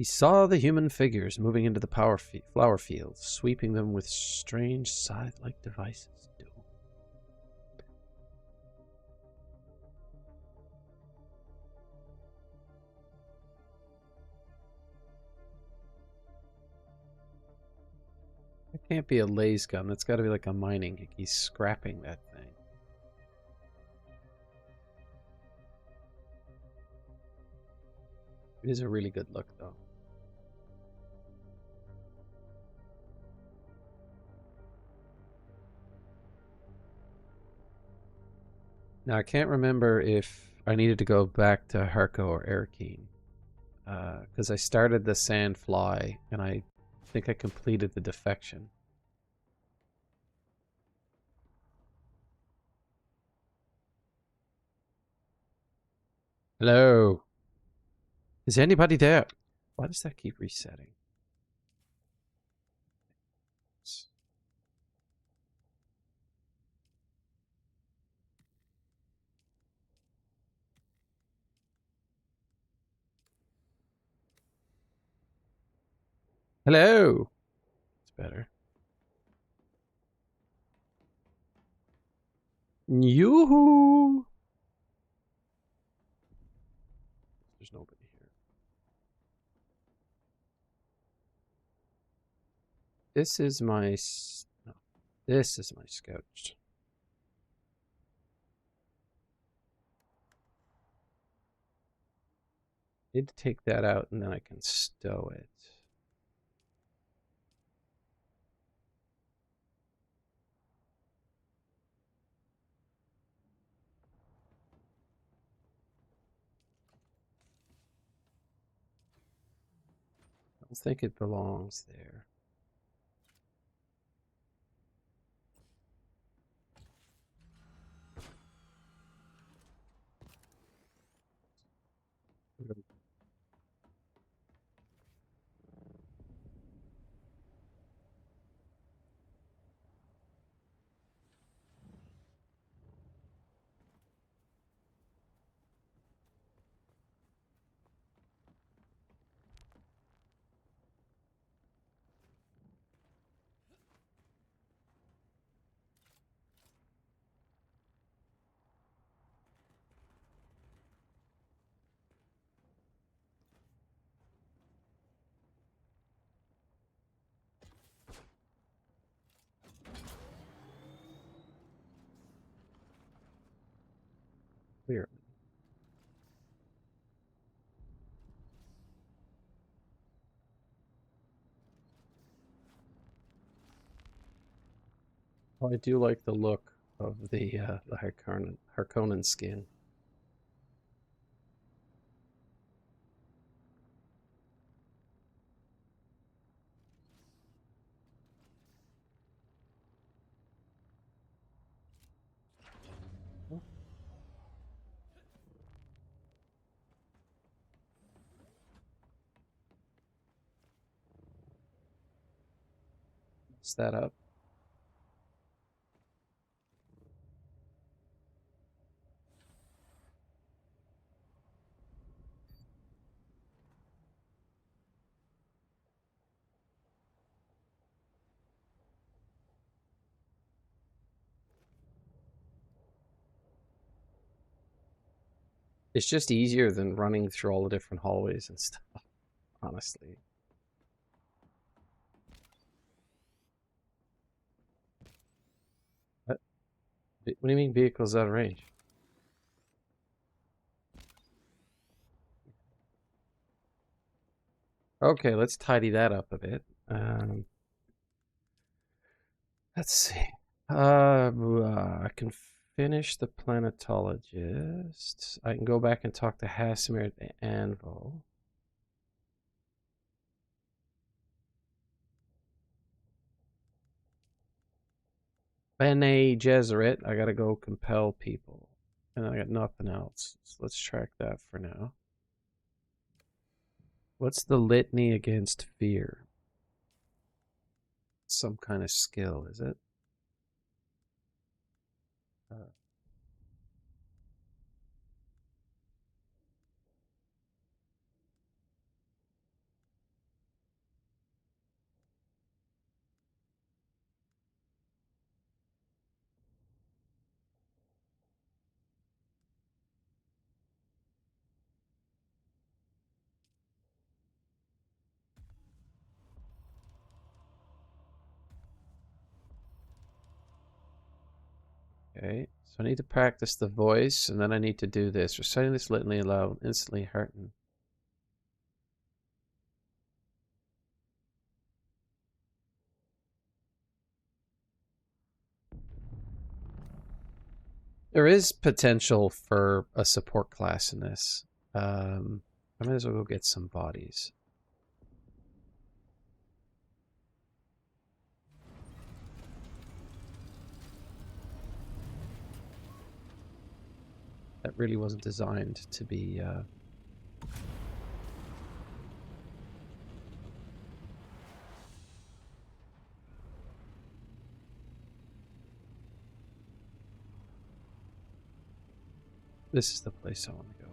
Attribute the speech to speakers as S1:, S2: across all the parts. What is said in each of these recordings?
S1: He saw the human figures moving into the flower fields, sweeping them with strange scythe-like devices. It can't be a laser gun. That's got to be like a mining. He's scrapping that thing. It is a really good look, though. Now, I can't remember if I needed to go back to Harko or Erkine. Because I started the Sandfly, and I think I completed the defection. Hello? Is anybody there? Why does that keep resetting? Hello? It's better. Yoo-hoo! There's nobody here. This is my... No, this is my scout. Need to take that out and then I can stow it. I don't think it belongs there. Clear. Oh, I do like the look of the Harkonnen skin. Is that up? It's just easier than running through all the different hallways and stuff, honestly. What do you mean vehicles out of range? Okay, let's tidy that up a bit. Let's see. I can finish the planetologist. I can go back and talk to Hasimir at the anvil. Bene Gesserit, I gotta go compel people. And I got nothing else. So let's track that for now. What's the litany against fear? Some kind of skill, is it? Okay, so I need to practice the voice, and then I need to do this. Reciting this litany aloud, instantly hearten. There is potential for a support class in this. I might as well go get some bodies. That really wasn't designed to be... This is the place I want to go.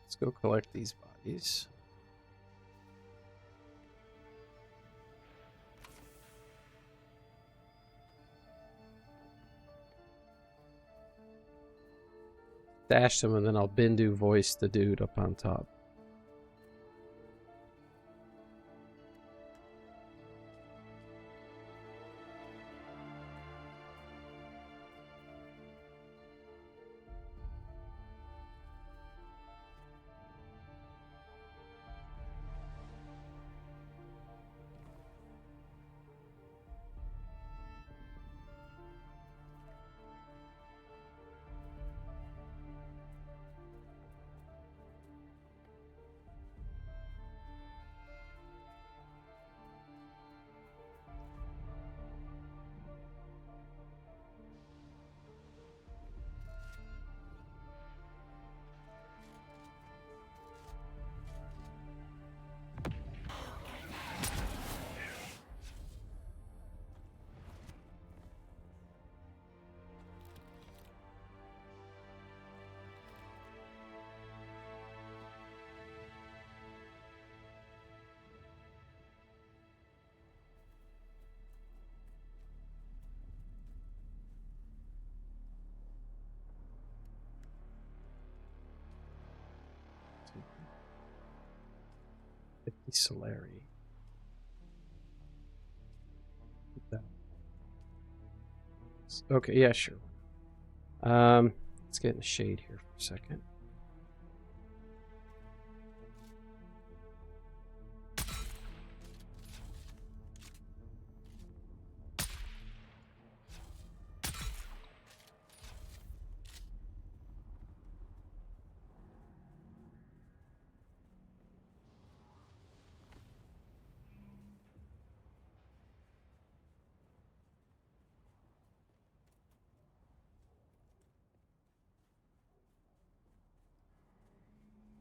S1: Let's go collect these bodies. Dash them, and then I'll Bindu voice the dude up on top. Solari. Okay, yeah, sure. Let's get in the shade here for a second.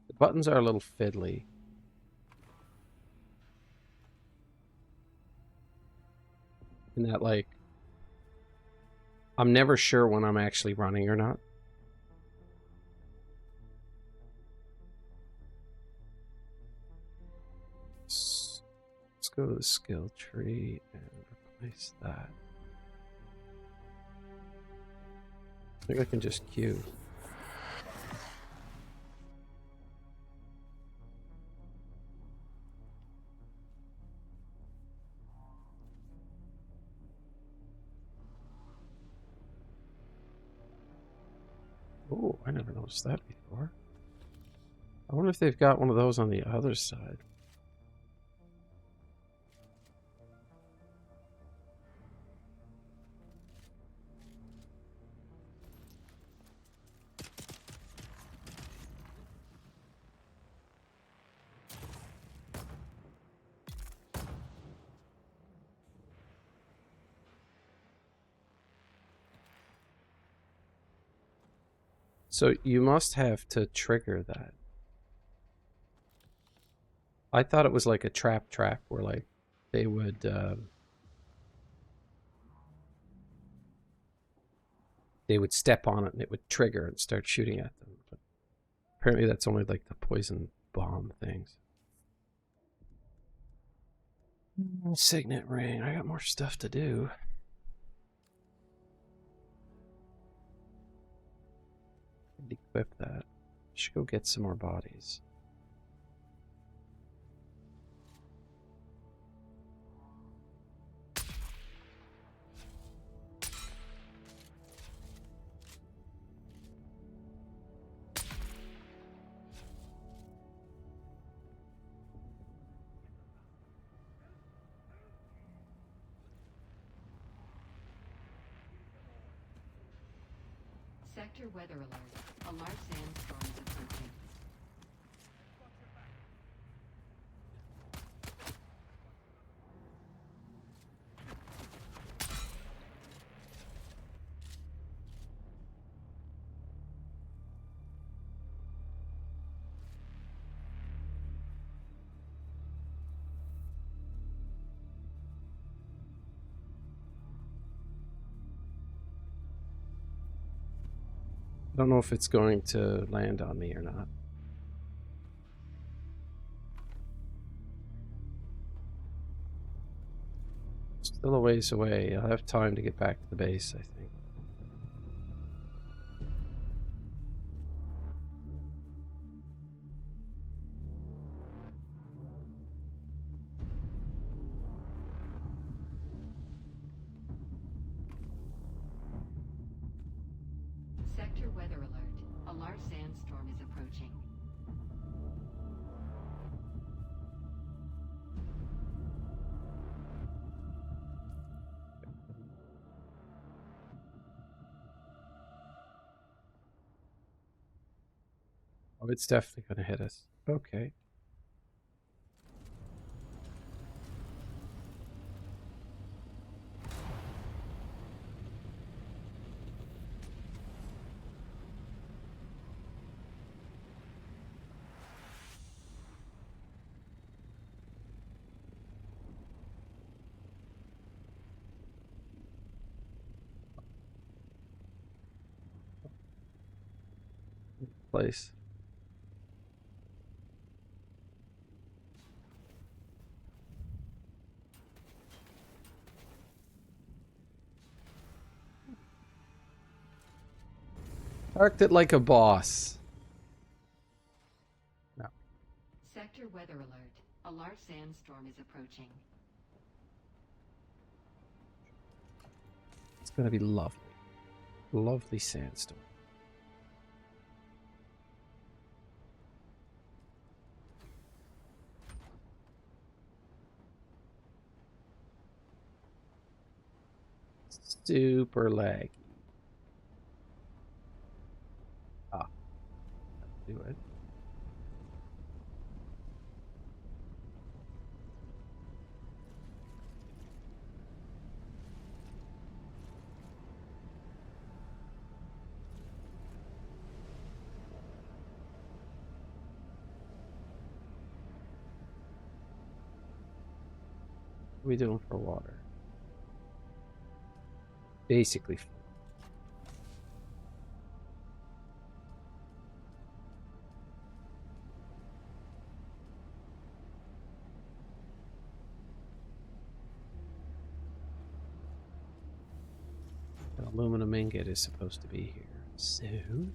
S1: The buttons are a little fiddly. In that, like, I'm never sure when I'm actually running or not. Let's go to the skill tree and replace that. I think I can just queue. Oh, I never noticed that before. I wonder if they've got one of those on the other side. So you must have to trigger that. I thought it was like a trap where like they would step on it and it would trigger and start shooting at them. But apparently that's only like the poison bomb things. Signet ring. I got more stuff to do. Equip that. Should go get some more bodies.
S2: Sector weather alert. A large sandstorm is approaching.
S1: I don't know if it's going to land on me or not. Still a ways away. I'll have time to get back to the base, I think.
S2: Sector weather alert. A large sandstorm is approaching.
S1: Oh, it's definitely going to hit us. Okay. Place. Parked it like a boss. No.
S2: Sector weather alert. A large sandstorm is approaching.
S1: It's going to be lovely. Lovely sandstorm. Super laggy. Ah, do it. What are we doing for water? Basically. An aluminum ingot is supposed to be here soon.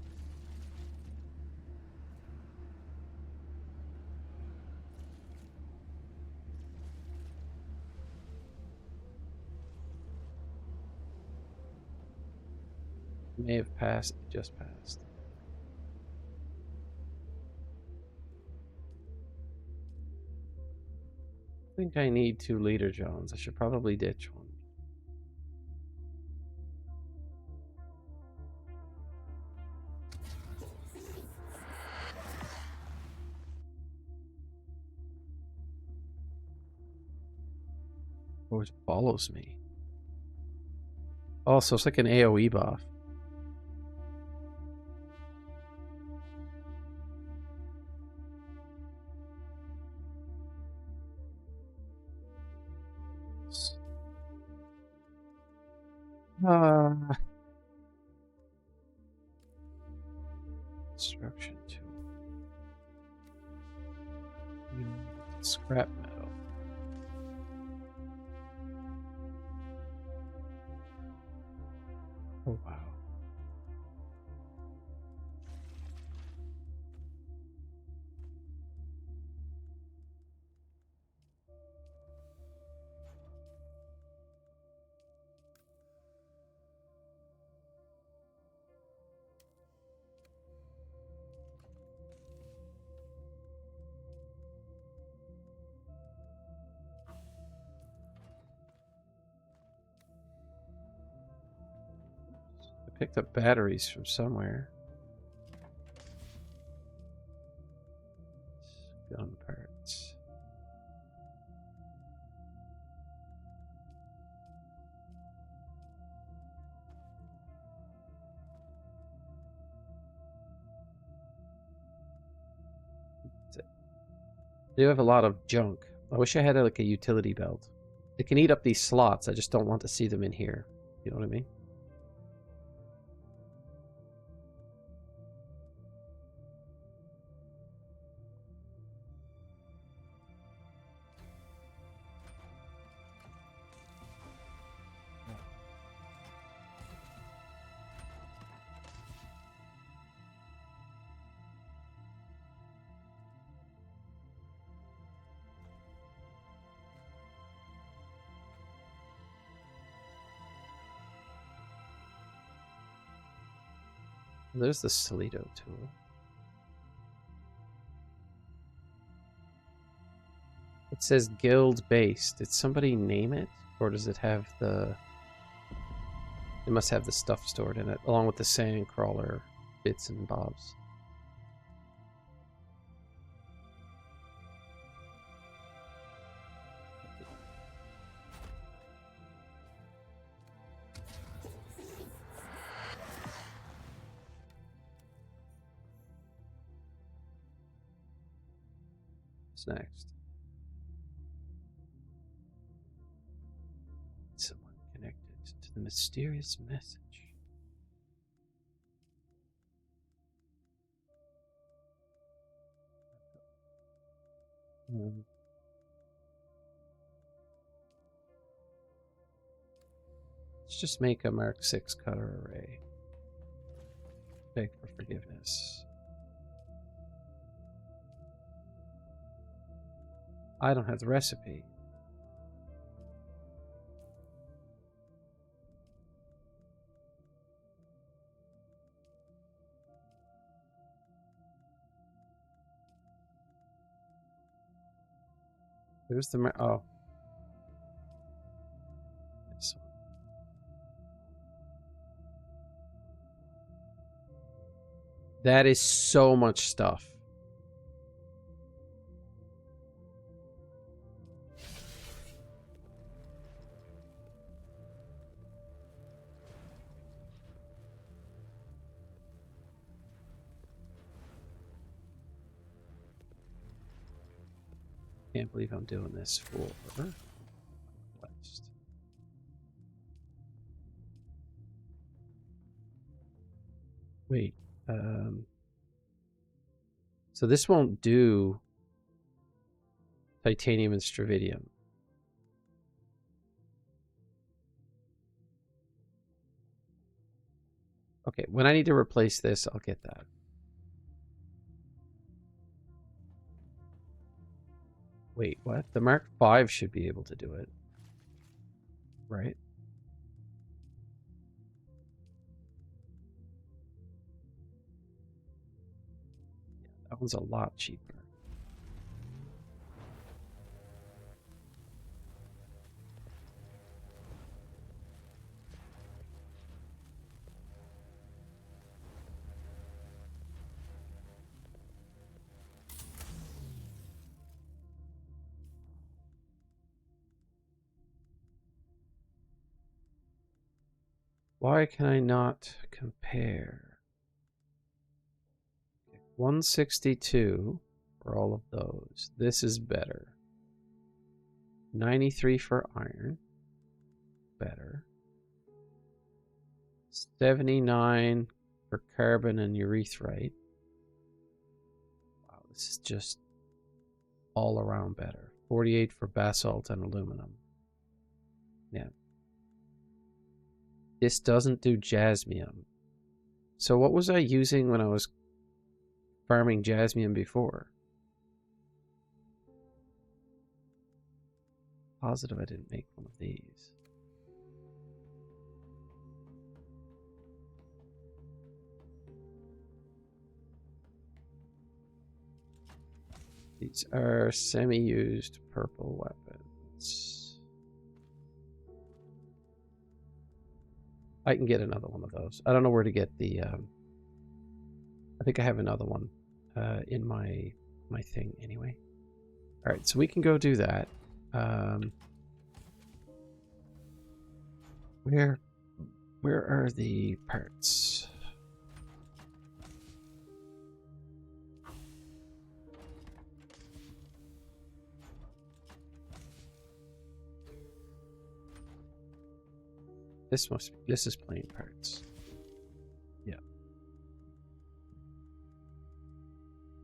S1: May have passed, just passed. I think I need 2 liter Johns. I should probably ditch one. Or it follows me. Also, it's like an AoE buff. Construction tool. Scrap metal. Oh, wow. I picked up batteries from somewhere. Gun parts. They do have a lot of junk. I wish I had like a utility belt. It can eat up these slots. I just don't want to see them in here. You know what I mean? There's the Slido tool. It says guild base. Did somebody name it? Or does it have the... It must have the stuff stored in it, along with the sand crawler bits and bobs. What's next? Someone connected to the mysterious message. Let's just make a Mark 6 cutter array. Beg for forgiveness. I don't have the recipe. There's the... Oh. This one. That is so much stuff. Can't believe I'm doing this for West. Wait, so this won't do titanium and stravidium. Okay, when I need to replace this, I'll get that. Wait, what? The Mark V should be able to do it. Right? Yeah, that one's a lot cheaper. Why can I not compare? 162 for all of those. This is better. 93 for iron. Better. 79 for carbon and urethyrite. Wow, this is just all around better. 48 for basalt and aluminum. Yeah. This doesn't do jasmium. So what was I using when I was farming jasmium before? Positive I didn't make one of these. These are semi-used purple weapons. I can get another one of those. I don't know where to get the... I think I have another one in my thing anyway. Alright, so we can go do that. Where are the parts? This is plain parts. Yeah.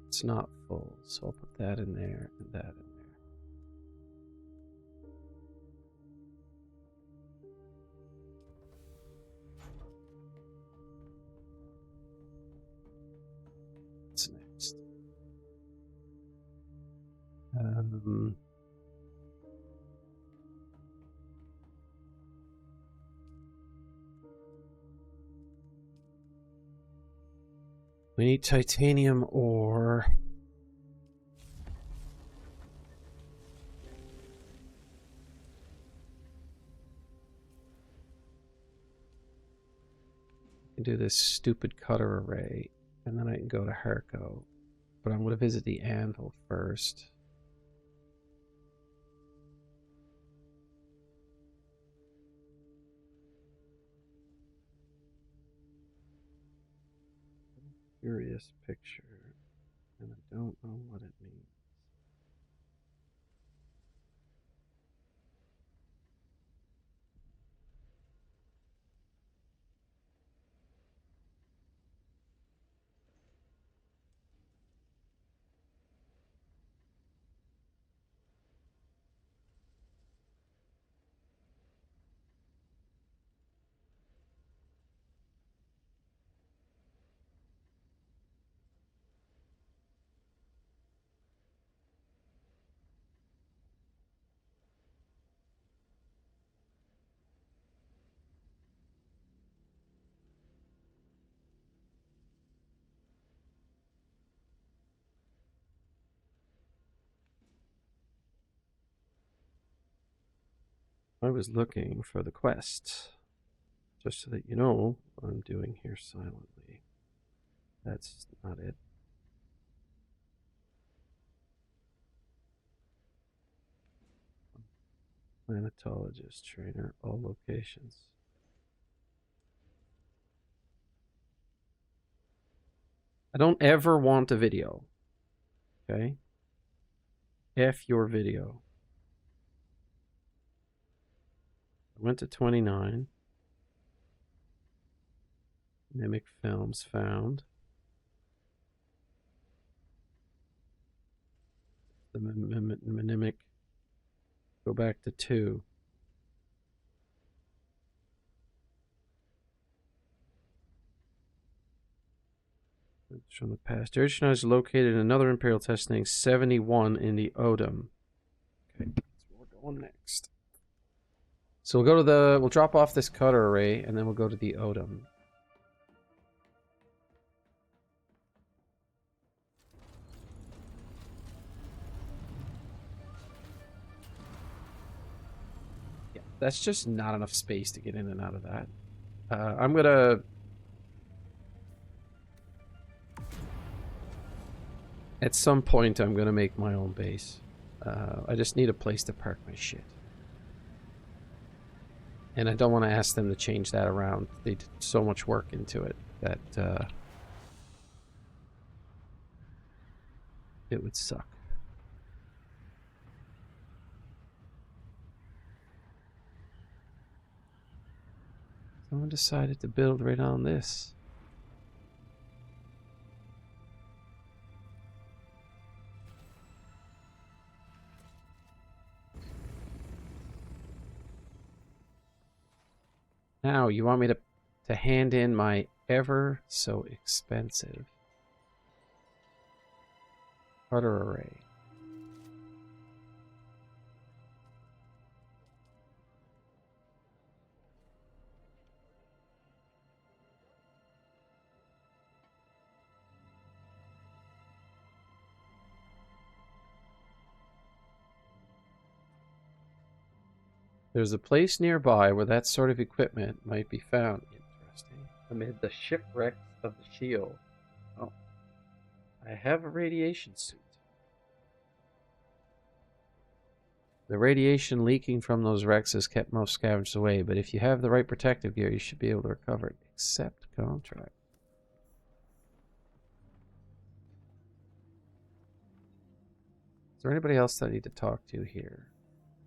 S1: It's not full, so I'll put that in there and that in there. What's next? We need titanium ore. I can do this stupid cutter array, and then I can go to Harco. But I'm going to visit the anvil first. Curious picture, and I don't know what it means. I was looking for the quest, just so that you know what I'm doing here silently. That's not it. Planetologist trainer, all locations. I don't ever want a video. Okay? F your video. I went to 29. Mimic films found. The mimic. Go back to 2. From the past. Urchinite is located in another Imperial testing 71 in the Odom. Okay, that's where we're going next. So we'll go to we'll drop off this cutter array, and then we'll go to the Odom. Yeah, that's just not enough space to get in and out of that. I'm gonna... At some point, I'm gonna make my own base. I just need a place to park my shit. And I don't want to ask them to change that around. They did so much work into it that it would suck. Someone decided to build right on this. Now, you want me to hand in my ever so expensive cutter array. There's a place nearby where that sort of equipment might be found. Interesting. Amid the shipwrecks of the shield. Oh. I have a radiation suit. The radiation leaking from those wrecks has kept most scavengers away, but if you have the right protective gear, you should be able to recover it. Accept contract. Is there anybody else that I need to talk to here?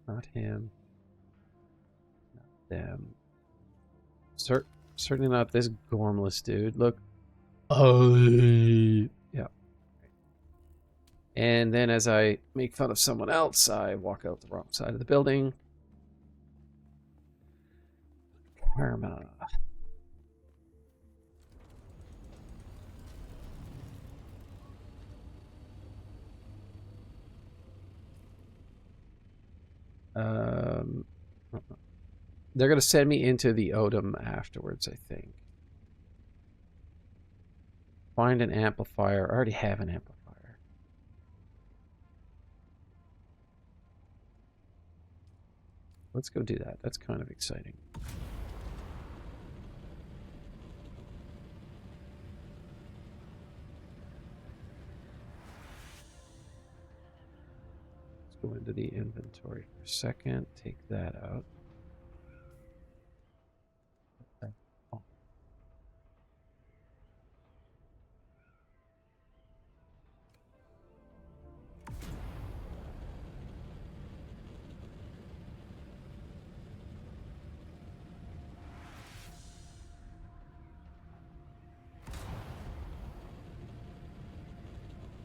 S1: Not him. Them. Certainly not this gormless dude. Look. Oh, yeah. And then as I make fun of someone else, I walk out the wrong side of the building. Karma. They're going to send me into the Odom afterwards, I think. Find an amplifier. I already have an amplifier. Let's go do that. That's kind of exciting. Let's go into the inventory for a second. Take that out.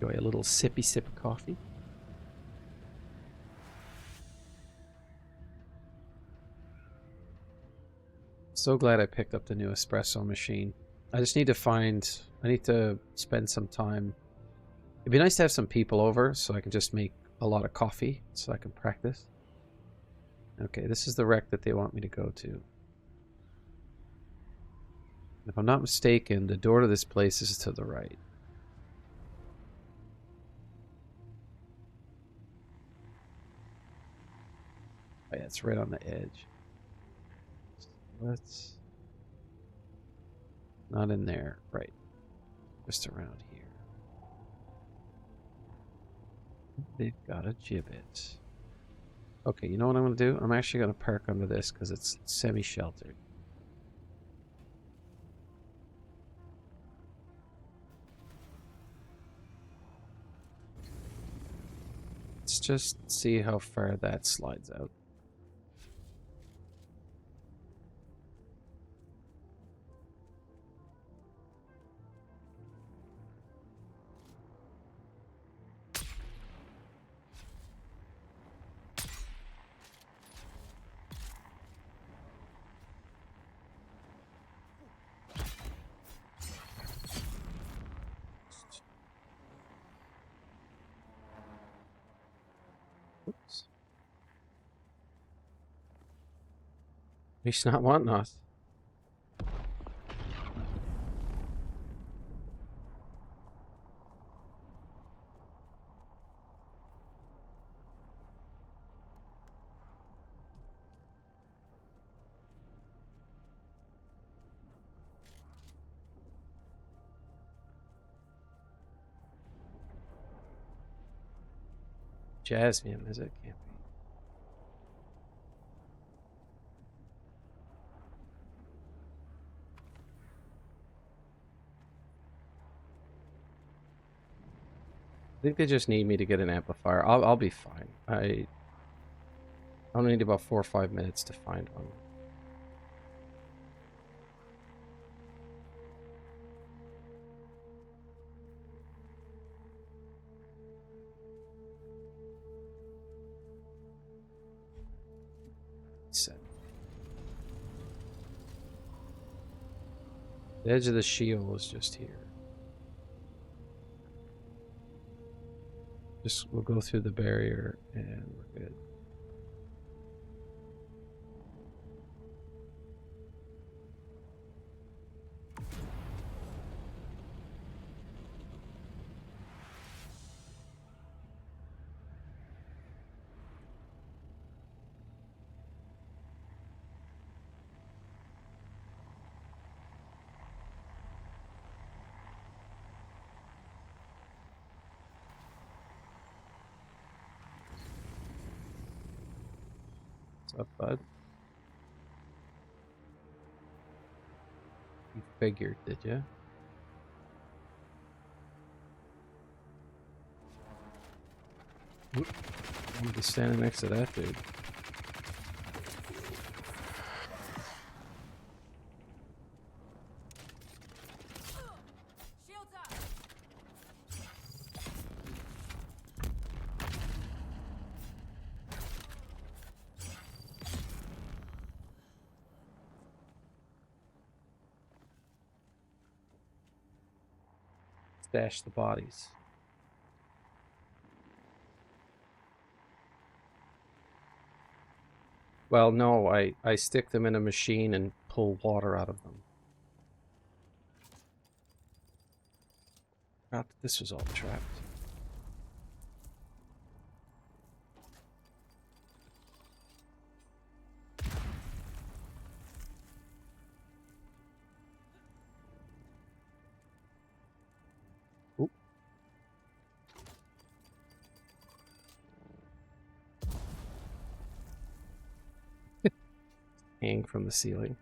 S1: Enjoy a little sippy sip of coffee. So glad I picked up the new espresso machine. I just need to I need to spend some time. It'd be nice to have some people over so I can just make a lot of coffee so I can practice. Okay, this is the wreck that they want me to go to. If I'm not mistaken, the door to this place is to the right. Oh, yeah, it's right on the edge. Let's... Not in there. Right. Just around here. They've got a gibbet. Okay, you know what I'm going to do? I'm actually going to park under this because it's semi-sheltered. Let's just see how far that slides out. Oops. He's not wanting us. Jasmine, is it? Can't be. I think they just need me to get an amplifier. I'll be fine. I'll need about 4 or 5 minutes to find one. The edge of the shield is just here. We'll go through the barrier and we're good. What's up, bud? You figured, did you? Oop. I'm just standing next to that dude. Stash the bodies. Well, no, I stick them in a machine and pull water out of them. Forgot that this was all trapped. Oop. Hang from the ceiling.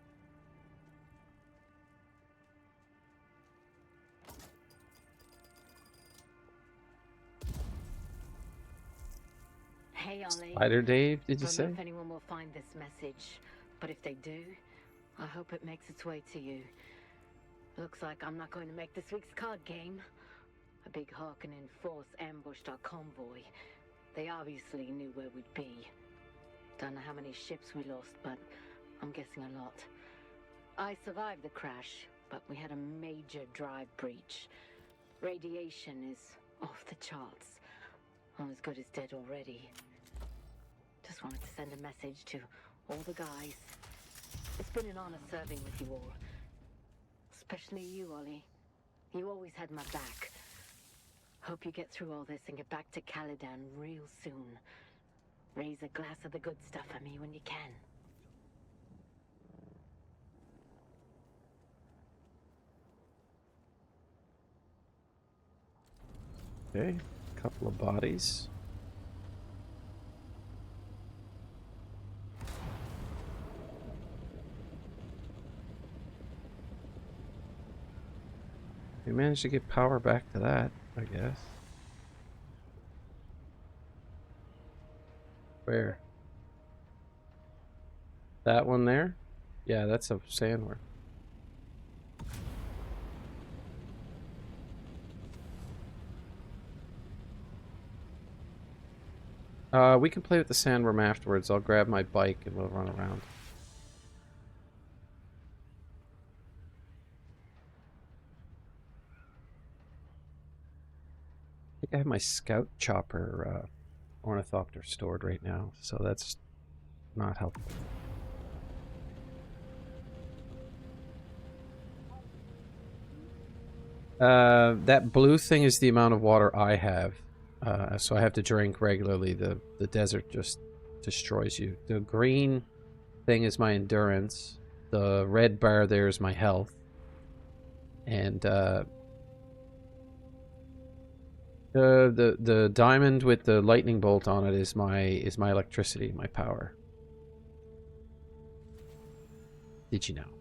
S2: Hey, Ollie.
S1: Spider Dave, did you
S2: Don't
S1: say?
S2: know if anyone will find this message, but if they do, I hope it makes its way to you. Looks like I'm not going to make this week's card game. A big Harkonnen force ambushed our convoy. They obviously knew where we'd be. Don't know how many ships we lost, but I'm guessing a lot. I survived the crash, but we had a major drive breach. Radiation is off the charts. I'm as good as dead already. Just wanted to send a message to all the guys. It's been an honor serving with you all. Especially you, Ollie. You always had my back. Hope you get through all this and get back to Caladan real soon. Raise a glass of the good stuff for me when you can.
S1: Okay, couple of bodies. We managed to get power back to that, I guess. Where? That one there? Yeah, that's a sandworm. We can play with the sandworm afterwards. I'll grab my bike and we'll run around. I think I have my scout chopper ornithopter stored right now, so that's not helpful. That blue thing is the amount of water I have. So I have to drink regularly. The desert just destroys you. The green thing is my endurance. The red bar there is my health. And the diamond with the lightning bolt on it is my electricity, my power. Did you know?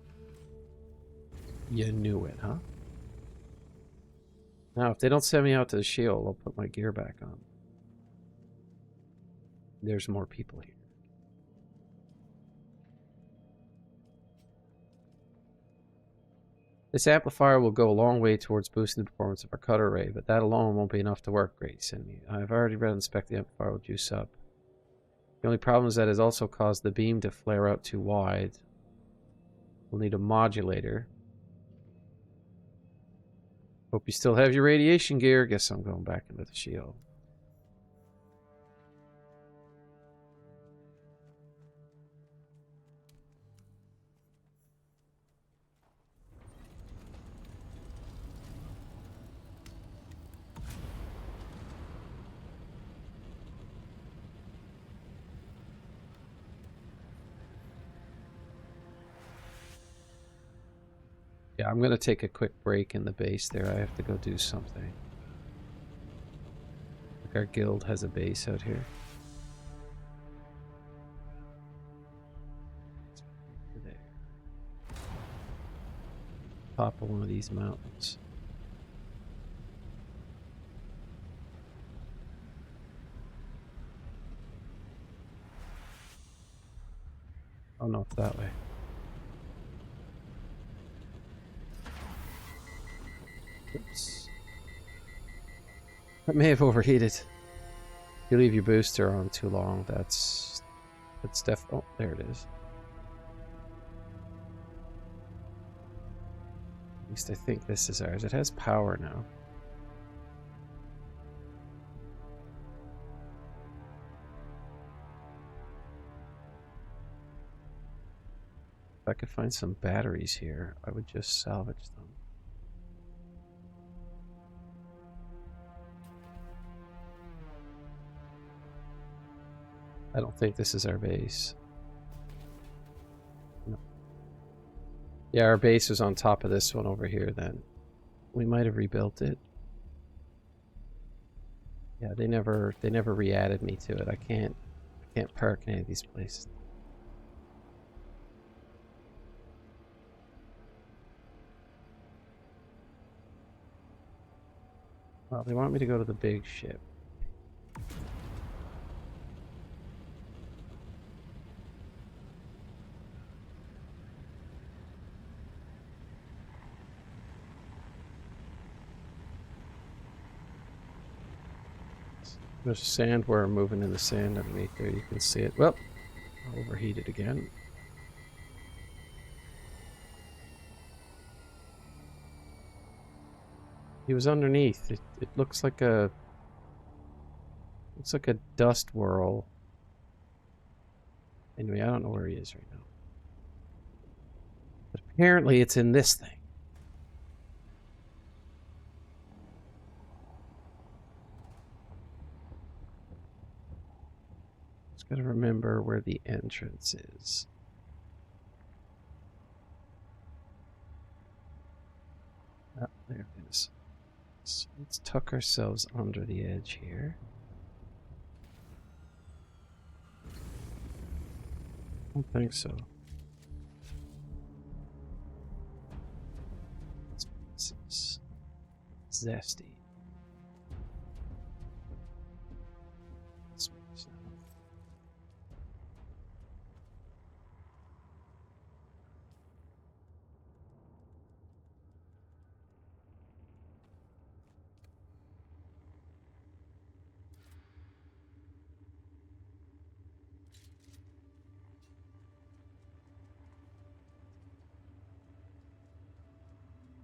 S1: You knew it, huh? Now, if they don't send me out to the shield, I'll put my gear back on. There's more people here. This amplifier will go a long way towards boosting the performance of our cutter array, but that alone won't be enough to work great, Cindy. I've already read and spec the amplifier will juice up. The only problem is that it has also caused the beam to flare out too wide. We'll need a modulator. Hope you still have your radiation gear. Guess I'm going back into the shield. Yeah, I'm going to take a quick break in the base there. I have to go do something. Like our guild has a base out here. There. Top of one of these mountains. Oh no, it's that way. Oops. That may have overheated. If you leave your booster on too long, that's oh, there it is. At least I think this is ours. It has power now. If I could find some batteries here, I would just salvage them. I don't think this is our base. No. Yeah, our base was on top of this one over here then. We might have rebuilt it. Yeah, they never re-added me to it. I can't park in any of these places. Well, they want me to go to the big ship. There's a sandworm moving in the sand underneath there. You can see it. Well, overheated again. He was underneath. It looks like a dust whirl. Anyway, I don't know where he is right now. But apparently it's in this thing. Just gotta remember where the entrance is. Oh, there it is. So let's tuck ourselves under the edge here. I don't think so. This is zesty.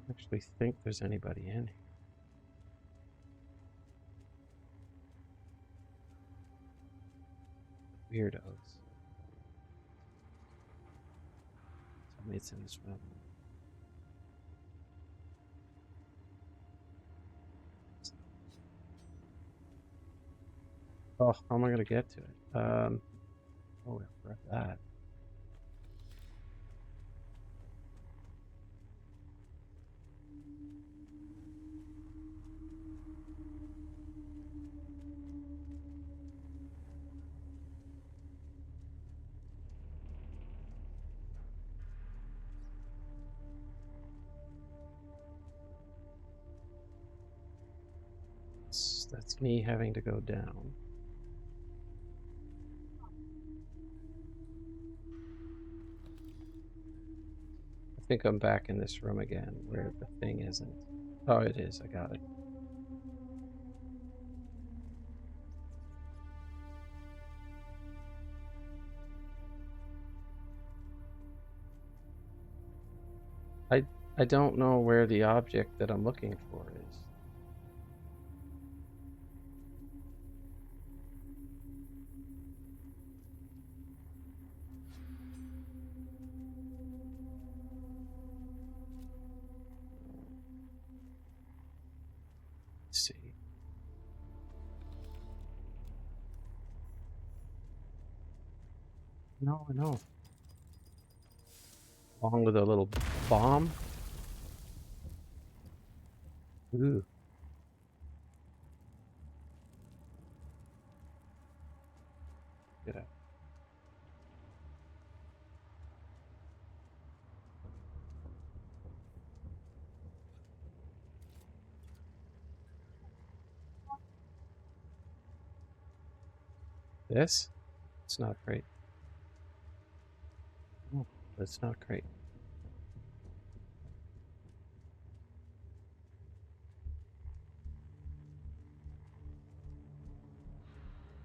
S1: I actually think there's anybody in here. Weirdos. Tell me it's in this room. Oh, how am I gonna get to it? Oh, I forgot that. That's me having to go down. I think I'm back in this room again where the thing isn't. Oh, it is. I got it. I don't know where the object that I'm looking for is. Let's see. No, I know. Along with a little bomb. Ooh. Get out. This? It's not great. Oh, that's not great.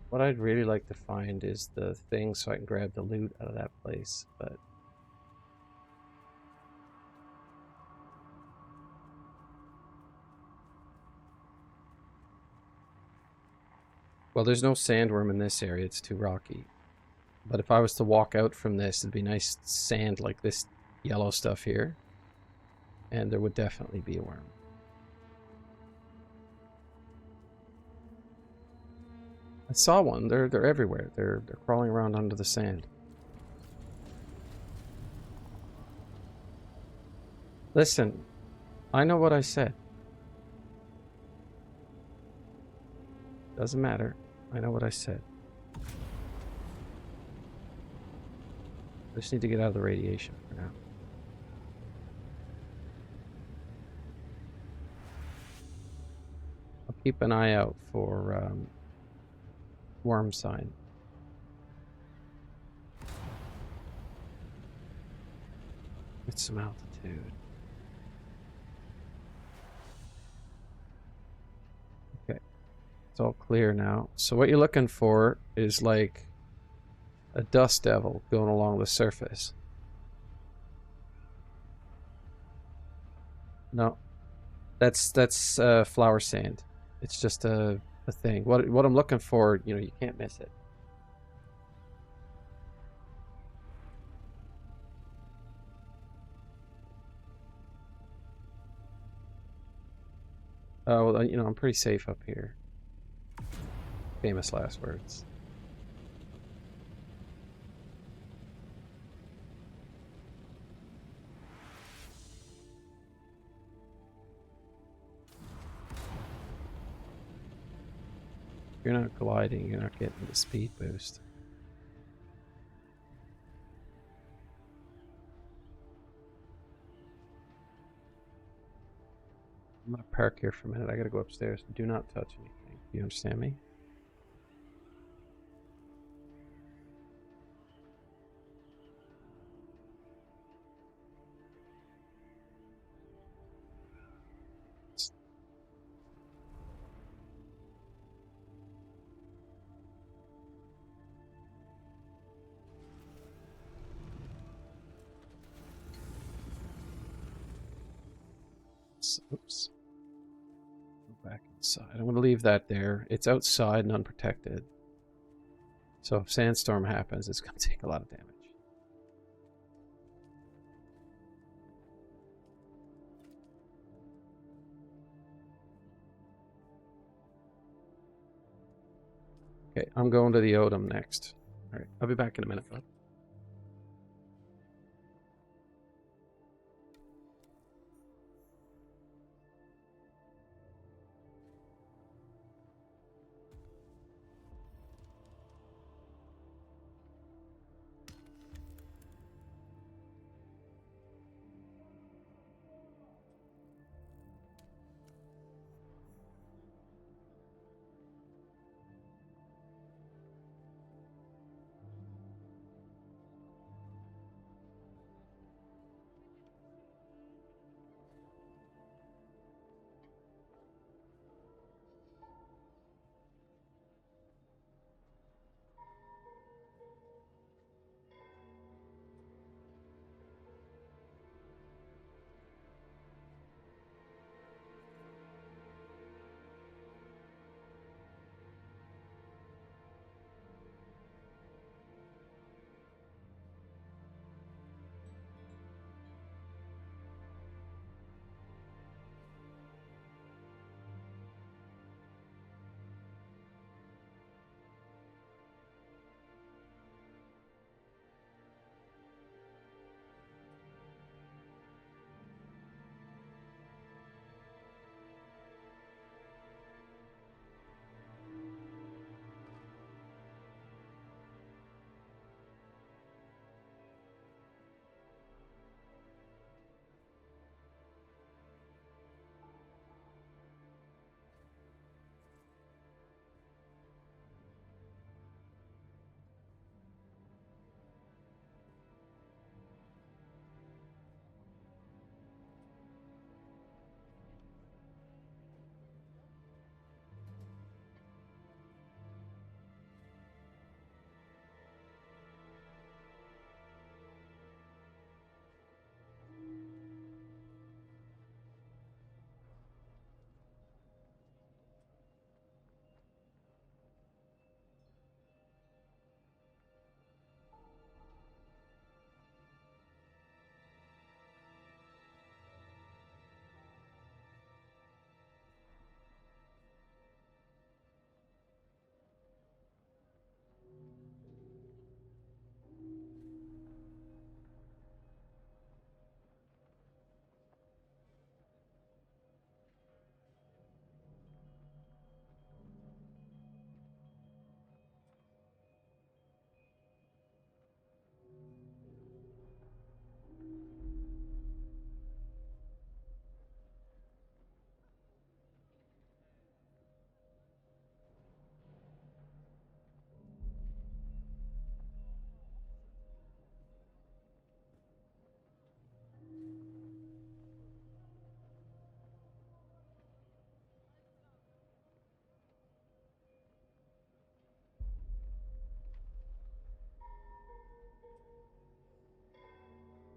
S1: What I'd really like to find is the thing so I can grab the loot out of that place, but... Well, there's no sandworm in this area, it's too rocky. But if I was to walk out from this, it'd be nice sand like this yellow stuff here. And there would definitely be a worm. I saw one. They're everywhere. They're crawling around under the sand. Listen, I know what I said. Doesn't matter. I know what I said. I just need to get out of the radiation for now. I'll keep an eye out for worm sign. Get some altitude. Okay. It's all clear now. So what you're looking for is like a dust devil going along the surface. No. That's flower sand. It's just a thing. What I'm looking for, you know, you can't miss it. Oh, well, you know, I'm pretty safe up here. Famous last words. If you're not gliding, you're not getting the speed boost. I'm gonna park here for a minute. I gotta go upstairs. Do not touch anything. Do you understand me? Oops. Go back inside. I'm gonna leave that there. It's outside and unprotected. So if sandstorm happens, it's gonna take a lot of damage. Okay, I'm going to the Odom next. Alright, I'll be back in a minute, bud.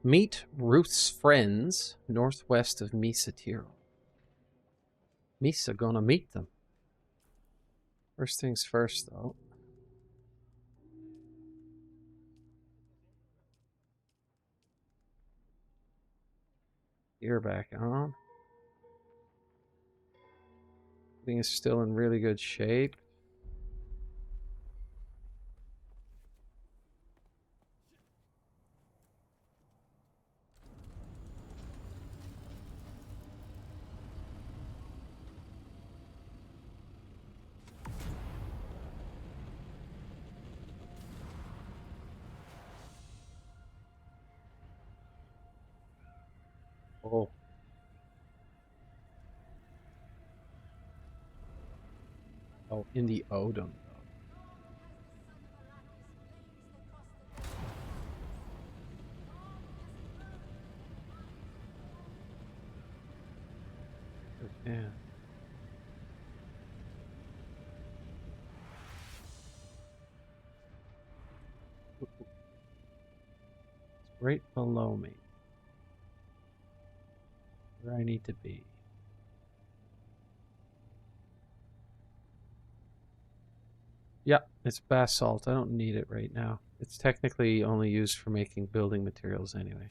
S1: Meet Ruth's friends northwest of Misa Tirol. Misa gonna meet them. First things first, though. Gear back on. Everything is still in really good shape. Oh. Oh, in the Odom, though. Yeah. It's right below me. Where I need to be. Yeah, it's basalt. I don't need it right now. It's technically only used for making building materials anyway.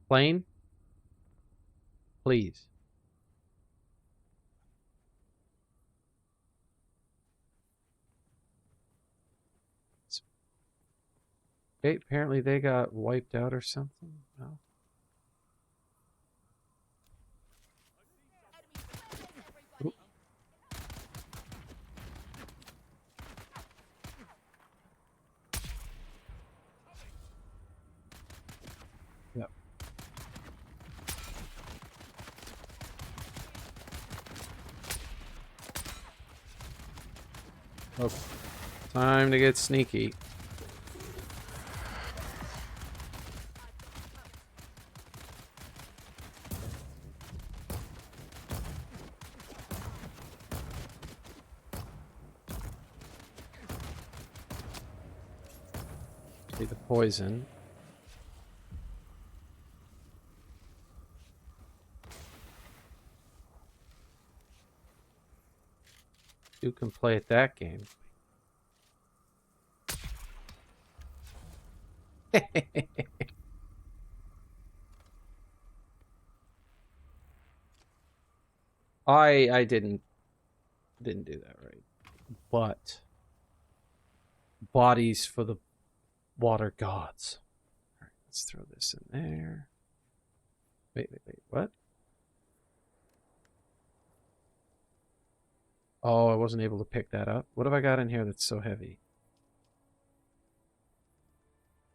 S1: Plane? Please. Okay, apparently they got wiped out or something. No. Oop. Yep. Okay. Time to get sneaky. See the poison. You can play at that game. I didn't do that right. But bodies for the water gods. All right, let's throw this in there. Wait, what? Oh, I wasn't able to pick that up. What have I got in here that's so heavy?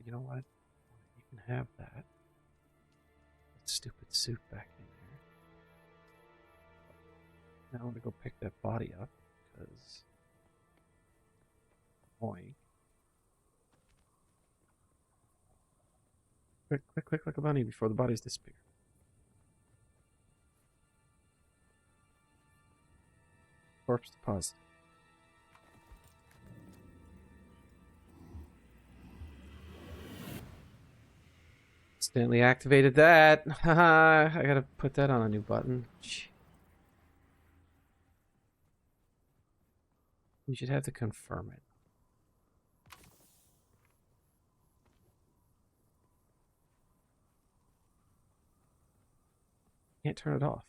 S1: You know what? You can have that. That stupid suit back in there. Now I want to go pick that body up because. Boy. Quick, like a bunny before the bodies disappear. Corpse deposit. Instantly activated that. Haha, I gotta put that on a new button. We should have to confirm it. Can't turn it off.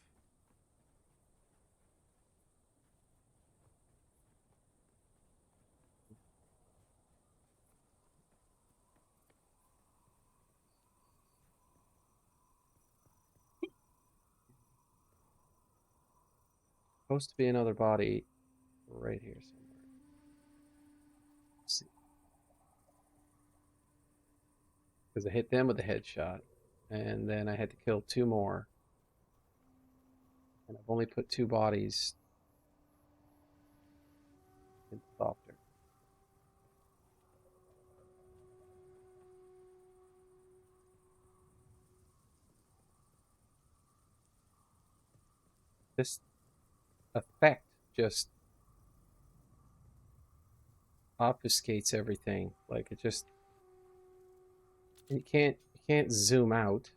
S1: Supposed to be another body right here somewhere. Let's see. Because I hit them with a headshot, and then I had to kill 2 more. And I've only put 2 bodies in the softer. This effect just obfuscates everything. Like it just you can't zoom out.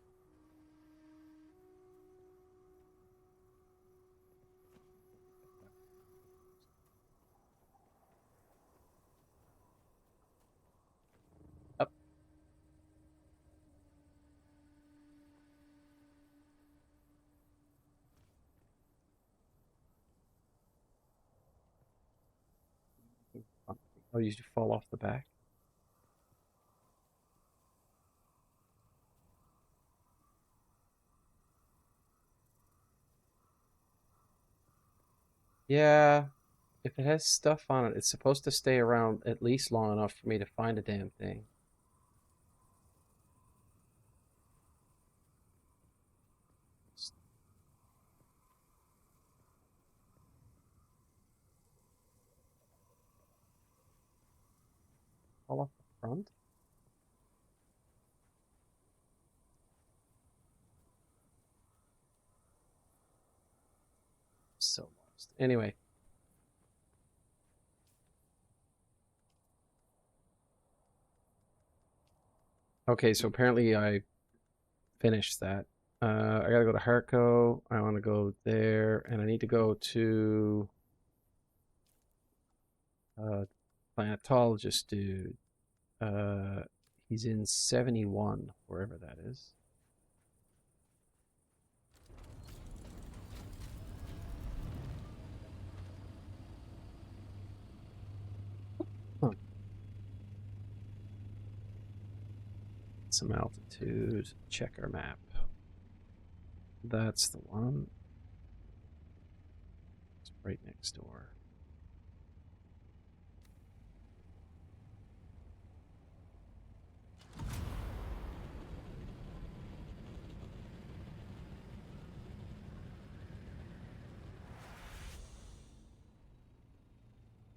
S1: Up. Oh, you fall off the back. Yeah, if it has stuff on it, it's supposed to stay around at least long enough for me to find a damn thing. Fall off the front? So lost. Anyway. Okay, so apparently I finished that. I gotta go to Harco. I want to go there, and I need to go to planetologist dude. He's in 71, wherever that is. Huh. Some altitude. Check our map. That's the one. It's right next door.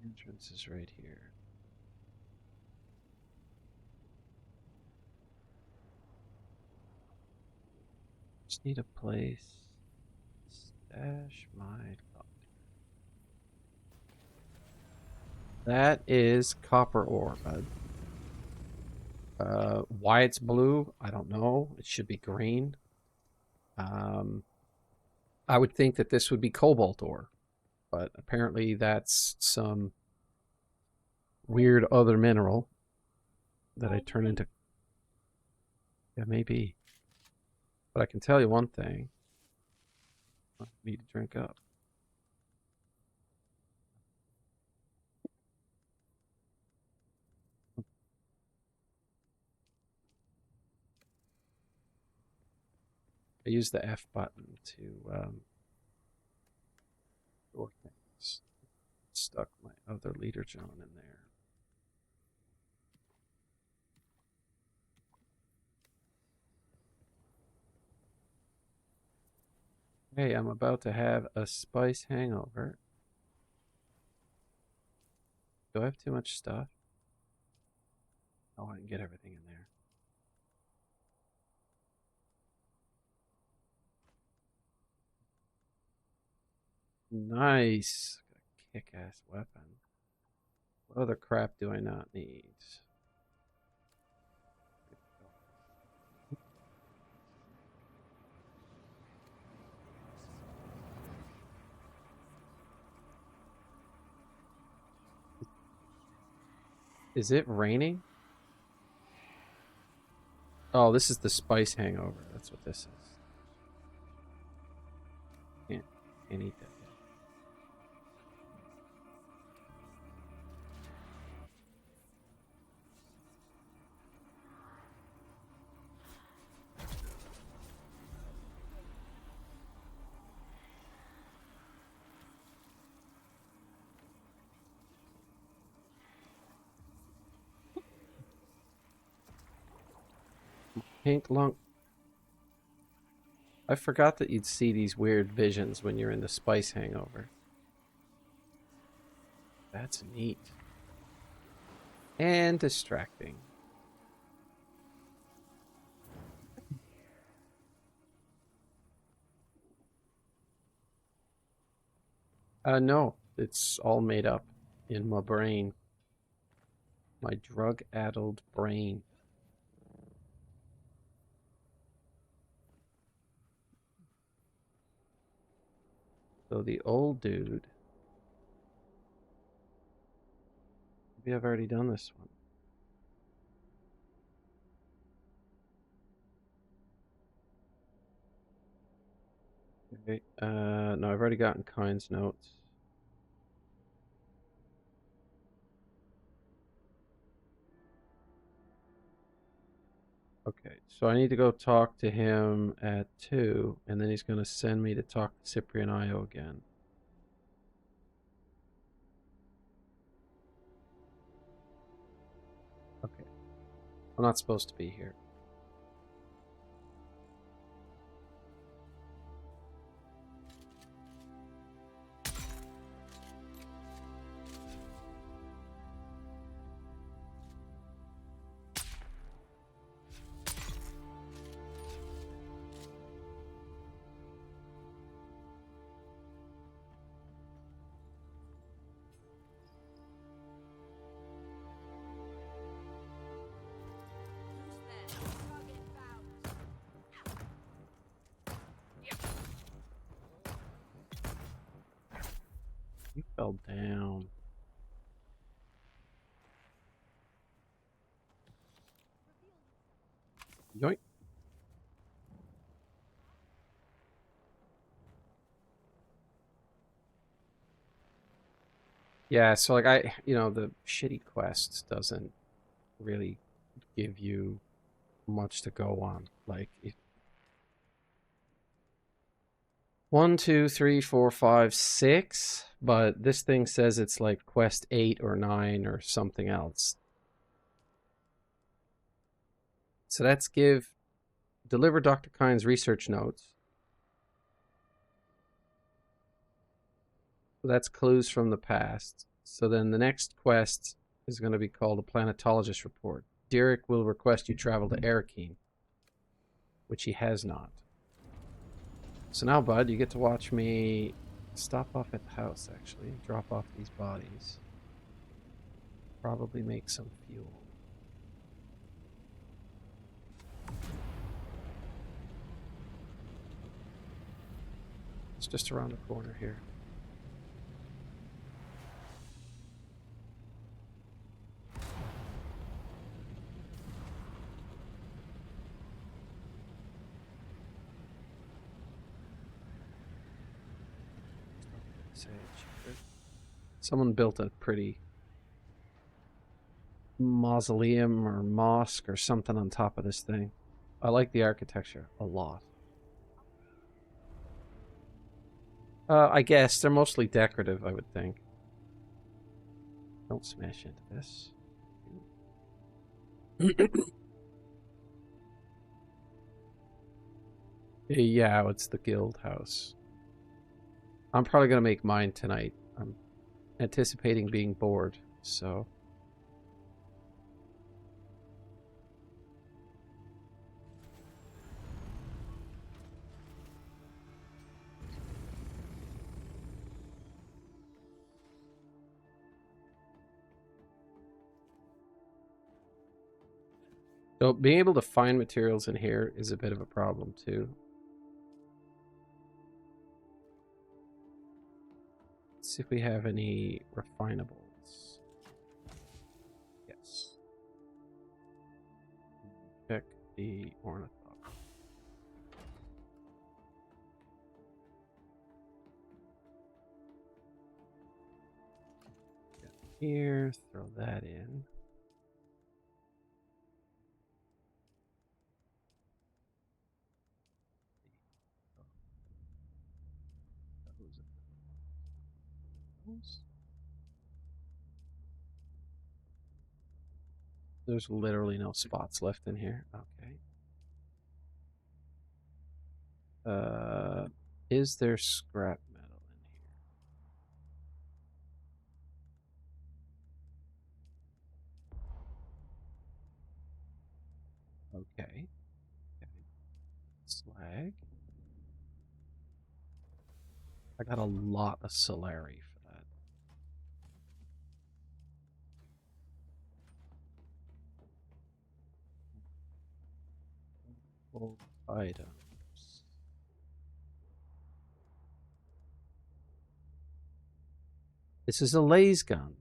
S1: Entrance is right here. Just need a place. Stash my thought. That is copper ore, bud. Why it's blue, I don't know. It should be green. I would think that this would be cobalt ore, but apparently that's some weird other mineral that I turn into. Yeah, maybe. But I can tell you one thing. I need to drink up. I use the F button to store things. Stuck my other leader John in there. Hey, I'm about to have a spice hangover. Do I have too much stuff? Oh, I can get everything in there. Nice. Got a kick-ass weapon. What other crap do I not need? Is it raining? Oh, this is the spice hangover. That's what this is. Can't eat that yet. Pink lung. I forgot that you'd see these weird visions when you're in the spice hangover. That's neat. And distracting. No, it's all made up in my brain. My drug-addled brain. So the old dude. Maybe I've already done this one. Okay. No, I've already gotten Kyne's notes. Okay, so I need to go talk to him at 2, and then he's going to send me to talk to Cyprian Io again. Okay. I'm not supposed to be here. You fell down. Yoink. Yeah, so like the shitty quest doesn't really give you much to go on. Like 1, 2, 3, 4, 5, 6, but this thing says it's like quest 8 or 9 or something else. So that's deliver Dr. Kyne's research notes. So that's clues from the past. So then the next quest is going to be called a planetologist report. Derek will request you travel to Arakeen, which he has not. So now, bud, you get to watch me stop off at the house, actually. Drop off these bodies. Probably make some fuel. It's just around the corner here. Someone built a pretty mausoleum or mosque or something on top of this thing. I like the architecture a lot. I guess they're mostly decorative, I would think. Don't smash into this. Yeah, it's the guild house. I'm probably going to make mine tonight. I'm anticipating being bored, so... So being able to find materials in here is a bit of a problem too. Let's see if we have any refinables. Yes. Check the ornithopter. Here, throw that in. There's literally no spots left in here. Okay. Is there scrap metal in here? Okay. Slag. I got a lot of Solari for that. Old items. This is a laser gun.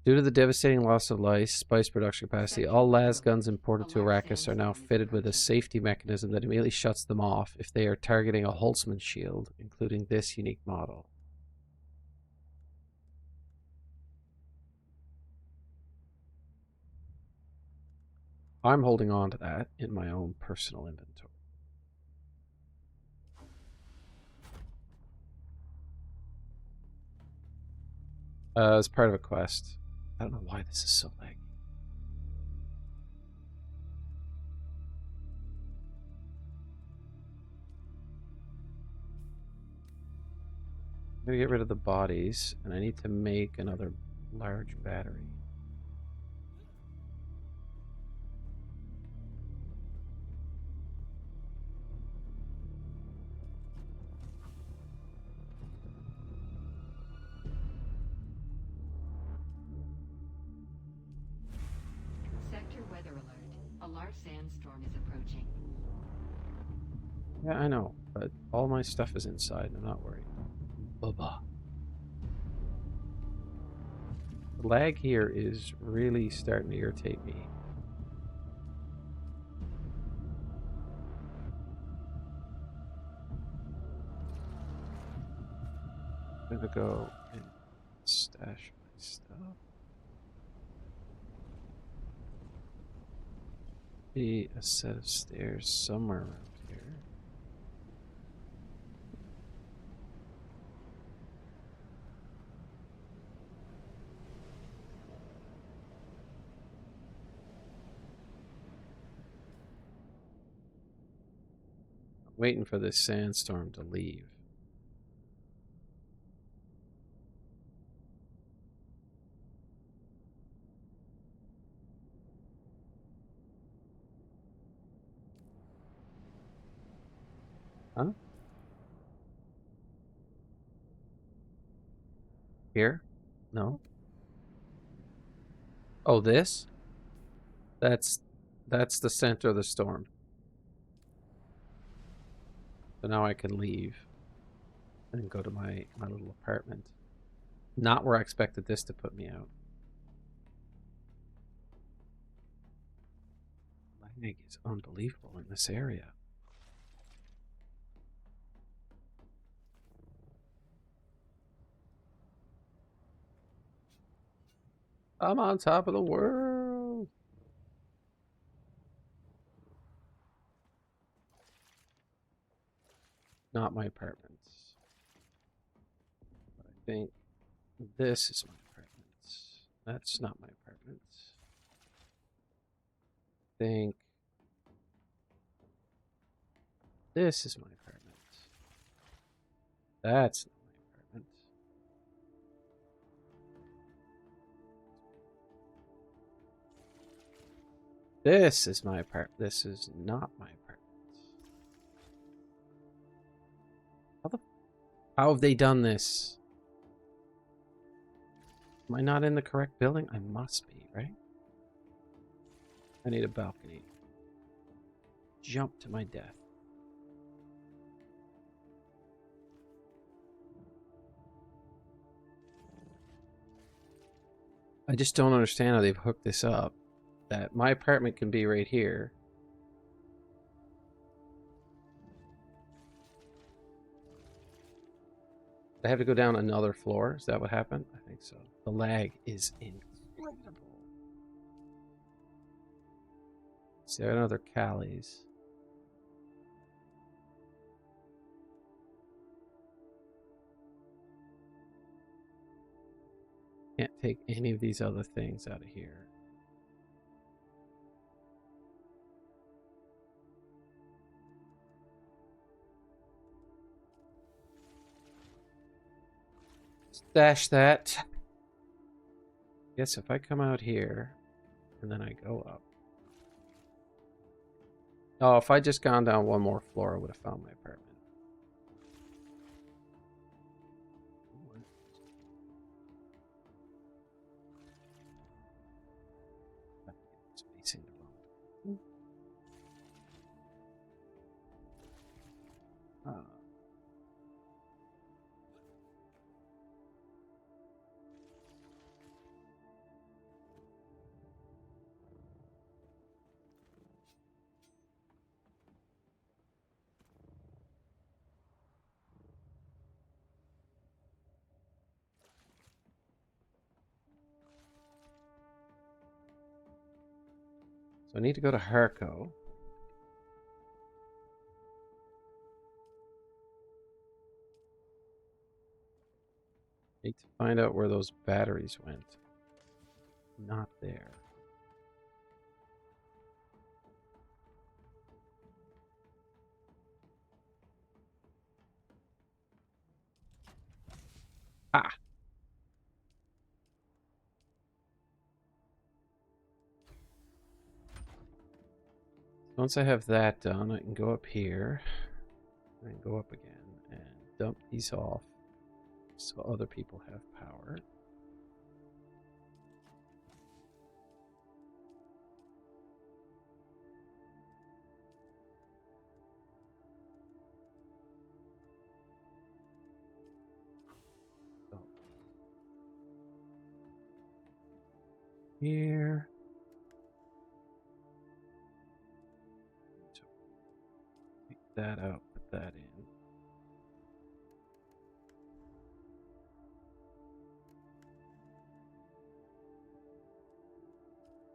S1: Due to the devastating loss of spice production capacity, all las guns imported to Arrakis are now fitted with a safety mechanism that immediately shuts them off if they are targeting a Holtzman shield, including this unique model. I'm holding on to that in my own personal inventory. As part of a quest. I don't know why this is so laggy. I'm gonna get rid of the bodies, and I need to make another large battery.
S2: Sector weather alert. A large sandstorm is approaching.
S1: Yeah, I know, but all my stuff is inside, and I'm not worried. Bubba. The lag here is really starting to irritate me. I'm gonna go and stash my stuff. Be a set of stairs somewhere around here. I'm waiting for this sandstorm to leave. Huh? Here? No. Oh, this? That's the center of the storm. So now I can leave and go to my little apartment. Not where I expected this to put me out. Lag is unbelievable in this area. I'm on top of the world. Not my apartment. But I think this is my apartment. That's not my apartment. I think this is my apartment. That's not my apartment. This is my apartment. This is not my apartment. How have they done this? Am I not in the correct building? I must be, right? I need a balcony. Jump to my death. I just don't understand how they've hooked this up. That my apartment can be right here. I have to go down another floor. Is that what happened? I think so. The lag is incredible. See, I got another Callie's. Can't take any of these other things out of here. Stash that. Guess if I come out here and then I go up. Oh, if I just gone down one more floor, I would have found my apartment. Spacing the wrong So I need to go to Harco. Need to find out where those batteries went. Not there. Ah! Once I have that done, I can go up here and go up again and dump these off so other people have power. So here. Take that out, put that in.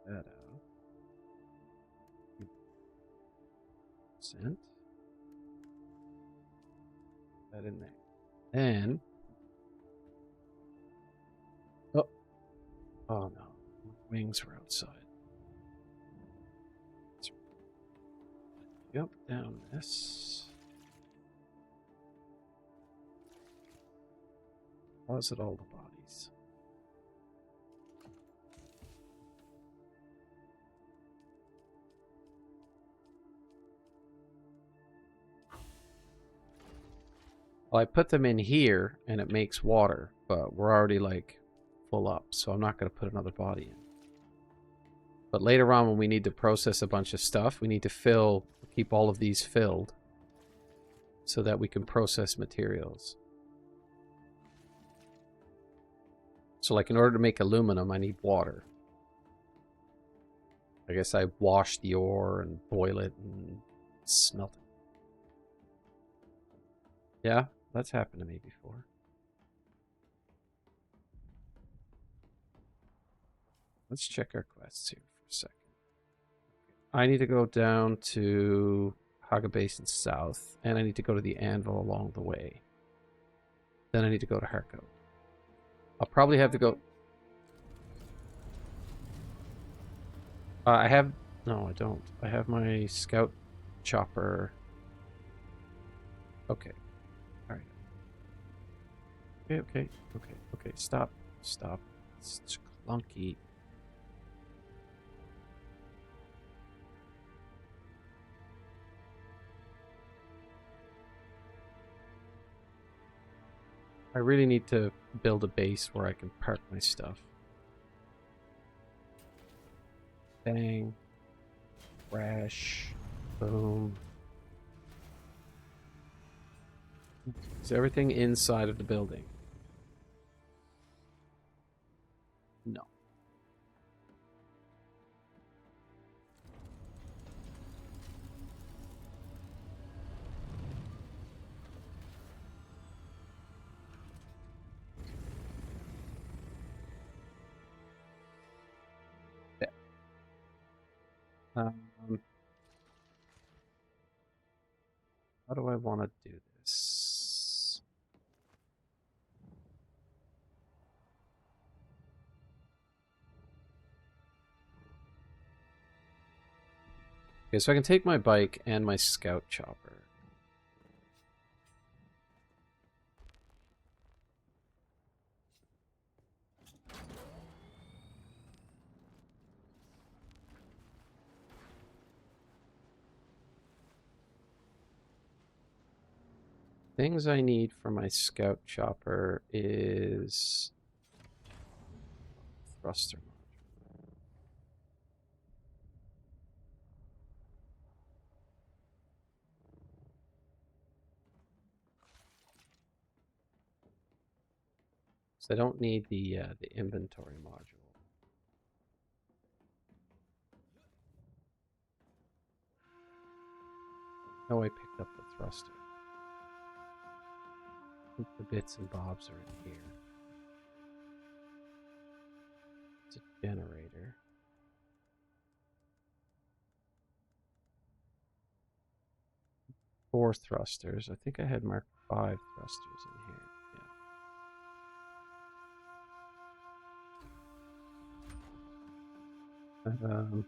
S1: That out. Sent. That in there. Then. Oh. Oh no. Wings were outside. Jump down this. Deposit all the bodies. Well, I put them in here and it makes water, but we're already like full up, so I'm not going to put another body in. But later on when we need to process a bunch of stuff, we need to keep all of these filled so that we can process materials. So like in order to make aluminum, I need water. I guess I wash the ore and boil it and smelt it. Yeah, that's happened to me before. Let's check our quests here for a second. I need to go down to Haga Basin South, and I need to go to the Anvil along the way. Then I need to go to Harco. I'll probably have to go... I have... No, I don't. I have my scout chopper. Okay. Alright. Okay. Stop. It's clunky. I really need to build a base where I can park my stuff. Bang. Crash. Boom. Is everything inside of the building? No. Yeah. How do I want to do this? Okay, so I can take my bike and my scout chopper. Things I need for my scout chopper is thruster module. So I don't need the inventory module. Oh, I picked up the thruster. I think the bits and bobs are in here. It's a generator. 4 thrusters. I think I had marked 5 thrusters in here. Yeah.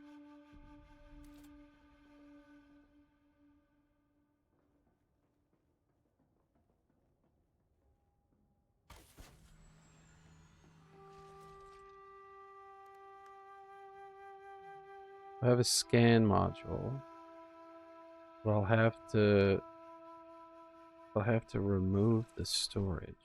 S1: I have a scan module, but I'll have to remove the storage.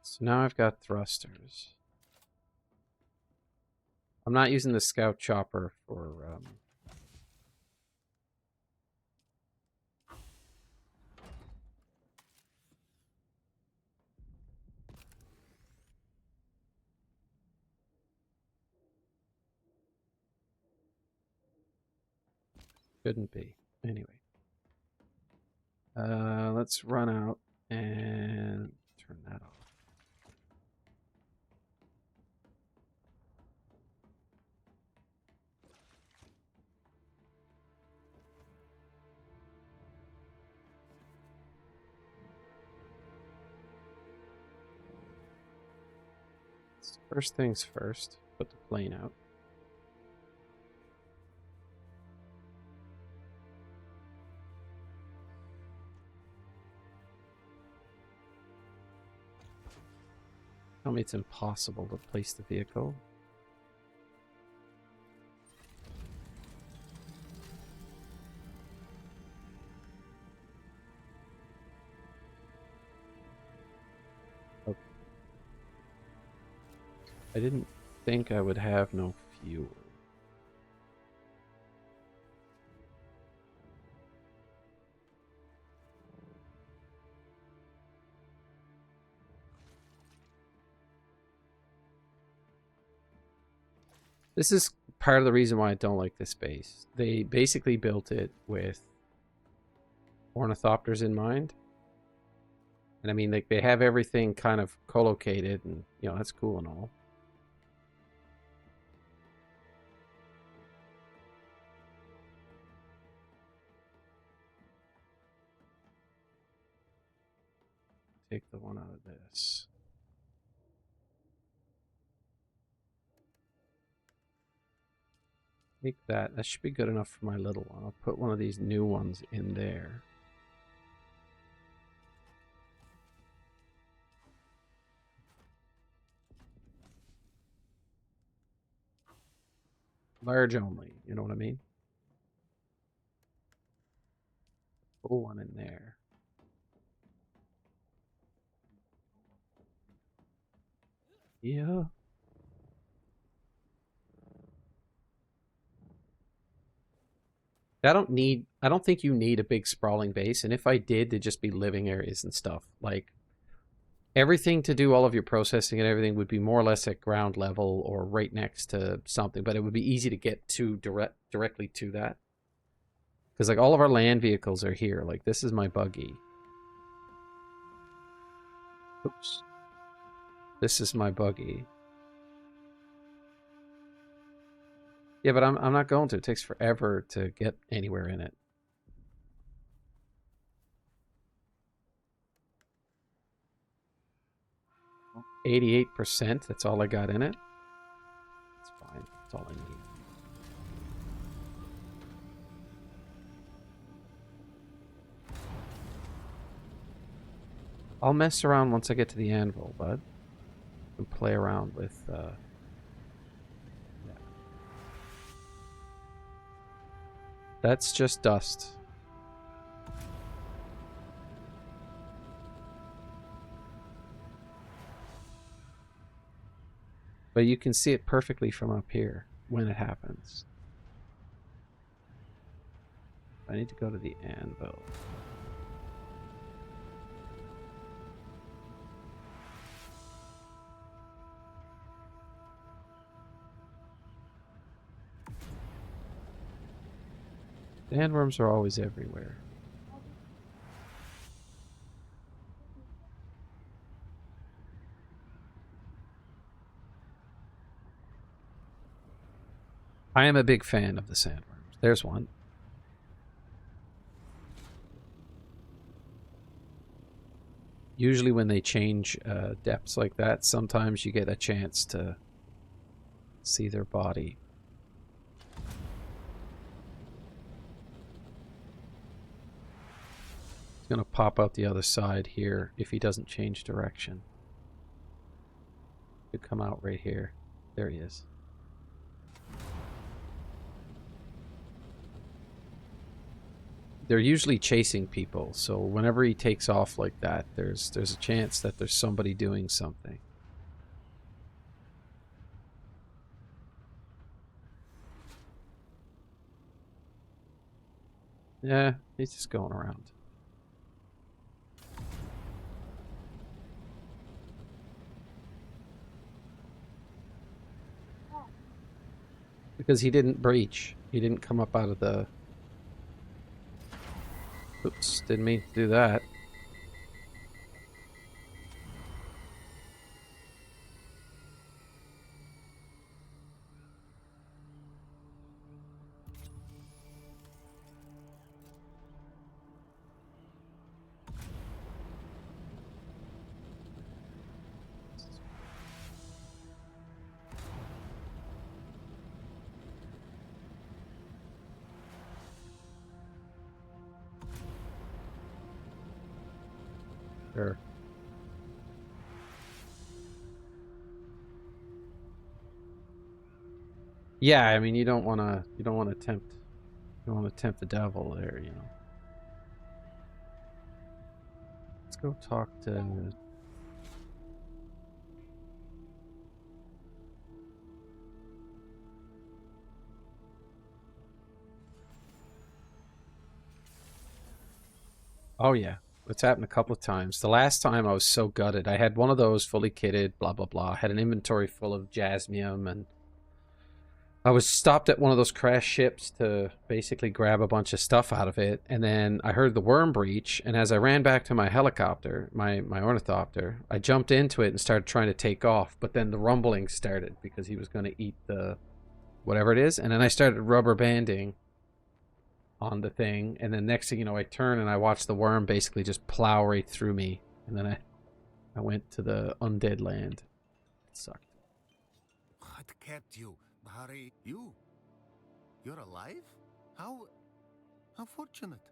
S1: So now I've got thrusters. I'm not using the scout chopper for shouldn't be. Anyway. Let's run out and turn that off. First things first, put the plane out. Tell me it's impossible to place the vehicle. Okay. I didn't think I would have no fuel. This is part of the reason why I don't like this base. They basically built it with ornithopters in mind. And I mean, like, they have everything kind of co-located, and, you know, that's cool and all. Take the one out of this. Take that. That should be good enough for my little one. I'll put one of these new ones in there. Large only, you know what I mean? Put one in there. Yeah. I don't think you need a big sprawling base, and if I did, they'd just be living areas and stuff. Like, everything to do all of your processing and everything would be more or less at ground level or right next to something, but it would be easy to get to directly to that. Because, like, all of our land vehicles are here. Like, this is my buggy. Oops. This is my buggy. Yeah, but I'm not going to. It takes forever to get anywhere in it. 88%, that's all I got in it. That's fine. That's all I need. I'll mess around once I get to the anvil, bud. And play around with yeah. That's just dust. But you can see it perfectly from up here when it happens. I need to go to the anvil. Sandworms are always everywhere. I am a big fan of the sandworms. There's one. Usually when they change depths like that, sometimes you get a chance to see their body. He's going to pop out the other side here if he doesn't change direction. He'll come out right here. There he is. They're usually chasing people, so whenever he takes off like that, there's a chance that there's somebody doing something. Yeah, he's just going around. Because he didn't breach. He didn't come up out of the... Oops, didn't mean to do that. Sure. Yeah, I mean, you don't want to tempt the devil there, you know. Let's go talk to... Oh yeah, it's happened a couple of times. The last time I was so gutted. I had one of those fully kitted, blah blah blah. I had an inventory full of jasmium, and I was stopped at one of those crash ships to basically grab a bunch of stuff out of it, and then I heard the worm breach, and as I ran back to my helicopter, my ornithopter, I jumped into it and started trying to take off, but then the rumbling started because he was going to eat the whatever it is, and then I started rubber banding on the thing, and then next thing you know, I turn and I watch the worm basically just plow right through me, and then I went to the undead land. It sucked.
S3: What kept you, Harry? You're alive? How fortunate.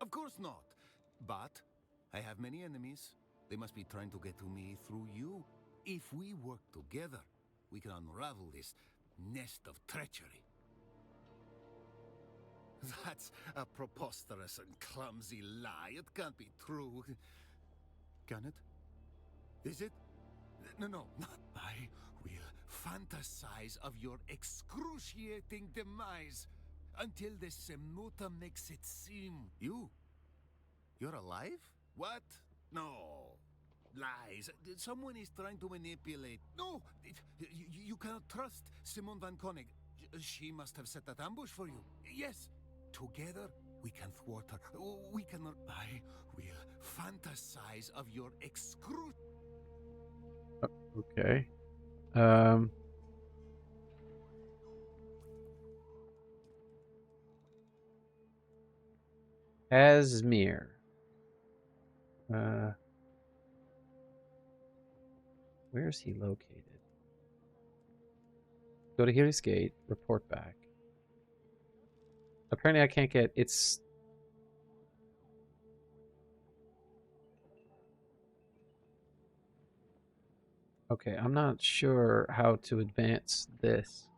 S3: Of course not. But I have many enemies. They must be trying to get to me through you. If we work together, we can unravel this nest of treachery. That's a preposterous and clumsy lie. It can't be true. Can it? Is it? No. I will fantasize of your excruciating demise until the Semuta makes it seem. You're alive? What? No. Lies. Someone is trying to manipulate. No! You cannot trust Simone van Koenig. She must have set that ambush for you. Yes. Together, we can thwart her. We can... I will fantasize of your
S1: Okay. Asmir. Where is he located? Go to Healy's Gate, report back. Apparently I can't get... It's... Okay, I'm not sure how to advance this.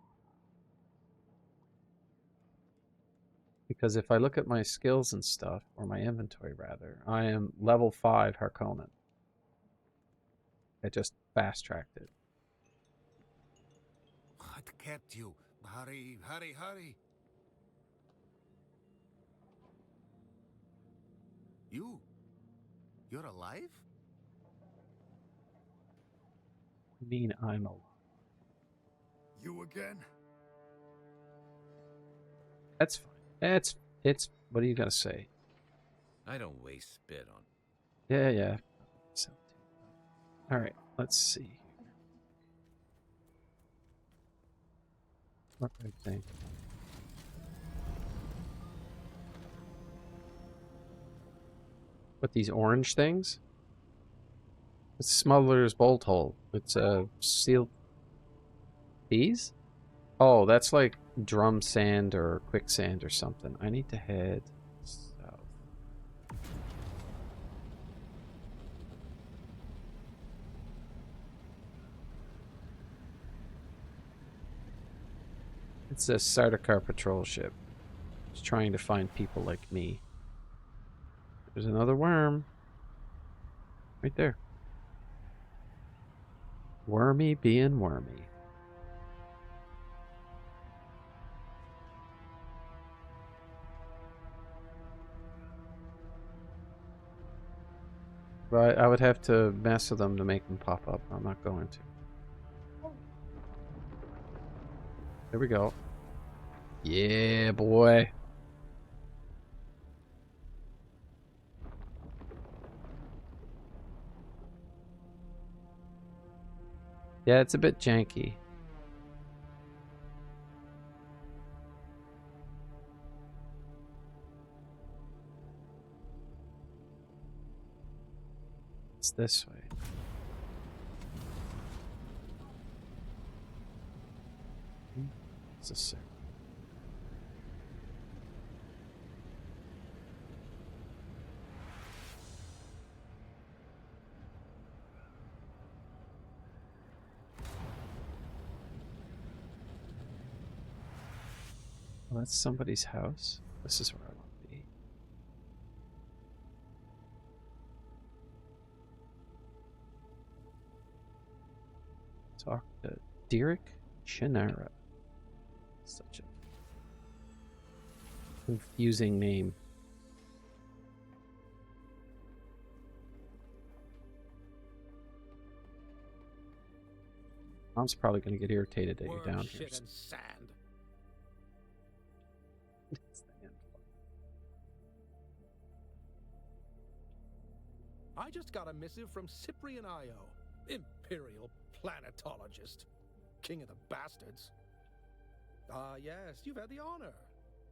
S1: Because if I look at my skills and stuff, or my inventory rather, I am level 5 Harkonnen. I just fast-tracked it.
S3: What kept you? Hurry. You're alive?
S1: I mean, I'm alive.
S3: You again?
S1: That's fine. It's. What are you gonna say?
S4: I don't waste spit on.
S1: Yeah. All right. Let's see. What do I think? What, these orange things? It's smuggler's bolt hole. It's a sealed. These? Oh, that's like drum sand or quicksand or something. I need to head south. It's a Sardaukar patrol ship. It's trying to find people like me. There's another worm. Right there. Wormy being wormy. But I would have to mess with them to make them pop up. I'm not going to. There we go. Yeah, boy. Yeah, it's a bit janky. It's this way. It's a circle. Well, that's somebody's house. This is where I want to be. Talk to Derek Shannara. Such a confusing name. Mom's probably going to get irritated that you're down here.
S4: Shit and sand. I just got a missive from Cyprian Io, Imperial Planetologist, King of the Bastards. Ah, yes, you've had the honor.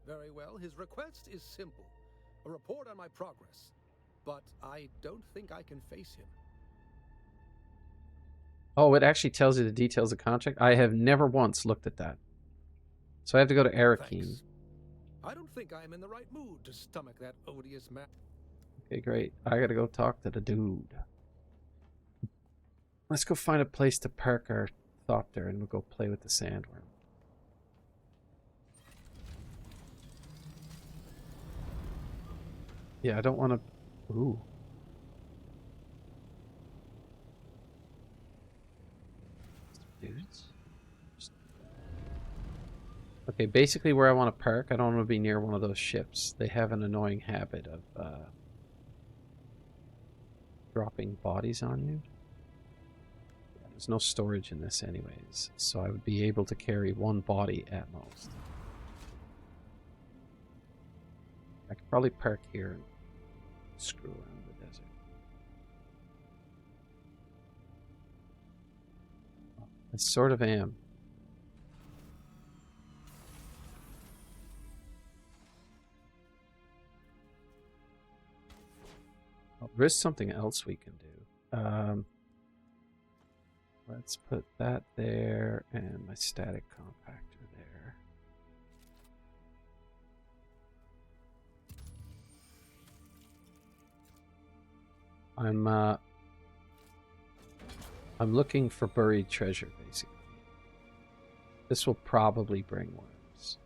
S4: Very well, his request is simple. A report on my progress. But I don't think I can face him.
S1: Oh, it actually tells you the details of the contract? I have never once looked at that. So I have to go to Arakeen.
S4: Thanks. I don't think I am in the right mood to stomach that odious man.
S1: Okay, great. I gotta go talk to the dude. Let's go find a place to park our thopter and we'll go play with the sandworm. Yeah, I don't want to... Ooh. Dudes. Okay, basically where I want to park, I don't want to be near one of those ships. They have an annoying habit of dropping bodies on you. There's no storage in this anyways, so I would be able to carry one body at most. I could probably park here and screw around the desert. I sort of am. Oh, there is something else we can do. Let's put that there and my static compactor there. I'm looking for buried treasure, basically. This will probably bring worms.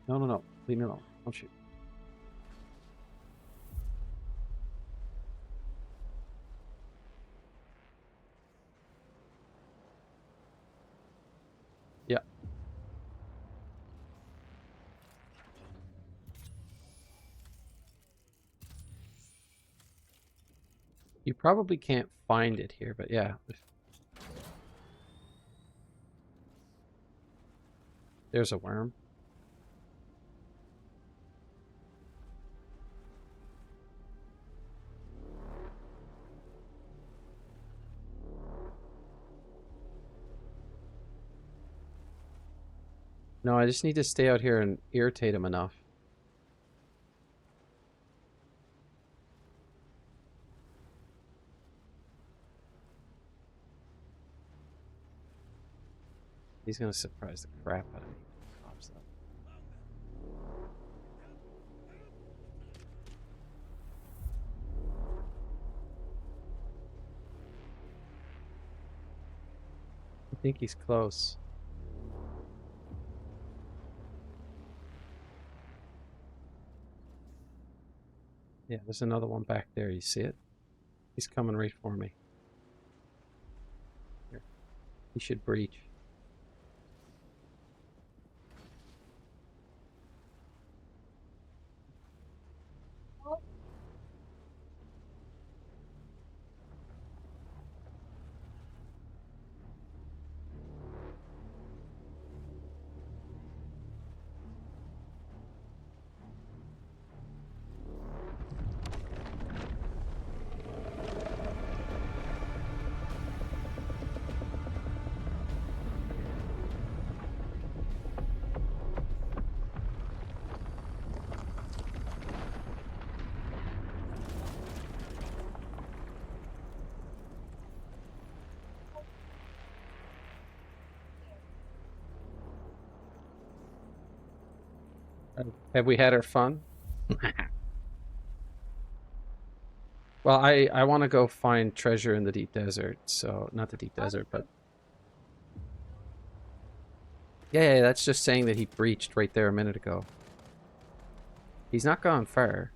S1: No. Leave me alone. Don't shoot. Yeah. You probably can't find it here, but yeah. There's a worm. No, I just need to stay out here and irritate him enough. He's gonna surprise the crap out of me. Pops up. I think he's close. Yeah, there's another one back there. You see it? He's coming right for me. Here. He should breach. Have we had our fun? Well, I want to go find treasure in the deep desert. So, not the deep desert, but... Yeah, that's just saying that he breached right there a minute ago. He's not gone far.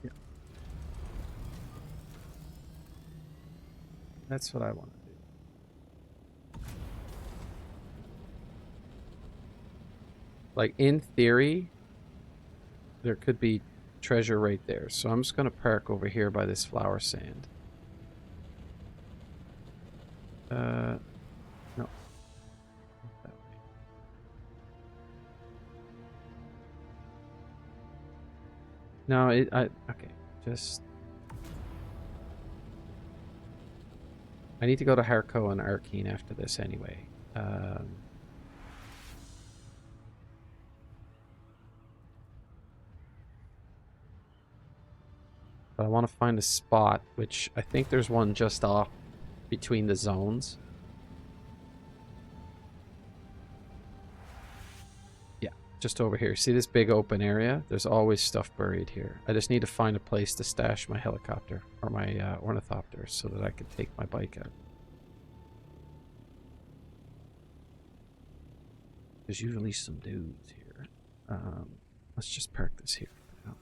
S1: Yeah. That's what I want to do. Like, in theory, there could be treasure right there. So I'm just going to park over here by this flower sand. No. Not that way. No, okay. Just... I need to go to Harco and Arkeen after this anyway. But I want to find a spot, which I think there's one just off between the zones. Yeah, just over here. See this big open area? There's always stuff buried here. I just need to find a place to stash my helicopter or my ornithopter so that I can take my bike out. There's usually some dudes here. Let's just park this here for now.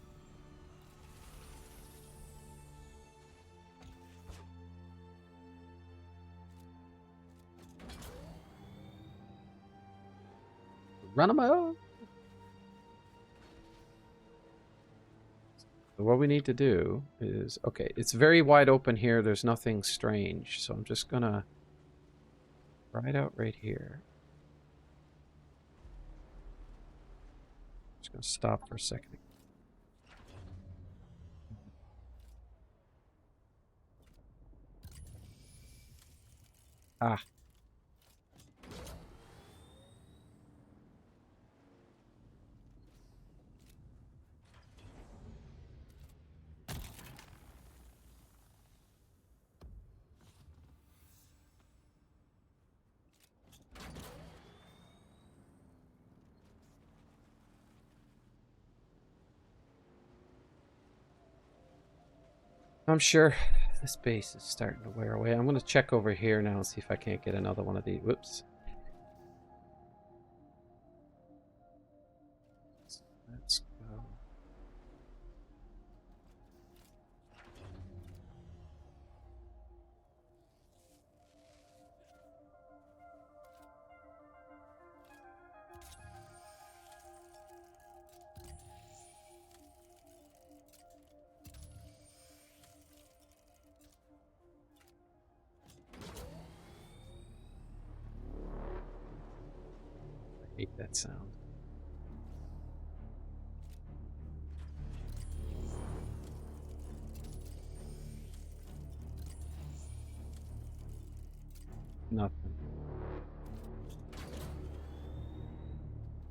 S1: Run them out. So what we need to do is, okay, it's very wide open here. There's nothing strange. So I'm just gonna ride out right here. Just gonna stop for a second. Ah. I'm sure this base is starting to wear away. I'm going to check over here now and see if I can't get another one of these. Whoops. Let's go. hate that sound. Nothing.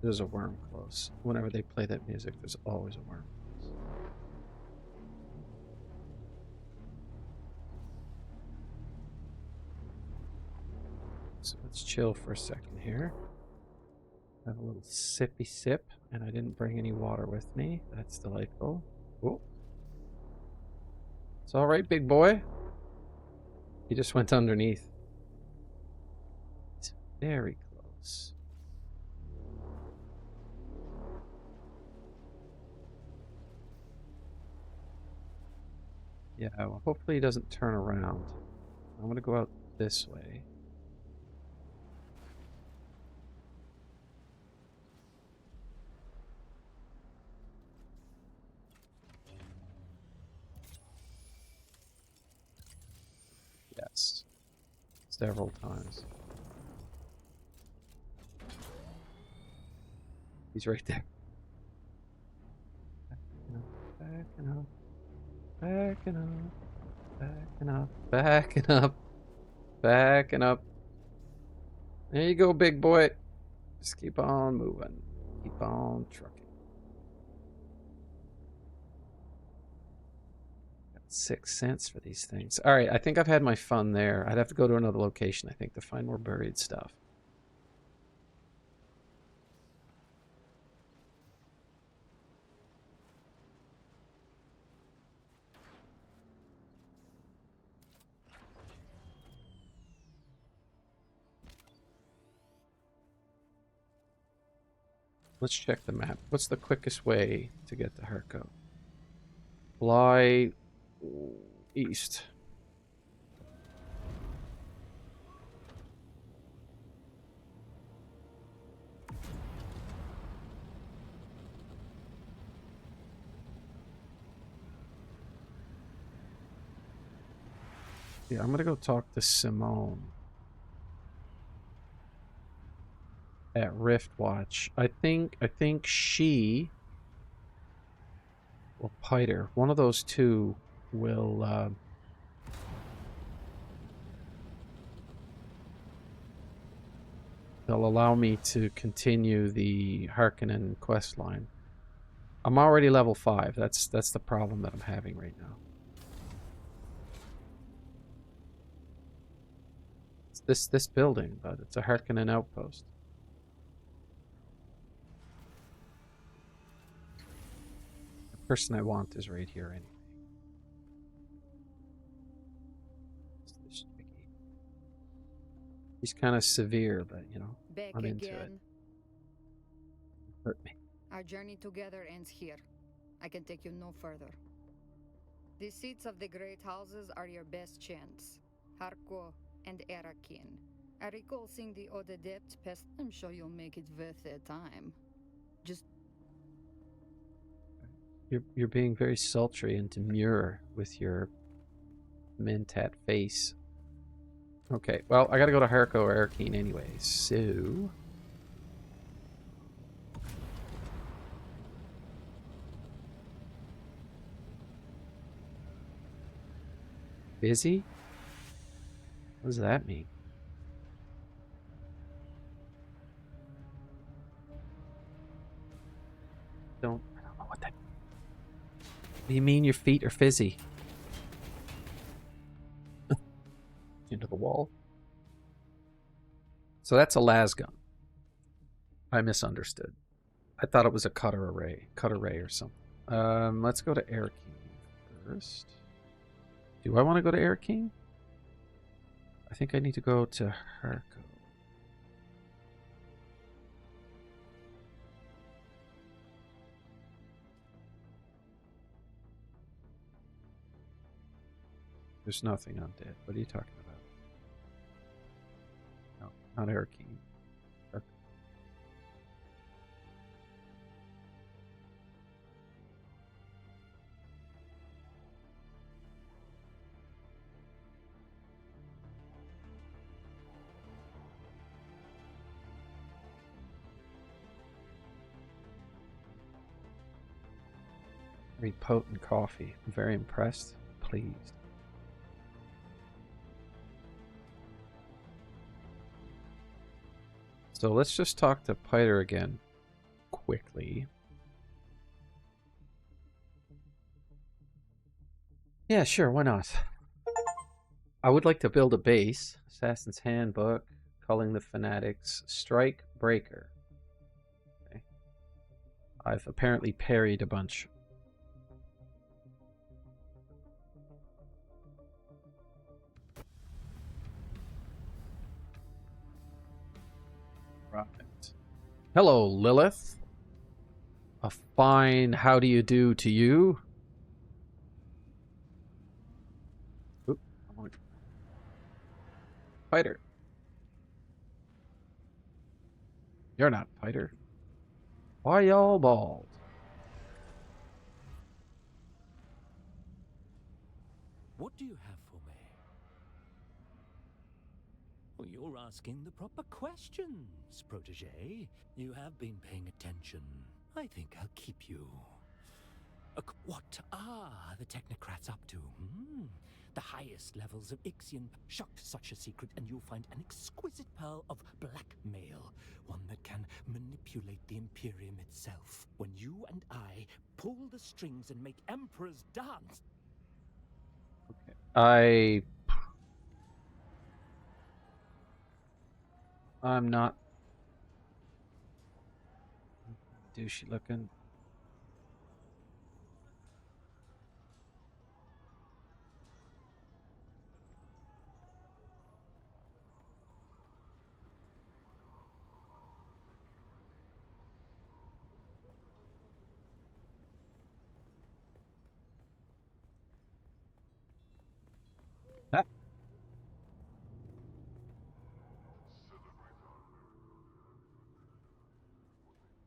S1: There's a worm close. Whenever they play that music, there's always a worm close. So let's chill for a second here. Have a little sippy sip, and I didn't bring any water with me. That's delightful. Oh. It's all right, big boy. He just went underneath. It's very close. Yeah, well, hopefully he doesn't turn around. I'm gonna go out this way. Yes. Several times. He's right there. Backing up. Backing up. Backing up. Backing up. Backing up. There you go, big boy. Just keep on moving. Keep on trucking. Got 6 cents for these things. Alright, I think I've had my fun there. I'd have to go to another location, I think, to find more buried stuff. Let's check the map. What's the quickest way to get to Herco? Fly east. Yeah, I'm gonna go talk to Simone at Riftwatch. I think she or Piter, one of those two will they'll allow me to continue the Harkonnen quest line. I'm already level 5. That's the problem that I'm having right now. It's this building, but it's a Harkonnen outpost. The person I want is right here anyway. He's kind of severe, but you know,
S5: Back
S1: I'm into it.
S5: again.
S1: Hurt me.
S5: Our journey together ends here. I can take you no further. The seats of the great houses are your best chance. Harko and Erakin. I recall seeing the Ode Adept pest. I'm sure you'll make it worth their time. Just...
S1: You're being very sultry and demure with your mentat face. Okay, well, I gotta go to Harko or Erkine anyway, so... Busy? What does that mean? I don't know what that... What do you mean your feet are fizzy? Into the wall. So that's a lasgun. I misunderstood. I thought it was a cutter array or something. Let's go to Erkine first. Do I want to go to Erkine? I think I need to go to Harko. There's nothing undead. What are you talking about? No, not Erkine. Very potent coffee. I'm very impressed. Pleased. So let's just talk to Piter again quickly. Yeah, sure, why not? I would like to build a base. Assassin's Handbook, Culling the Fanatics, Strike Breaker. Okay. I've apparently parried a bunch. Right. Hello, Lilith. A fine how do you do to you? Oop, Piter. You're not Piter. Why y'all bald?
S6: What do you have for me? Well, you're asking the proper questions, protege. You have been paying attention. I think I'll keep you. What are the technocrats up to? The highest levels of Ixion. Shock such a secret, and you'll find an exquisite pearl of blackmail. One that can manipulate the Imperium itself. When you and I pull the strings and make emperors dance.
S1: Okay. I'm not douchey looking. Ah.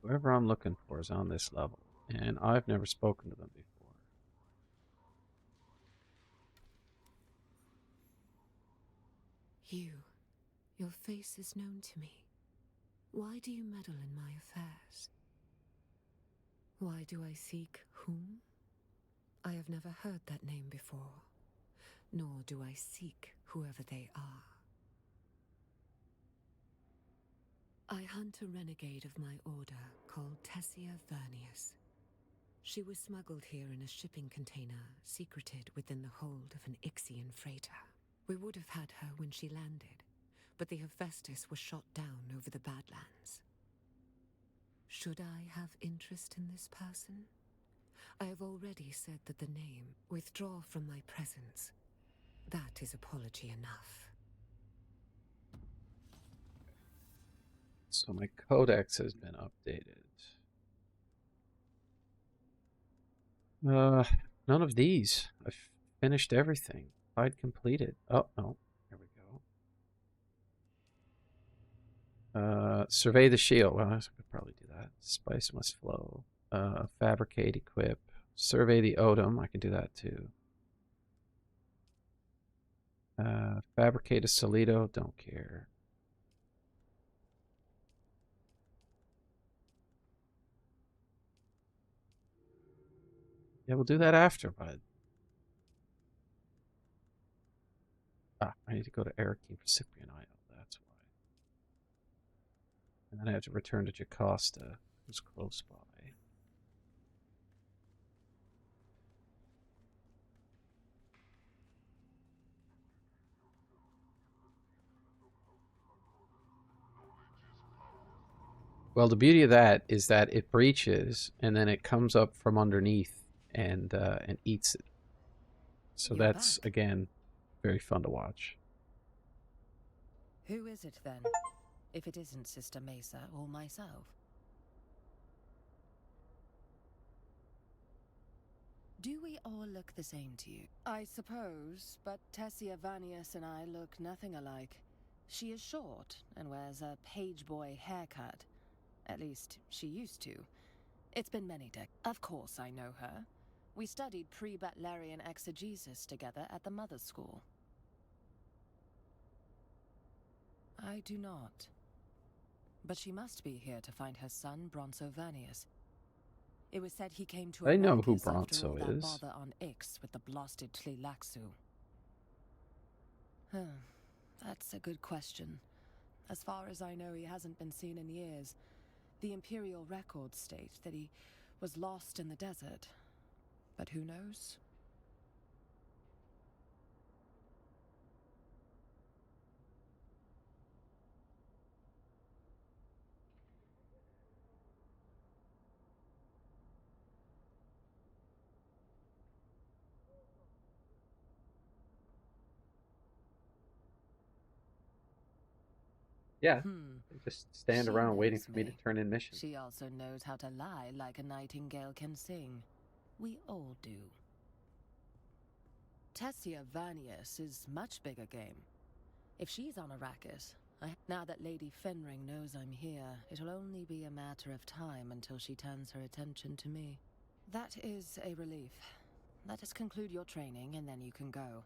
S1: Whoever I'm looking for is on this level, and I've never spoken to them before.
S7: You. Your face is known to me. Why do you meddle in my affairs? Why do I seek whom? I have never heard that name before, nor do I seek whoever they are. I hunt a renegade of my order called Tessia Vernius. She was smuggled here in a shipping container, secreted within the hold of an Ixian freighter. We would have had her when she landed, but the Hephaestus was shot down over the Badlands. Should I have interest in this person? I have already said that the name, withdraw from my presence. That is apology enough.
S1: So my codex has been updated. None of these. I've finished everything. I'd completed. Oh, no. There we go. Survey the shield. Well, I could probably do that. Spice must flow. Fabricate, equip. Survey the Odom. I can do that too. Fabricate a Solido. Don't care. Yeah, we'll do that after, bud. Ah, I need to go to Arakeen for Cyprian Isle. That's why. And then I have to return to Jocasta, who's close by. Well, the beauty of that is that it breaches, and then it comes up from underneath and eats it. So
S7: You're
S1: that's,
S7: back.
S1: again, very fun to watch.
S8: Who is it then? If it isn't Sister Mesa or myself. Do we all look the same to you? I suppose, but Tessia Vanius and I look nothing alike. She is short and wears a page boy haircut. At least, she used to. It's been many decades. Of course I know her. We studied pre-Butlerian exegesis together at the Mother's School. I do not. But she must be here to find her son, Bronzo Vanius. It was said he came to
S1: I know who
S8: Arrakis after all
S1: Bronzo
S8: that
S1: is.
S8: bother on Ix with the blasted Tleilaxu. Huh. That's a good question. As far as I know, he hasn't been seen in years. The Imperial records state that he was lost in the desert. But who knows?
S1: Yeah. They just stand
S8: She
S1: around waiting
S8: knows
S1: for me to
S8: me.
S1: turn in missions.
S8: She also knows how to lie like a nightingale can sing. We all do. Tessia Vanius is much bigger game. If she's on Arrakis, now that Lady Fenring knows I'm here, it'll only be a matter of time until she turns her attention to me. That is a relief. Let us conclude your training and then you can go.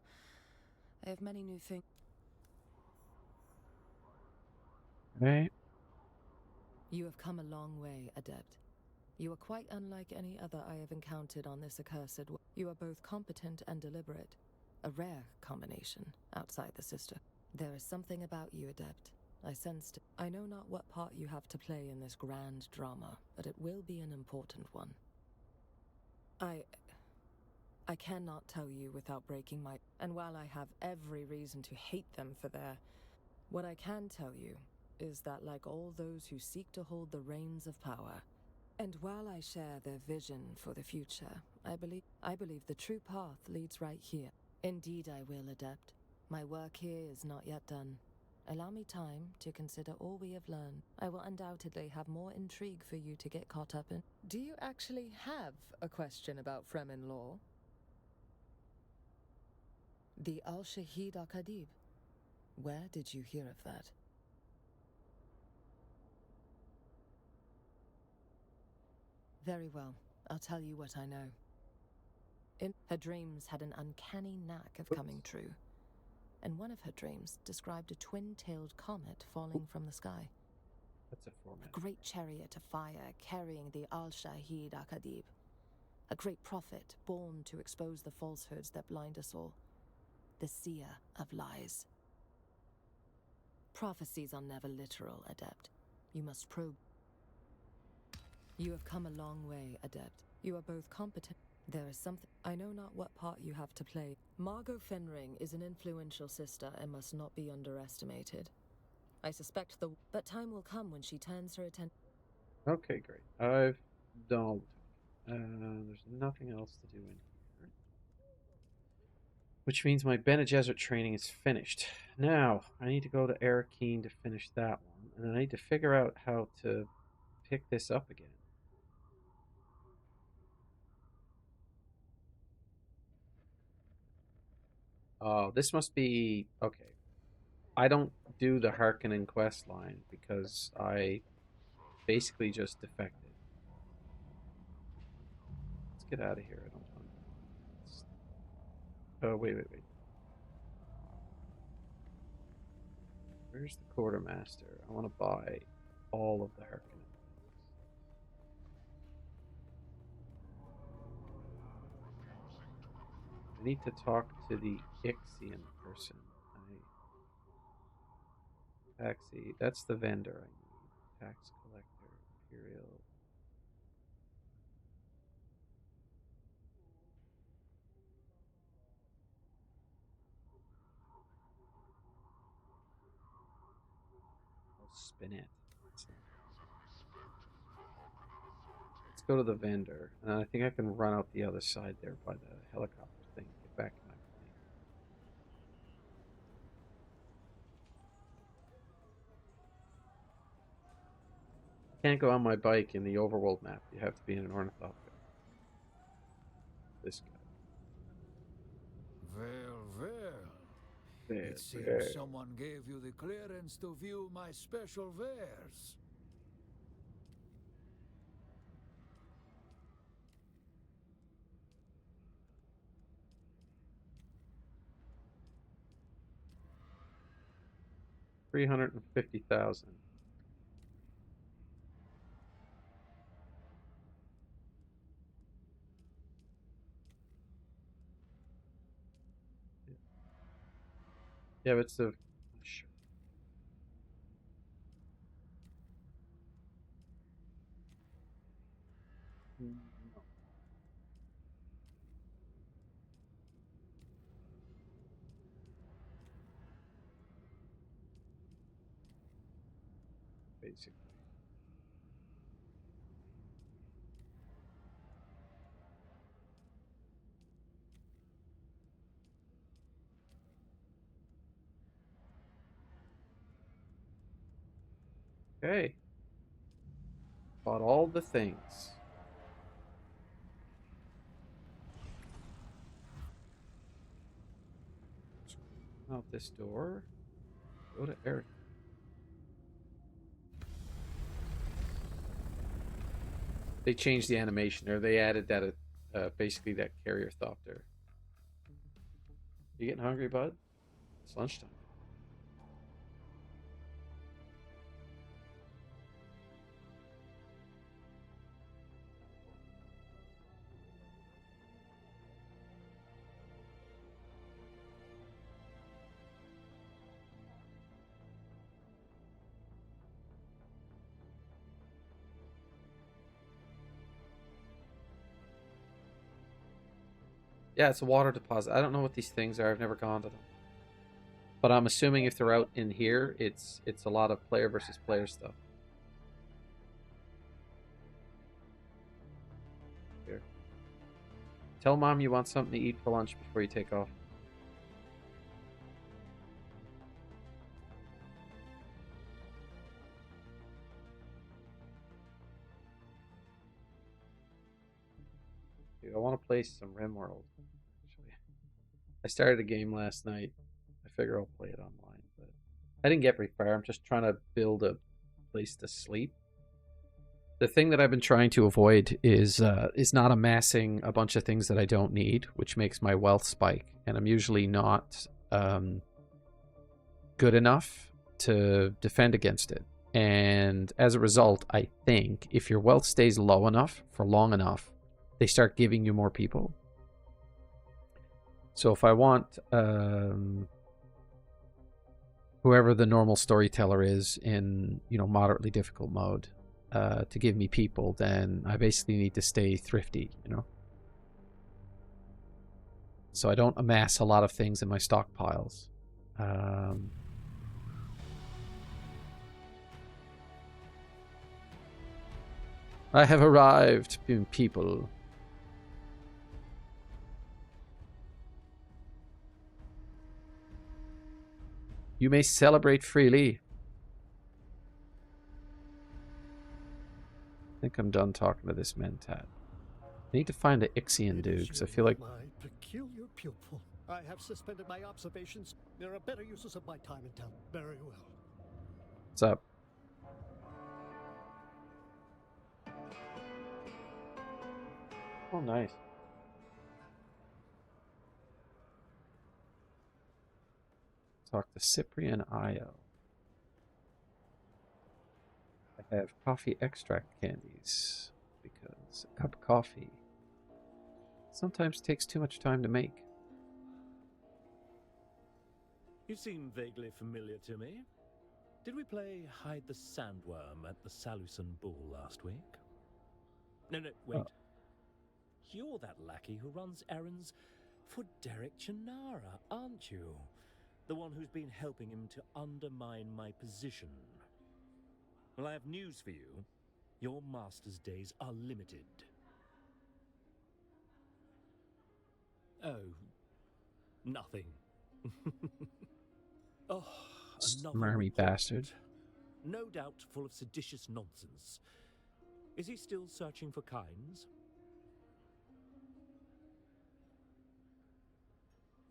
S8: I have many new things.
S1: Right.
S9: You have come a long way, Adept. You are quite unlike any other I have encountered on this accursed world. You are both competent and deliberate. A rare combination outside the sister. There is something about you, Adept. I sensed it. I know not what part you have to play in this grand drama, but it will be an important one. I cannot tell you without breaking my... And while I have every reason to hate them for their... What I can tell you is that like all those who seek to hold the reins of power, and while I share their vision for the future, I believe the true path leads right here. Indeed I will, Adept. My work here is not yet done. Allow me time to consider all we have learned. I will undoubtedly have more intrigue for you to get caught up in. Do you actually have a question about Fremen law? The Al-Shahid Al-Kadib. Where did you hear of that? Very well. I'll tell you what I know. Her dreams had an uncanny knack of coming true. And one of her dreams described a twin-tailed comet falling from the sky.
S1: That's a format.
S8: A great chariot of fire carrying the Al-Shahid Al-Kadib. A great prophet born to expose the falsehoods that blind us all. The seer of lies. Prophecies are never literal, Adept. You must probe. You have come a long way, Adept. You are both competent. There is something... I know not what part you have to play. Margot Fenring is an influential sister and must not be underestimated. I suspect but time will come when she turns her attention...
S1: Okay, great. I've done all the talking. There's nothing else to do in here. Which means my Bene Gesserit training is finished. Now, I need to go to Arrakeen to finish that one. And then I need to figure out how to pick this up again. Oh, this must be... Okay. I don't do the Harkonnen quest line because I basically just defected. Let's get out of here. I don't want to... Oh, wait. Where's the quartermaster? I want to buy all of the Harkonnen. I need to talk to the Ixian person. Taxi. That's the vendor I need. Tax collector. Imperial. I'll spin it. Let's go to the vendor. And I think I can run out the other side there by the helicopter thing. Get back to my plane. You can't go on my bike in the overworld map. You have to be in an ornithopter. This guy.
S10: Well.
S1: There,
S10: It seems
S1: there.
S10: someone gave you the clearance to view my special wares.
S1: $350,000. Yeah, but it's the... Sure. No. Basically. Okay. Bought all the things. Out this door. Go to Eric. They changed the animation, or they added that, basically that carrier thopter. You getting hungry, bud? It's lunchtime. Yeah, it's a water deposit. I don't know what these things are. I've never gone to them. But I'm assuming if they're out in here, it's a lot of player versus player stuff. Here. Tell Mom you want something to eat for lunch before you take off. Dude, I want to play some RimWorld. Actually, I started a game last night. I figure I'll play it online, but I didn't get very far. I'm just trying to build a place to sleep. The thing that I've been trying to avoid is not amassing a bunch of things that I don't need, which makes my wealth spike. And I'm usually not good enough to defend against it. And as a result, I think if your wealth stays low enough for long enough, they start giving you more people. So if I want whoever the normal storyteller is in, moderately difficult mode, to give me people, then I basically need to stay thrifty, So I don't amass a lot of things in my stockpiles. I have arrived, people. You may celebrate freely. I think I'm done talking to this mentat. I need to find the Ixian dude, because I feel like...
S11: My peculiar pupil. I have suspended my observations. There are better uses of my time in town. Very well.
S1: What's up? Oh, nice. Talk to Cyprian Io. I have coffee extract candies, because a cup of coffee sometimes takes too much time to make.
S6: You seem vaguely familiar to me. Did we play Hide the Sandworm at the Salusan Ball last week? No, wait.
S1: Oh.
S6: You're that lackey who runs errands for Derek Chinara, aren't you? The one who's been helping him to undermine my position. Well, I have news for you. Your master's days are limited. Oh, nothing. Oh, another
S1: Smarmy
S6: report.
S1: bastard.
S6: No doubt full of seditious nonsense. Is he still searching for Kynes?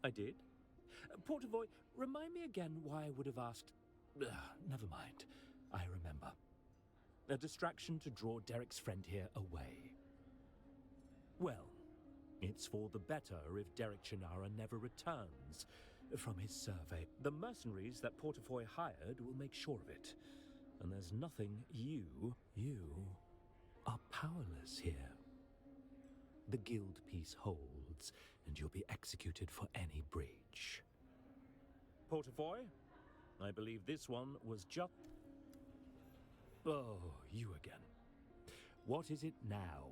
S6: I did. Portavoy, remind me again why I would have asked... never mind. I remember. A distraction to draw Derek's friend here away. Well, it's for the better if Derek Chinara never returns from his survey. The mercenaries that Portafoy hired will make sure of it. And there's nothing you are powerless here. The guild peace holds, and you'll be executed for any breach. Portafoy? I believe this one was just... Oh, you again. What is it now?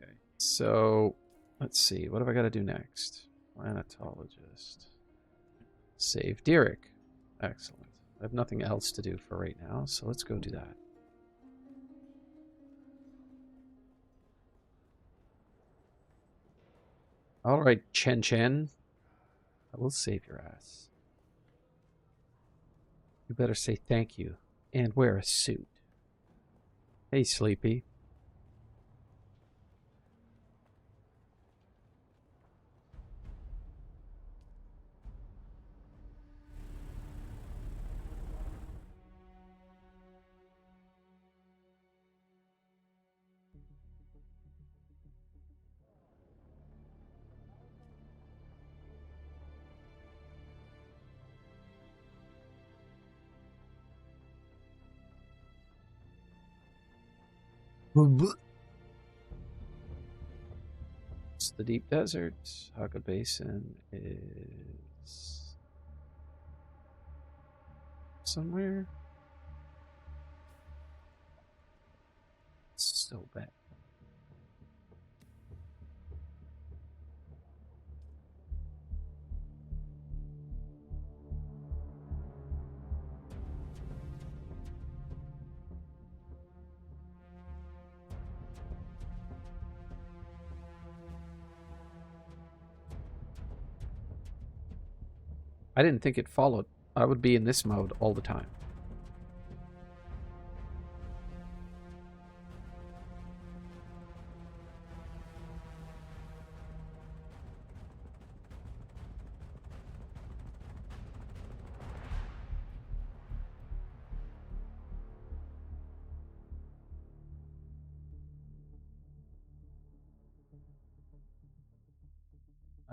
S1: Okay. So, let's see. What have I got to do next? Planetologist. Save Derek. Excellent. I have nothing else to do for right now, so let's go do that. Alright, Chen Chen. I will save your ass. You better say thank you and wear a suit. Hey, Sleepy. It's the deep desert. Haka Basin is somewhere. It's so bad. I didn't think it followed. I would be in this mode all the time.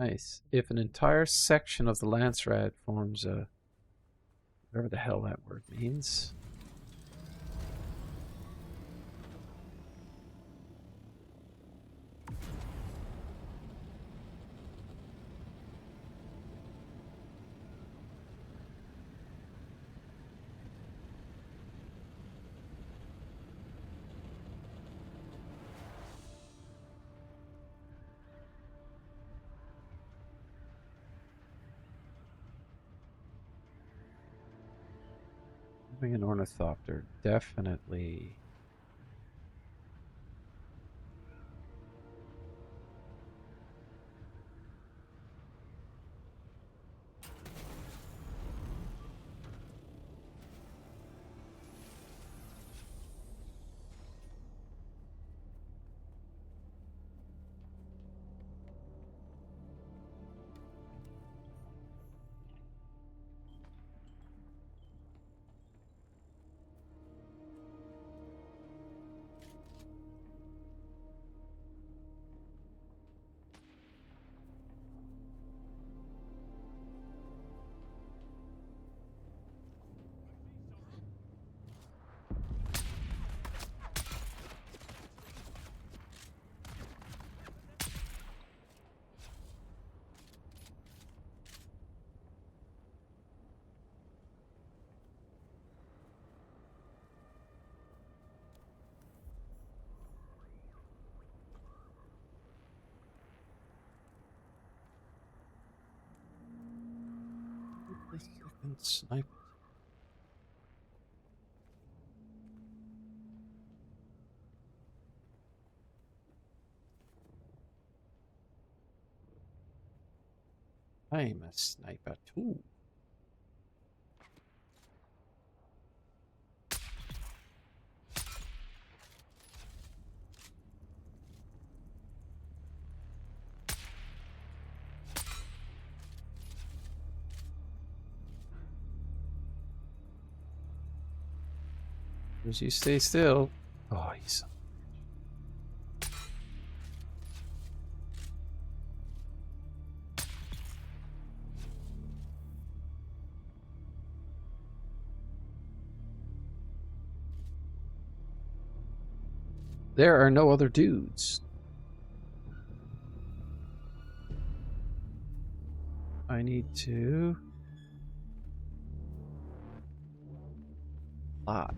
S1: Nice. If an entire section of the lance rat forms a... whatever the hell that word means. Having an ornithopter, definitely. Sniper. I'm a sniper too. As you stay still. Oh, he's... There are no other dudes. I need to... Lot.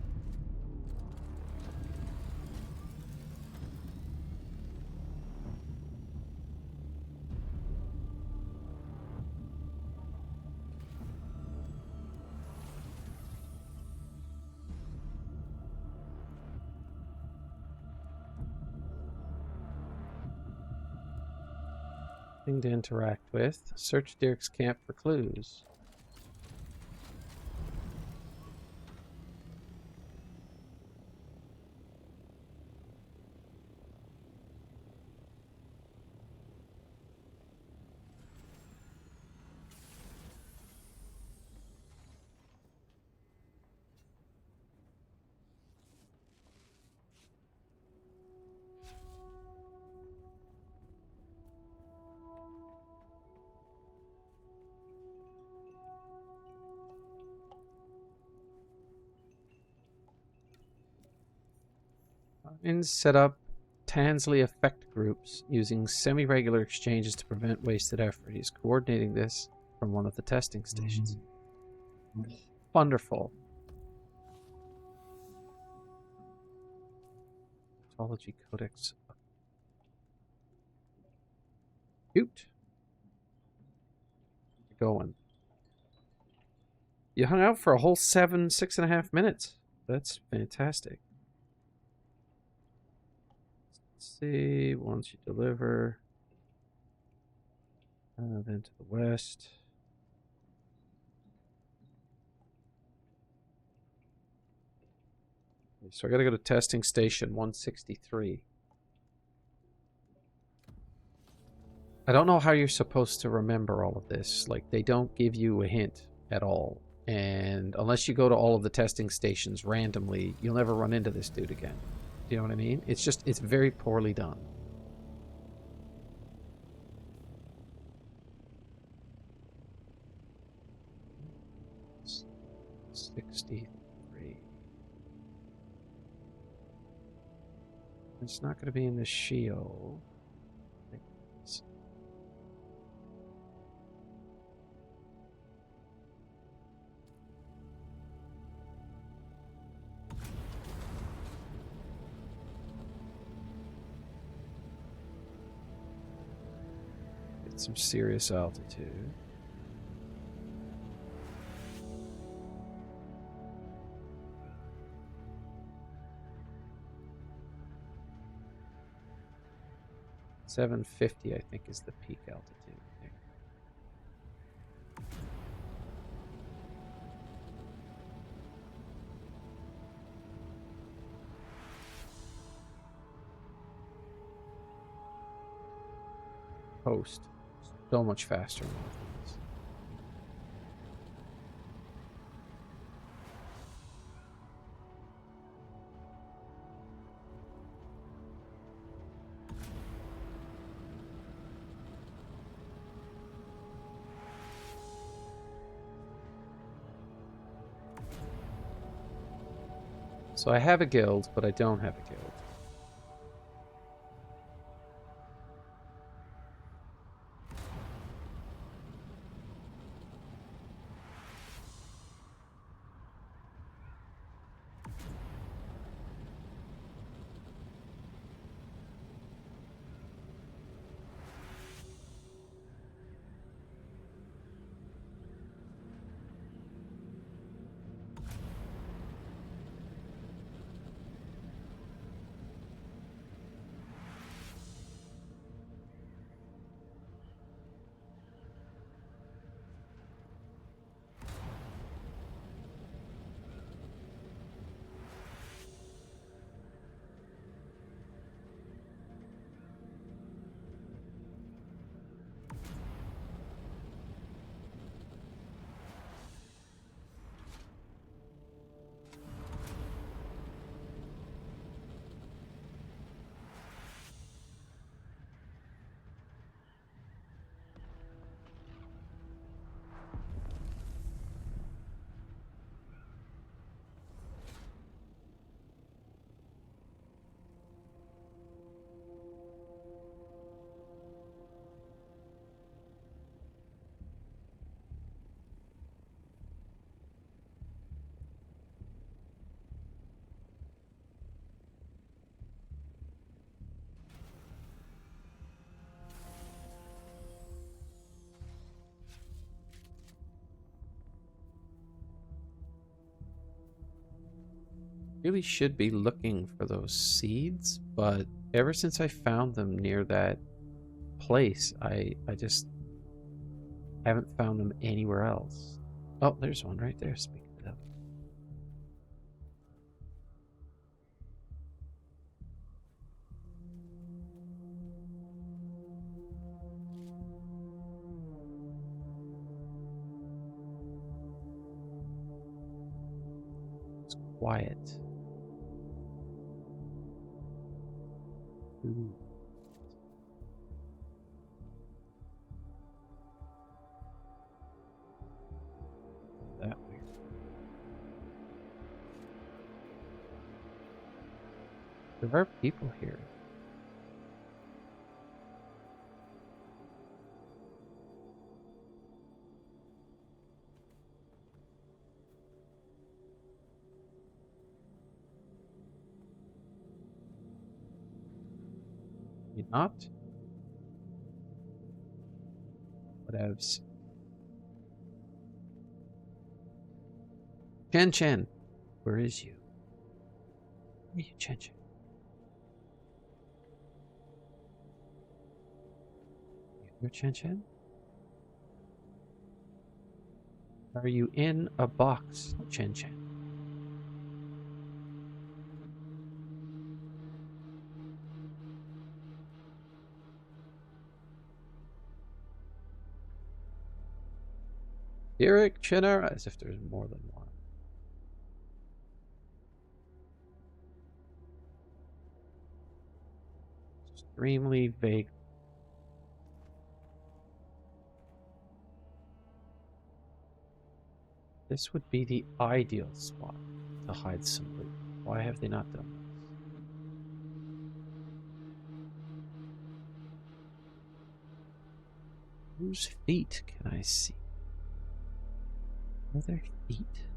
S1: Thing to interact with. Search Derek's camp for clues. And set up Tansley effect groups using semi-regular exchanges to prevent wasted effort. He's coordinating this from one of the testing stations. Wonderful. Pathology Codex. Cute. Going. You hung out for a whole 6.5 minutes. That's fantastic. Let's see. Once you deliver, then to the west. Okay, so I got to go to testing station 163. I don't know how you're supposed to remember all of this. Like, they don't give you a hint at all. And unless you go to all of the testing stations randomly, you'll never run into this dude again. Do you know what I mean? It's very poorly done. $63. It's not going to be in the shield. Some serious altitude. $750, I think, is the peak altitude. Post. So much faster. So I have a guild, but I don't have a guild. really should be looking for those seeds, but ever since I found them near that place, I just haven't found them anywhere else. Oh, there's one right there, speaking of that. It's quiet. Ooh. That weird. There are people here. You not? Whatevs. Chen Chen, where is you? Where are you, Chen Chen? You here, Chen Chen? Are you in a box, Chen Chen? Derek Chenara, as if there's more than one. Extremely vague. This would be the ideal spot to hide some loot. Why have they not done this? Whose feet can I see? Are there feet?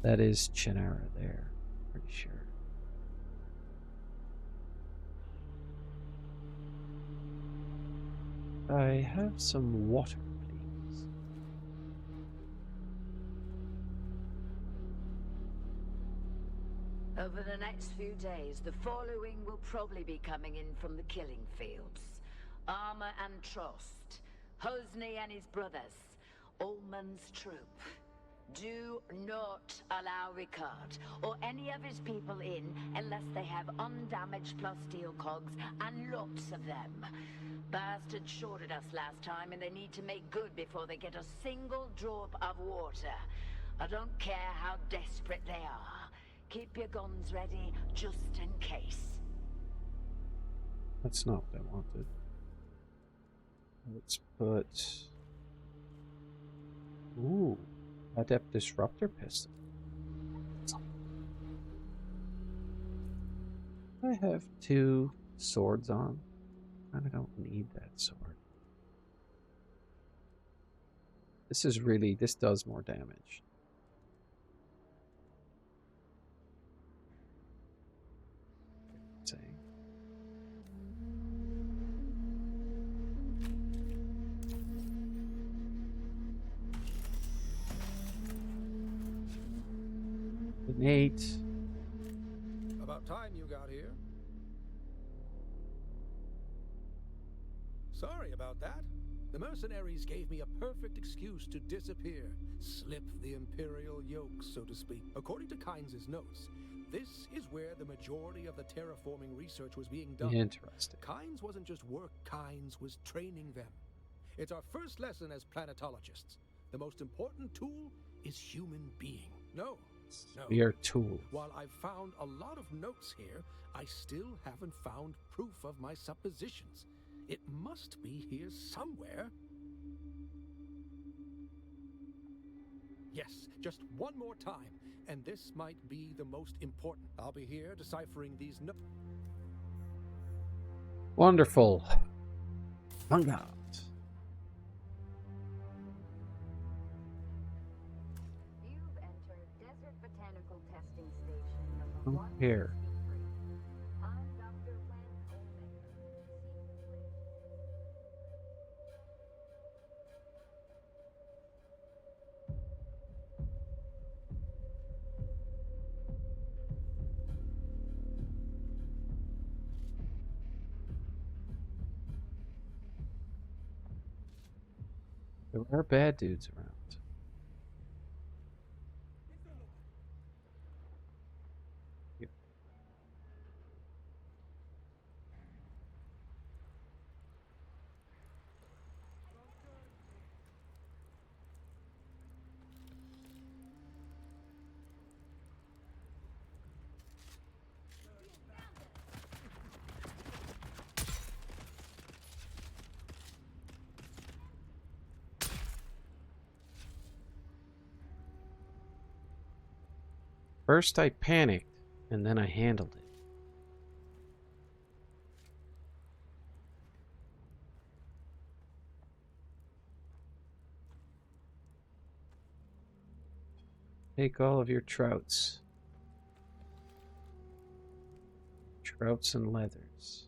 S1: That is Chenara there, pretty sure. I have some water, please.
S2: Over the next few days, the following will probably be coming in from the killing fields. Armor and Trost, Hosni and his brothers, Ullman's troop. Do not allow Ricard or any of his people in unless they have undamaged plus steel cogs and lots of them. Bastards shorted us last time and they need to make good before they get a single drop of water. I don't care how desperate they are. Keep your guns ready just in case.
S1: That's not what I wanted. Let's put... Ooh. Adept Disruptor Pistol. I have 2 swords on. I don't need that sword. This does more damage. Saying. Nate.
S4: About time you got here. Sorry about that. The mercenaries gave me a perfect excuse to disappear, slip the Imperial yoke, so to speak. According to Kynes' notes, this is where the majority of the terraforming research was being done.
S1: Interesting.
S4: Kynes wasn't just work, Kynes was training them. It's our first lesson as planetologists. The most important tool is human being. No.
S1: We are tools.
S4: While I've found a lot of notes here, I still haven't found proof of my suppositions. It must be here somewhere. Yes, just one more time, and this might be the most important. I'll be here deciphering these notes.
S1: Wonderful. Manga.
S2: You've entered Desert Botanical Testing Station number 1.
S1: Here.
S2: I'm Dr. Len Olmaker.
S1: There are bad dudes around. Yep. First I panicked, and then I handled it. Take all of your trouts. Trouts and leathers.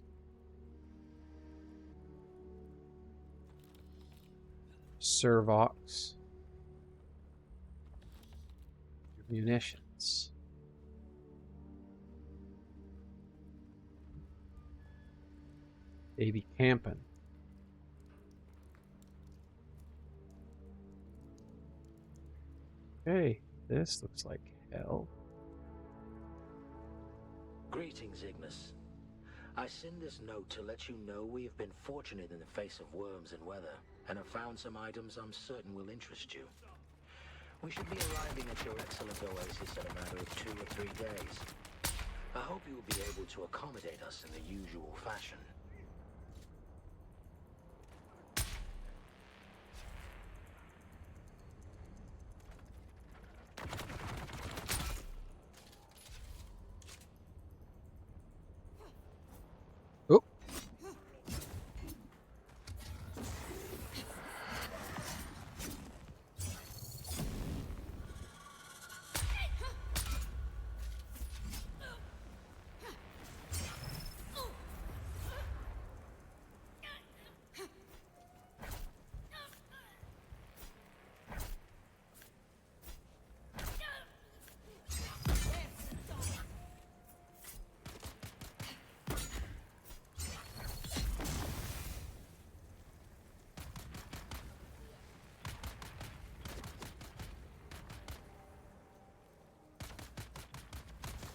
S1: Servox. Munitions. Baby camping. Hey, this looks like hell.
S12: Greetings, Ignis. I send this note to let you know we have been fortunate in the face of worms and weather, and have found some items I'm certain will interest you. We should be arriving at your excellent oasis in a matter of 2 or 3 days. I hope you will be able to accommodate us in the usual fashion.
S1: Oh.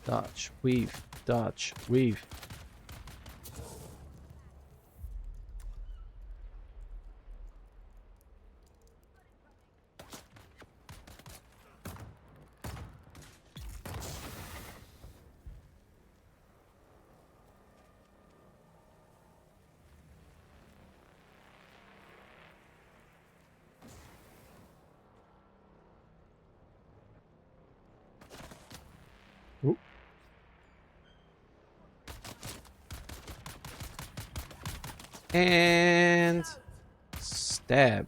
S1: Dodge, weave, dodge, weave. Ooh. And stab.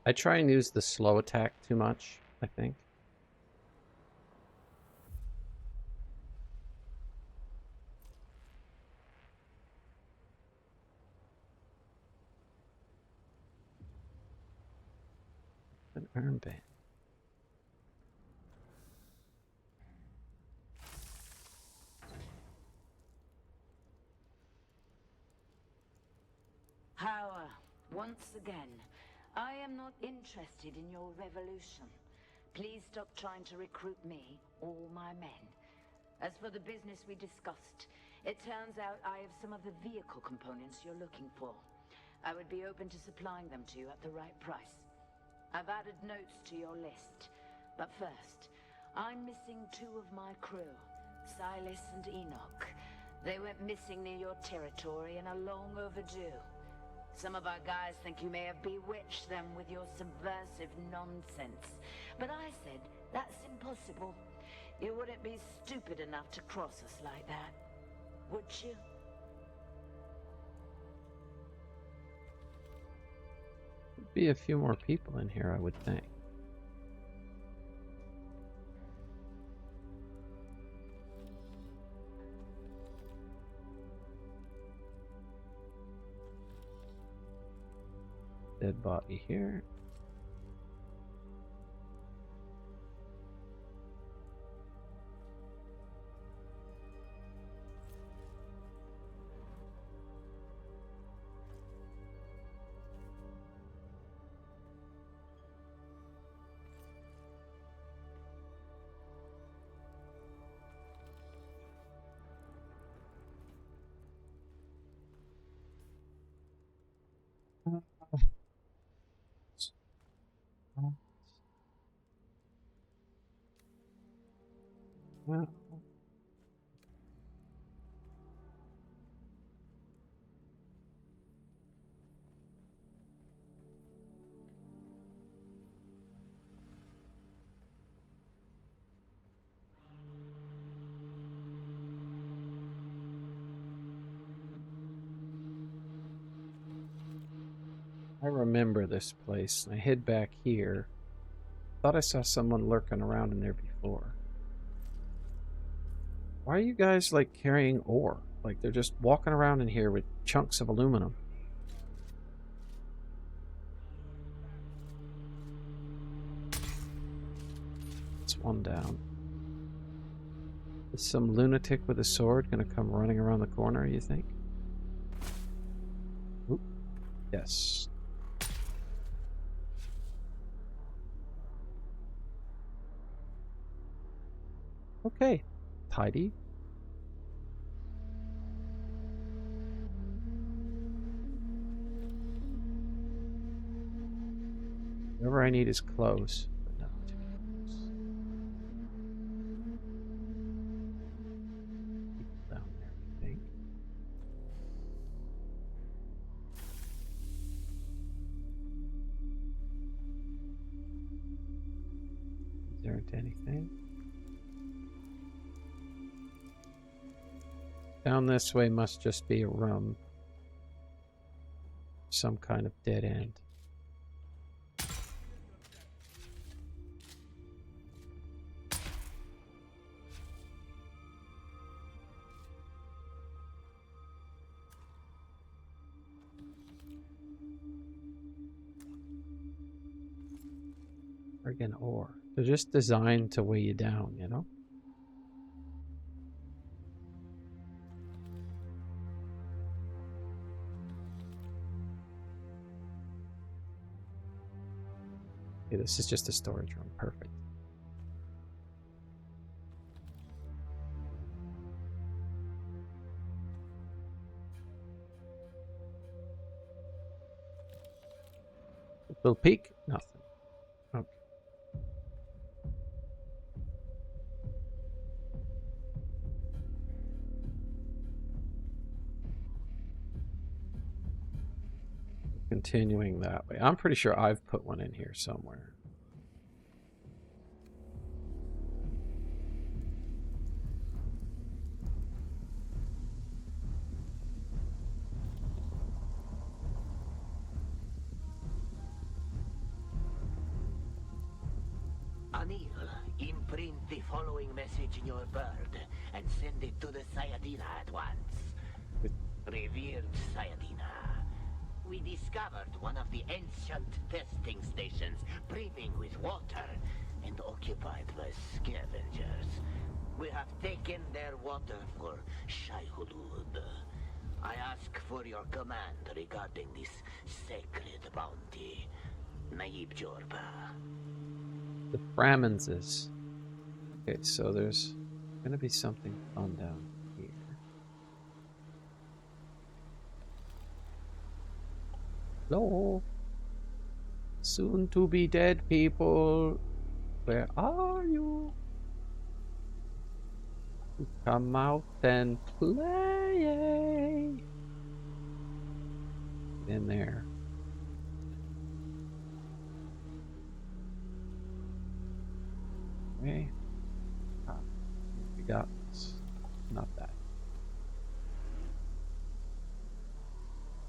S1: I try and use the slow attack too much, I think. An armband.
S2: How, once again, I am not interested in your revolution. Please stop trying to recruit me or my men. As for the business we discussed, it turns out I have some of the vehicle components you're looking for. I would be open to supplying them to you at the right price. I've added notes to your list, but first, I'm missing 2 of my crew, Silas and Enoch. They went missing near your territory and are long overdue. Some of our guys think you may have bewitched them with your subversive nonsense. But I said, that's impossible. You wouldn't be stupid enough to cross us like that, would you?
S1: There'd be a few more people in here, I would think. Dead body here. remember this place. I hid back here. Thought I saw someone lurking around in there before. Why are you guys, like, carrying ore? Like, they're just walking around in here with chunks of aluminum. It's one down. Is some lunatic with a sword gonna come running around the corner, you think? Oop. Yes. Okay. Tidy. Whatever I need is close, but not too close. People down there, I think. There isn't anything. Down this way must just be a room. Some kind of dead end. Friggin' ore. They're just designed to weigh you down, you know? Okay, this is just a storage room. Perfect. Little peek? Nothing. Okay. Continuing that way. I'm pretty sure I've put one in here somewhere.
S12: Anil, imprint the following message in your bird and send it to the Sayadina at once. Revered Sayadina, we discovered one of the ancient testing stations brimming with water and occupied by scavengers. We have taken their water for Shai-Hulud. I ask for your command regarding this sacred bounty. Naib Jorba.
S1: The Brahmins. Okay, so there's gonna be something fun down here. Hello? Soon to be dead people. Where are you? Come out and play. Get in there. Okay. We got this. Not that.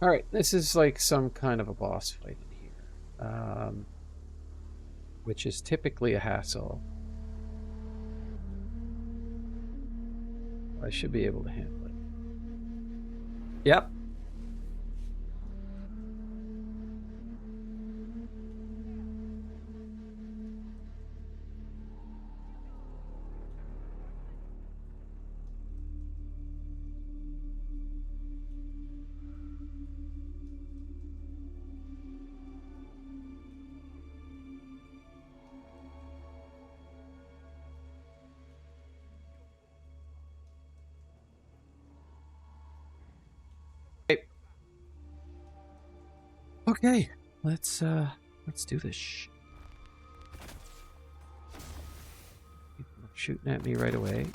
S1: Alright, this is like some kind of a boss fight in here. Which is typically a hassle. I should be able to handle it. Yep. Okay, let's do this. People are shooting at me right away.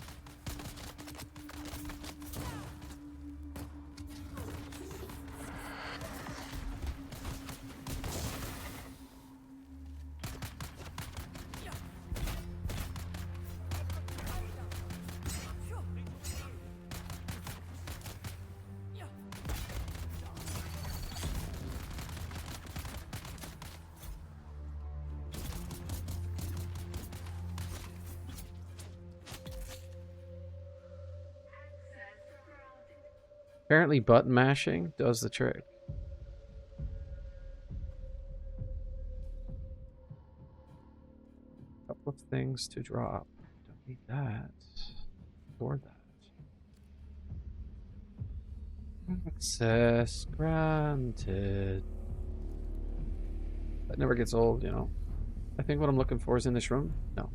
S1: Apparently button mashing does the trick. Couple of things to drop. Don't need that. Or that. Access granted. That never gets old, you know. I think what I'm looking for is in this room. No.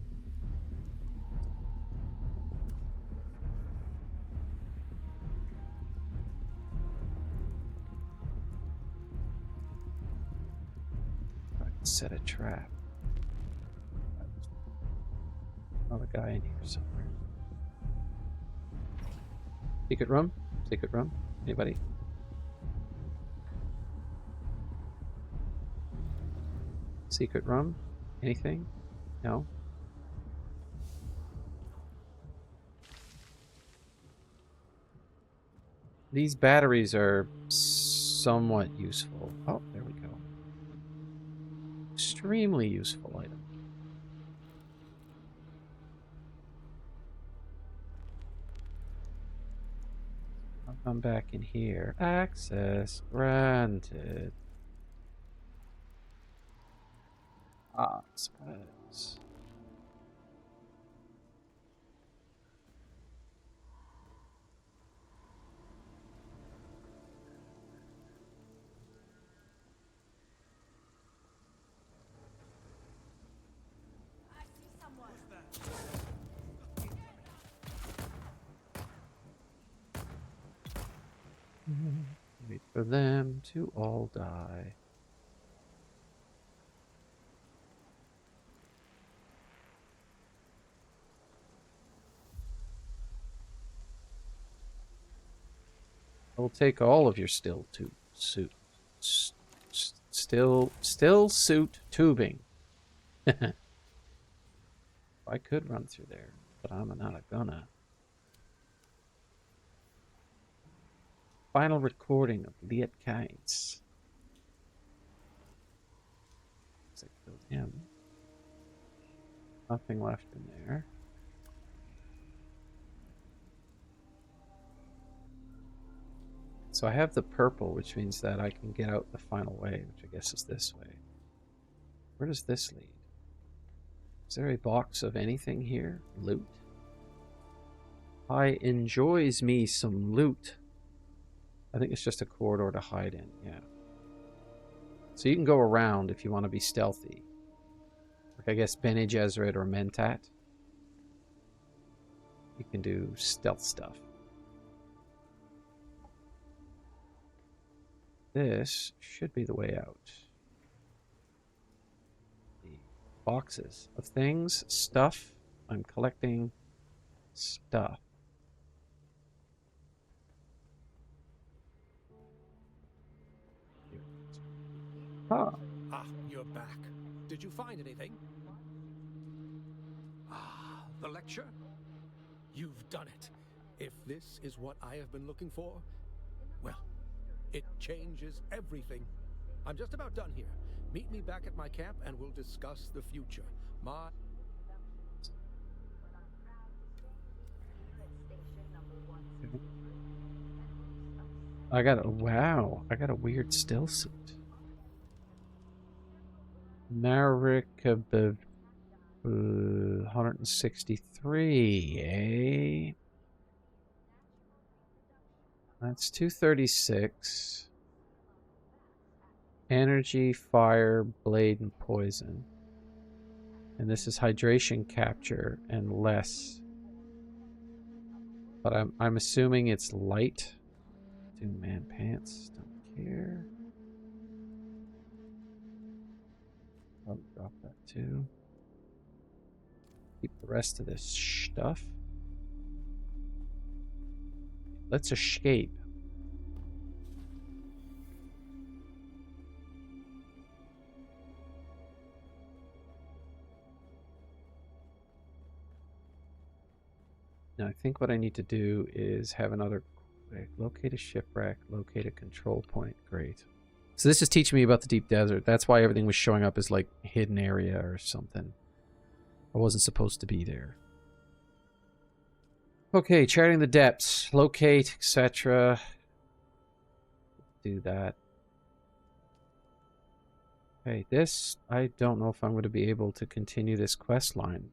S1: Set a trap. Another guy in here somewhere. Secret room? Secret room? Anybody? Secret room? Anything? No? These batteries are somewhat useful. Oh, there we go. Extremely useful item. I'll come back in here. Access granted. Ah, suppose. Wait for them to all die. I will take all of your still suit tubing. I could run through there, but I'm not gonna. Final recording of La-Kifa. I killed him. Nothing left in there. So I have the purple, which means that I can get out the final way, which I guess is this way. Where does this lead? Is there a box of anything here? Loot? I enjoys me some loot. I think it's just a corridor to hide in, yeah. So you can go around if you want to be stealthy. Like I guess Bene Gesserit or Mentat. You can do stealth stuff. This should be the way out. The boxes of things, stuff. I'm collecting stuff.
S4: Ah, you're back. Did you find anything? Ah, the lecture? You've done it. If this is what I have been looking for, well, it changes everything. I'm just about done here. Meet me back at my camp and we'll discuss the future.
S1: I got a wow. I got a weird still suit. Marika 163, eh? That's 236. Energy, fire, blade, and poison. And this is hydration capture and less. But I'm assuming it's light. Dune man pants. Don't care. I'll drop that too. Keep the rest of this stuff. Let's escape. Now I think what I need to do is have another locate a shipwreck, locate a control point. Great. So this is teaching me about the deep desert. That's why everything was showing up as like hidden area or something. I wasn't supposed to be there. Okay, charting the depths, locate, etc. do that. Okay, this, I don't know if I'm going to be able to continue this quest line.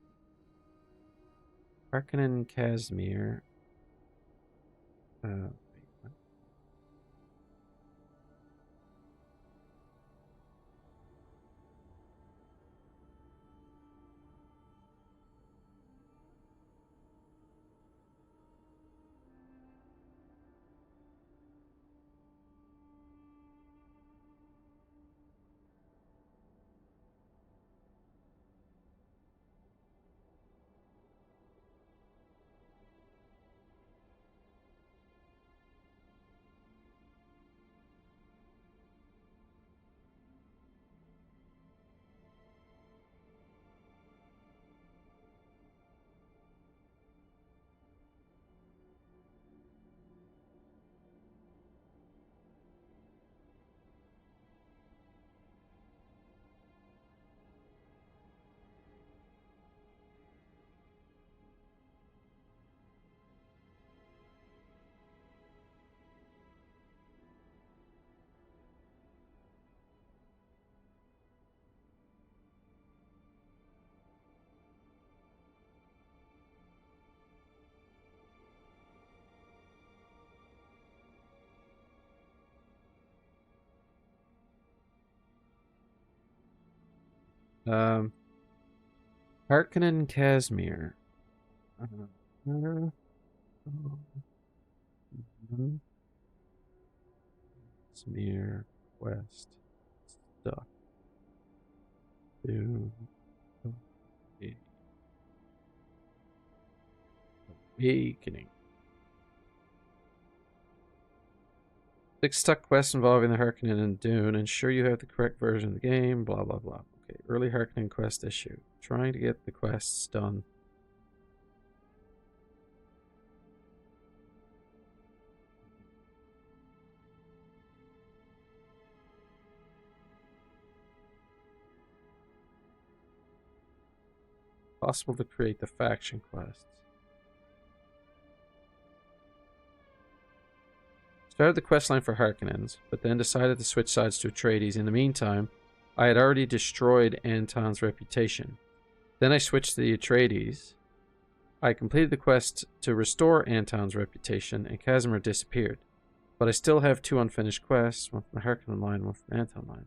S1: Harkonnen Casimir. Wait, what? Harkonnen Casimir. Casimir West. Stuff. Dune. Awakening. 6 stuck quests involving the Harkonnen and Dune. Ensure you have the correct version of the game. Blah, blah, blah. Okay, early Harkonnen quest issue. Trying to get the quests done. Possible to create the faction quests. Started the questline for Harkonnens, but then decided to switch sides to Atreides. In the meantime, I had already destroyed Anton's reputation. Then I switched to the Atreides. I completed the quest to restore Anton's reputation, and Casimir disappeared. But I still have 2 unfinished quests, one from the Harkonnen line, one from the Anton line.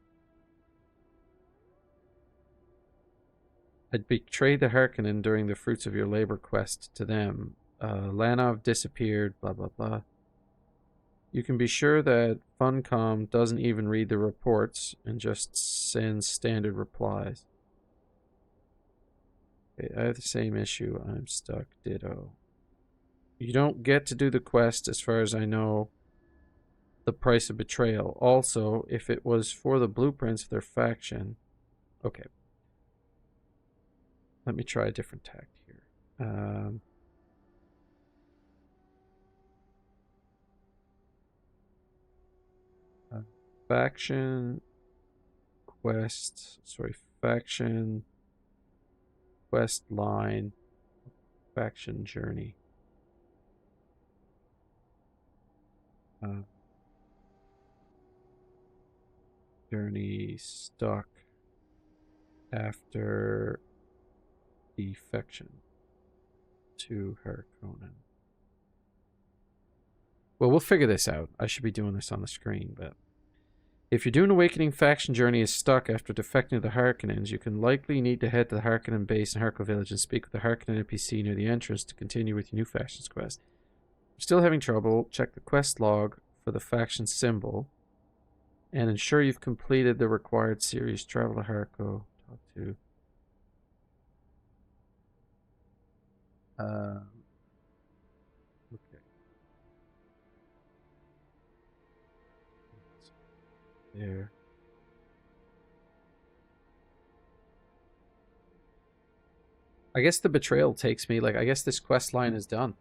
S1: I betrayed the Harkonnen during the Fruits of Your Labor quest to them. Lanov disappeared, blah, blah, blah. You can be sure that Funcom doesn't even read the reports and just sends standard replies. Okay, I have the same issue. I'm stuck. Ditto. You don't get to do the quest, as far as I know, the price of betrayal. Also, if it was for the blueprints of their faction... Okay. Let me try a different tact here. Faction quest, faction quest line, faction journey. Journey stuck after defection to Harkonnen. Well, we'll figure this out. I should be doing this on the screen, but if your Dune Awakening faction journey is stuck after defecting to the Harkonnens, you can likely need to head to the Harkonnen base in Harko Village and speak with the Harkonnen NPC near the entrance to continue with your new faction's quest. If you're still having trouble, check the quest log for the faction symbol and ensure you've completed the required series. Travel to Harko, talk to... Okay. There. I guess the betrayal takes me, like, I guess this quest line is done.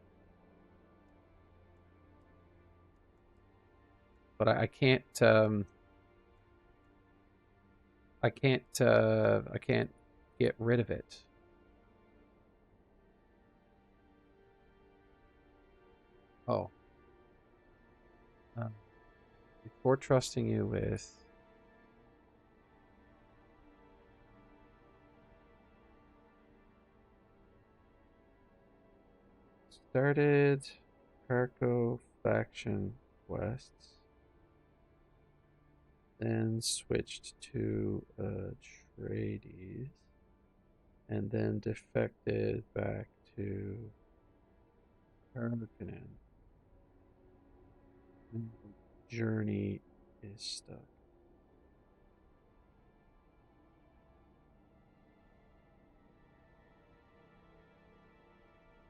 S1: But I can't get rid of it. Oh. before trusting you with... Started Carco faction quests, then switched to Atreides, and then defected back to Harkonnen. Journey is stuck.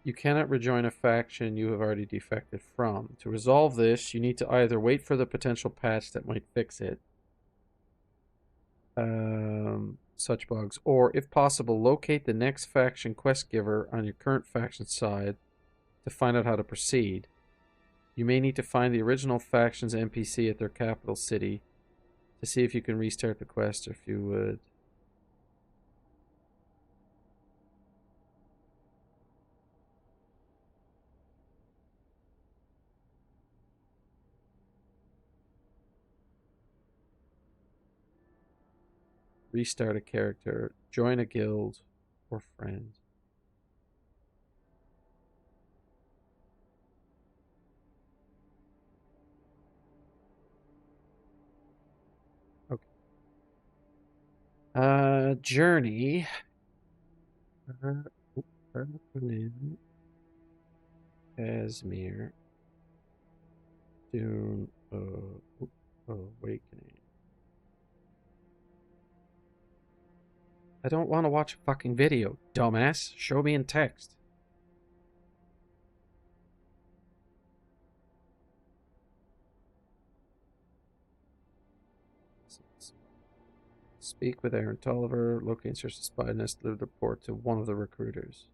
S1: You cannot rejoin a faction you have already defected from. To resolve this, you need to either wait for the potential patch that might fix it, such bugs, or if possible, locate the next faction quest giver on your current faction side to find out how to proceed. You may need to find the original faction's NPC at their capital city to see if you can restart the quest, or if you would. Restart a character, join a guild, or friend. Okay. Journey. Casimir. Dune. Awakening. I don't want to watch a fucking video, dumbass. Show me in text. Speak with Aaron Tolliver. Locate and search the spy nest. Deliver the report to one of the recruiters.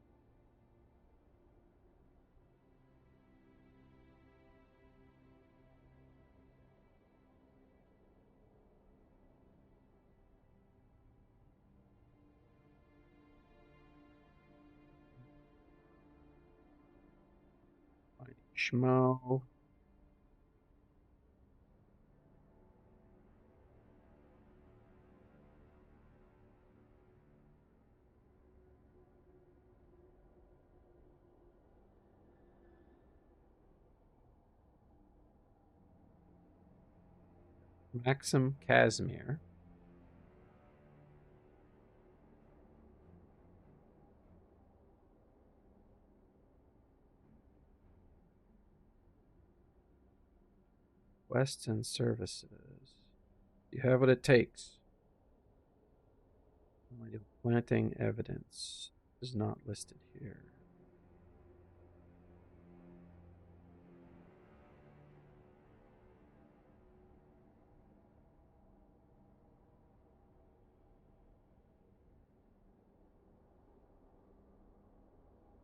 S1: Schmo. Maxim Casimir. Quests and services. You have what it takes. Planting evidence is not listed here.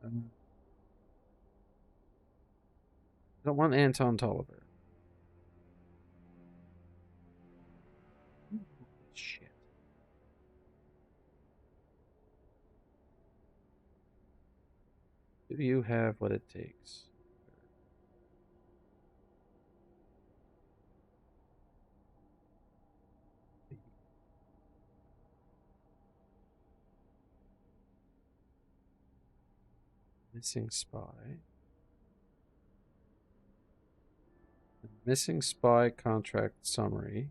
S1: I don't want Anton Tolliver. Shit. Do you have what it takes? Missing spy. Missing spy contract summary.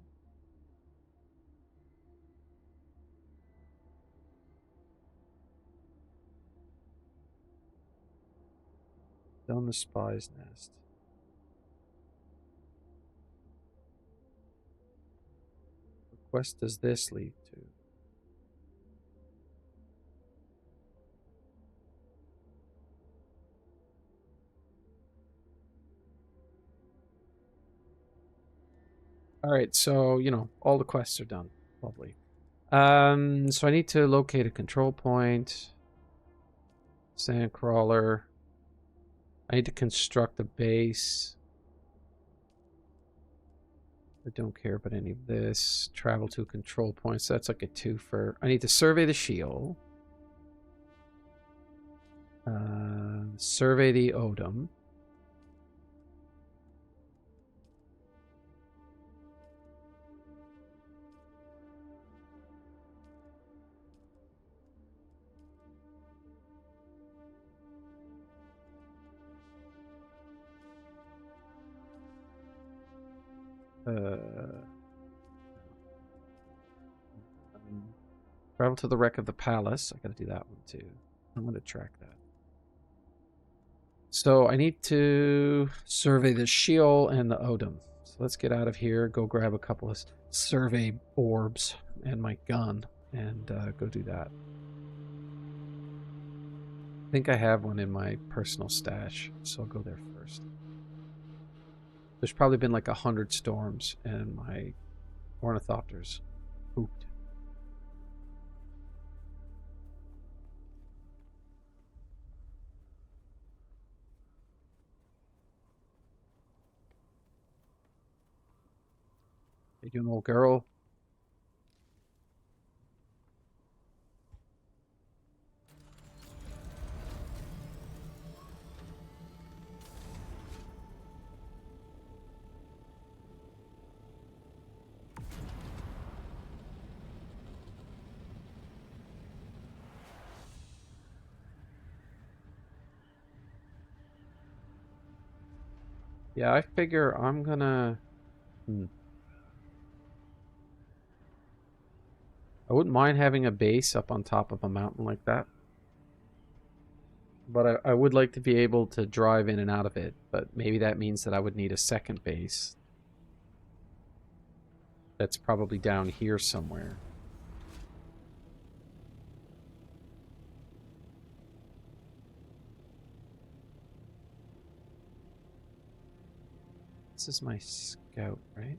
S1: Down the spy's nest. What quest does this lead to? Alright, so, you know, all the quests are done. Lovely. So I need to locate a control point. Sandcrawler. I need to construct a base. I don't care about any of this. Travel to a control point, so that's like a twofer. I need to survey the shield. Survey the Odom. Travel to the wreck of the palace. I gotta do that one too. I'm gonna track that. So I need to survey the Sheol and the Odom. So let's get out of here, go grab a couple of survey orbs and my gun, and go do that. I think I have one in my personal stash, so I'll go there first. There's probably been like 100 storms, and my ornithopters pooped. How you doing, old girl? Yeah, I figure I'm gonna... I wouldn't mind having a base up on top of a mountain like that. But I would like to be able to drive in and out of it. But maybe that means that I would need a second base. That's probably down here somewhere. This is my scout, right?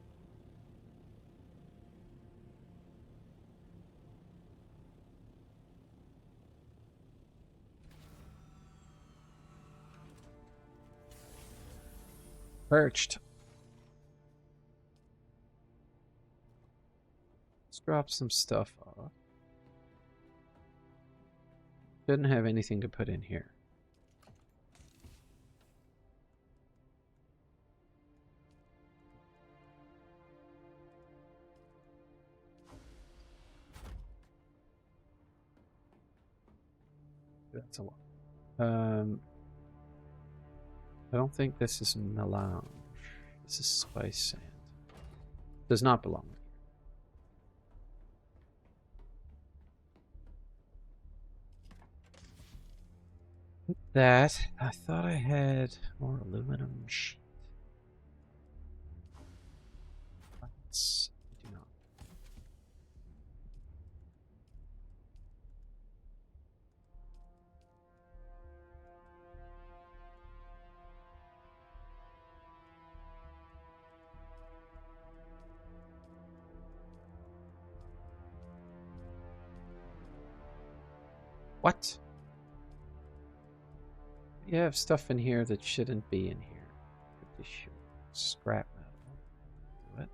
S1: Perched. Let's drop some stuff off. Didn't have anything to put in here. That's a lot. I don't think this is melange. This is spice sand. Does not belong here. With that, I thought I had more aluminum sheet. I do not. What? You have stuff in here that shouldn't be in here. Scrap metal. Do it.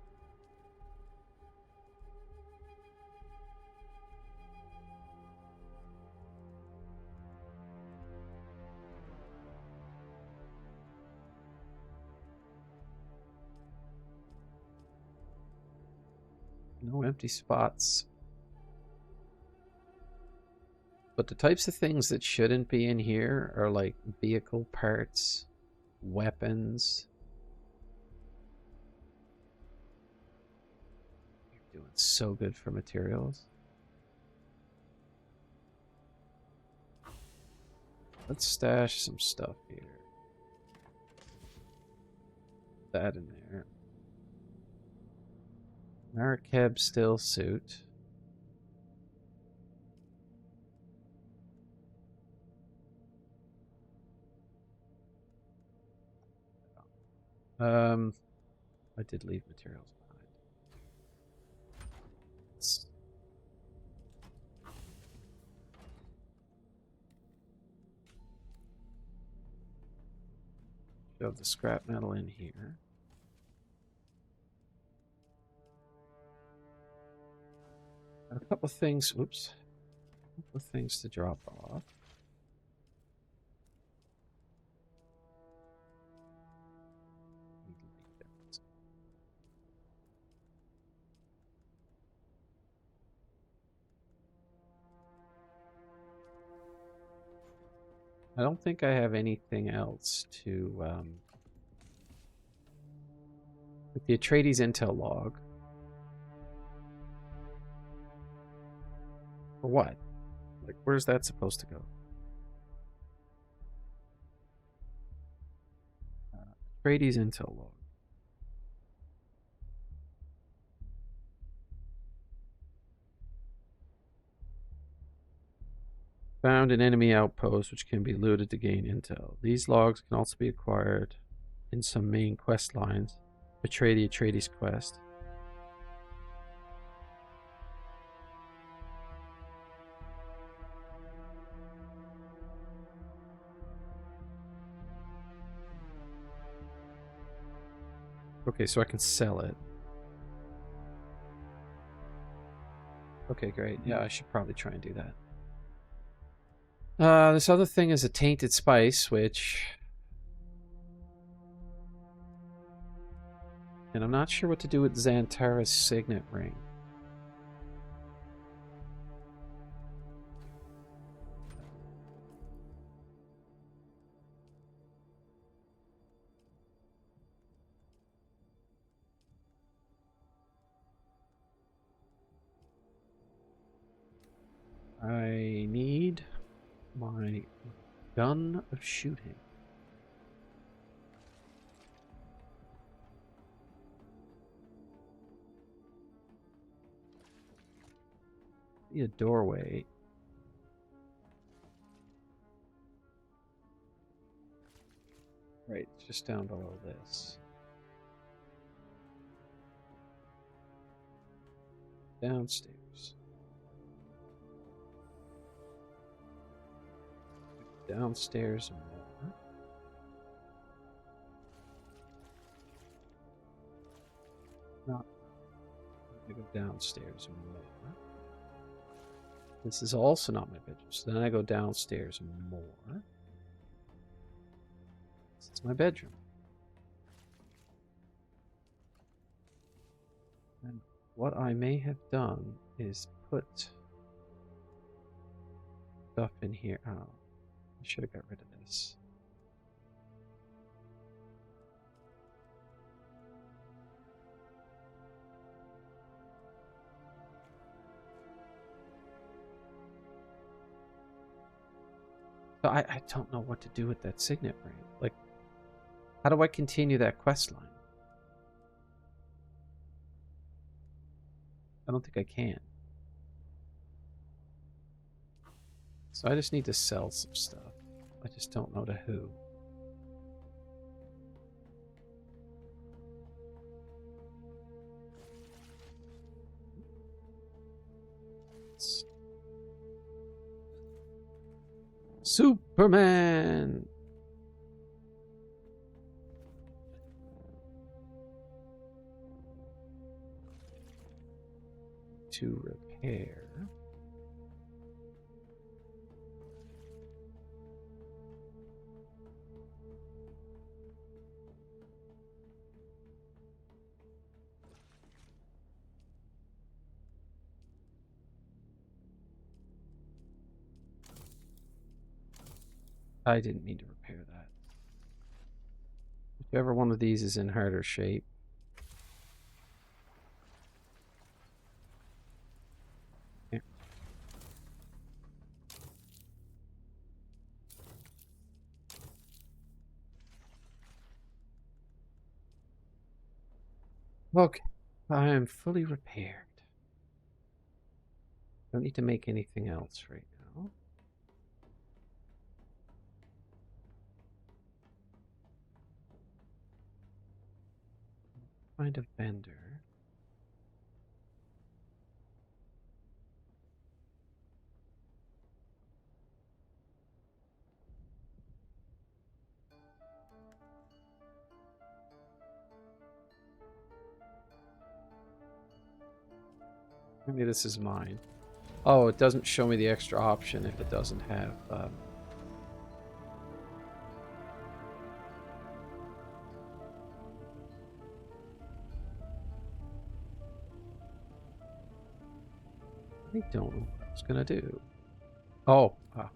S1: No empty spots. But the types of things that shouldn't be in here are like vehicle parts, weapons. You're doing so good for materials. Let's stash some stuff here. That in there. Marakeb still suit. I did leave materials behind. Let's shove the scrap metal in here. A couple of things, oops. A couple of things to drop off. I don't think I have anything else to With the Atreides intel log. For what? Like, where's that supposed to go? Atreides intel log. Found an enemy outpost which can be looted to gain intel. These logs can also be acquired in some main quest lines. Betray the Atreides quest. Okay, so I can sell it. Okay, great. Yeah, I should probably try and do that. This other thing is a tainted spice, which... And I'm not sure what to do with Xantara's signet ring. I need my gun of shooting. See a doorway. Right, it's just down below this. Downstairs. Downstairs and more. No. I go downstairs and more. This is also not my bedroom. So then I go downstairs and more. This is my bedroom. And what I may have done is put stuff in here. Oh, I should have got rid of this. So I don't know what to do with that signet ring. Like, how do I continue that quest line? I don't think I can. So I just need to sell some stuff. I just don't know to who. Superman! To repair. I didn't mean to repair that. Whichever one of these is in harder shape. Yeah. Okay, I am fully repaired. Don't need to make anything else right now. Find a vendor. Maybe this is mine. Oh, it doesn't show me the extra option if it doesn't have... I don't know what I was gonna do. Oh, yeah.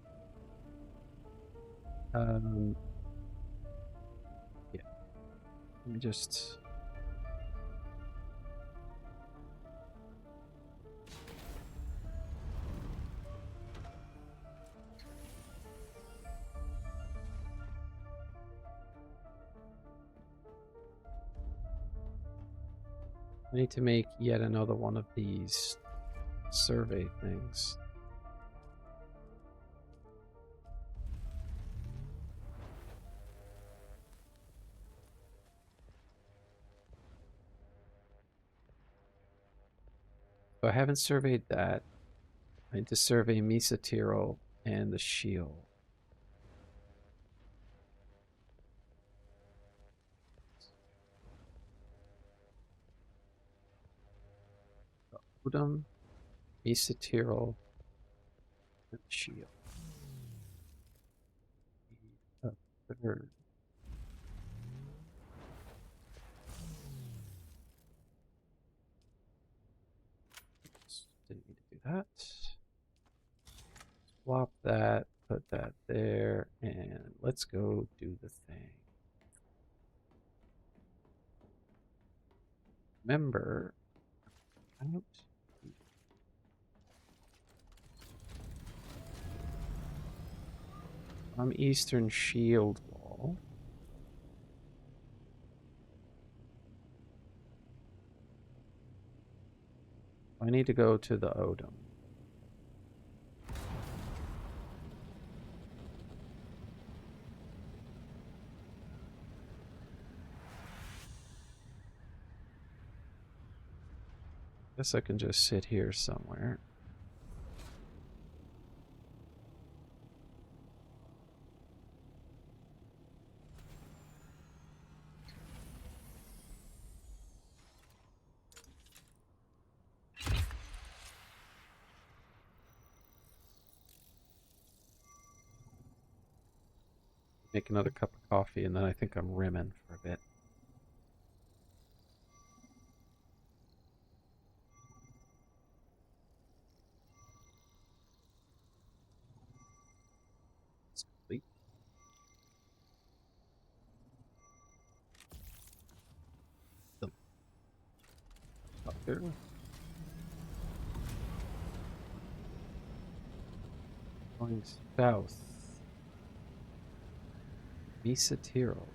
S1: Let me just... I need to make yet another one of these survey things. So I haven't surveyed that. I need to survey Misa Tirol and the shield. Odom, Misa Tirol, and the shield. A third. Didn't need to do that. Swap that, put that there, and let's go do the thing. Remember, out. From Eastern Shield Wall. I need to go to the Odom. Guess I can just sit here somewhere. Make another cup of coffee, and then I think I'm rimming for a bit. Sleep. Up there. Going south. Misa Tirol.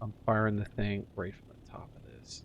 S1: I'm firing the thing right from the top of this.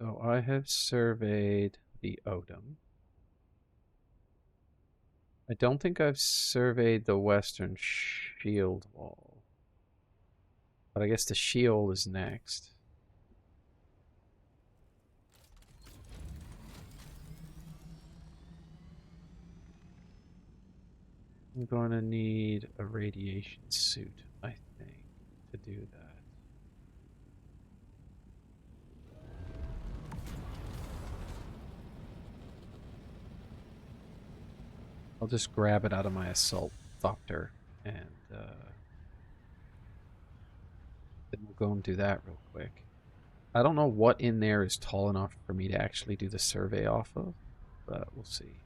S1: So I have surveyed the Odom. I don't think I've surveyed the Western Shield Wall. But I guess the shield is next. I'm going to need a radiation suit, I think, to do that. I'll just grab it out of my assault doctor, and then we'll go and do that real quick. I don't know what in there is tall enough for me to actually do the survey off of, but we'll see.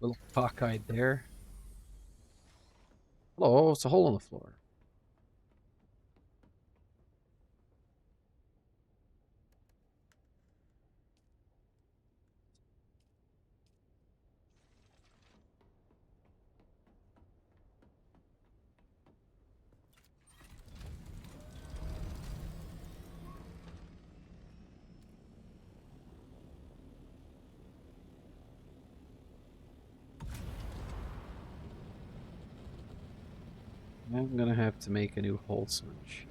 S1: Little cockeyed there. Hello, it's a hole in the floor. I'm gonna have to make a new Holtzman sheet.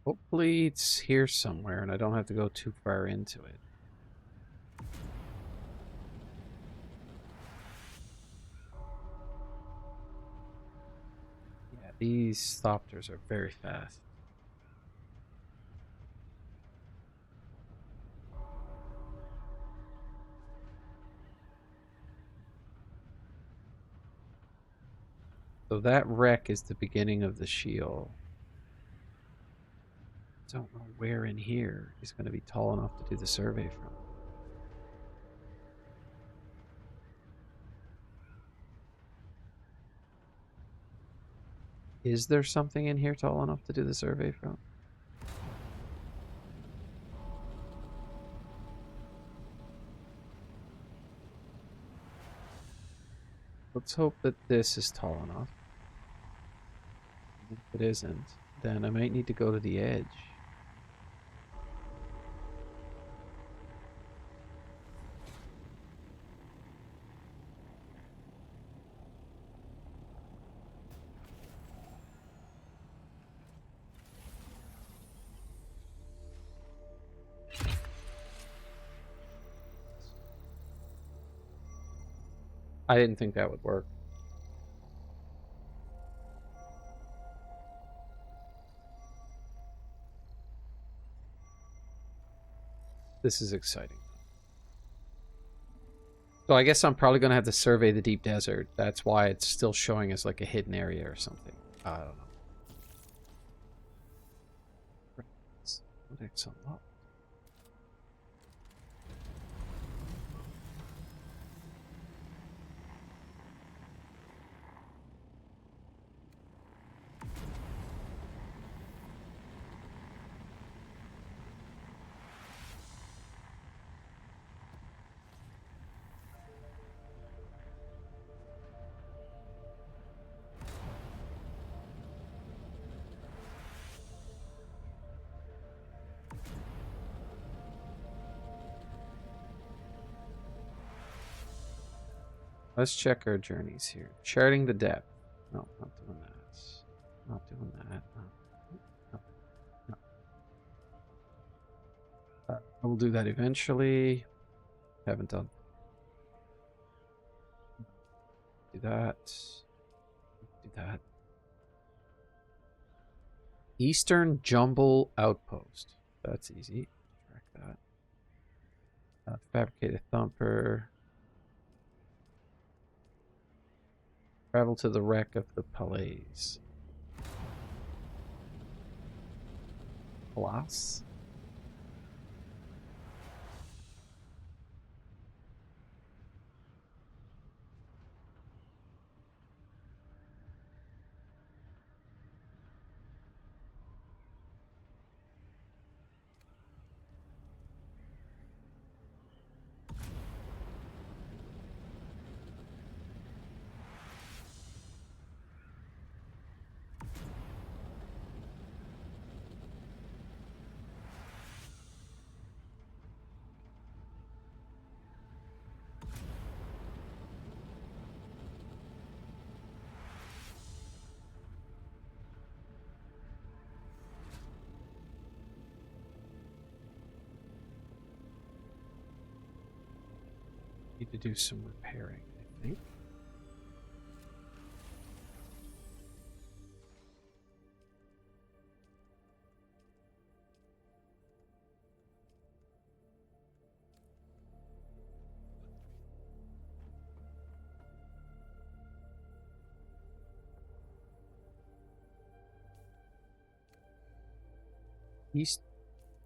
S1: Hopefully it's here somewhere and I don't have to go too far into it. Yeah, these thopters are very fast. So that wreck is the beginning of the shield. Don't know where in here he's going to be tall enough to do the survey from. Is there something in here tall enough to do the survey from? Let's hope that this is tall enough. If it isn't, then I might need to go to the edge. I didn't think that would work. This is exciting. So I guess I'm probably going to have to survey the deep desert. That's why it's still showing as like a hidden area or something. I don't know. Codex unlocked. Let's check our journeys here. Charting the depth. No, not doing that. Not doing that. No. I will do that eventually. Haven't done. Do that. Do that. Eastern Jumble Outpost. That's easy. Track that. Fabricated Thumper. Travel to the wreck of the Palais. Palace? Need to do some repairing, I think.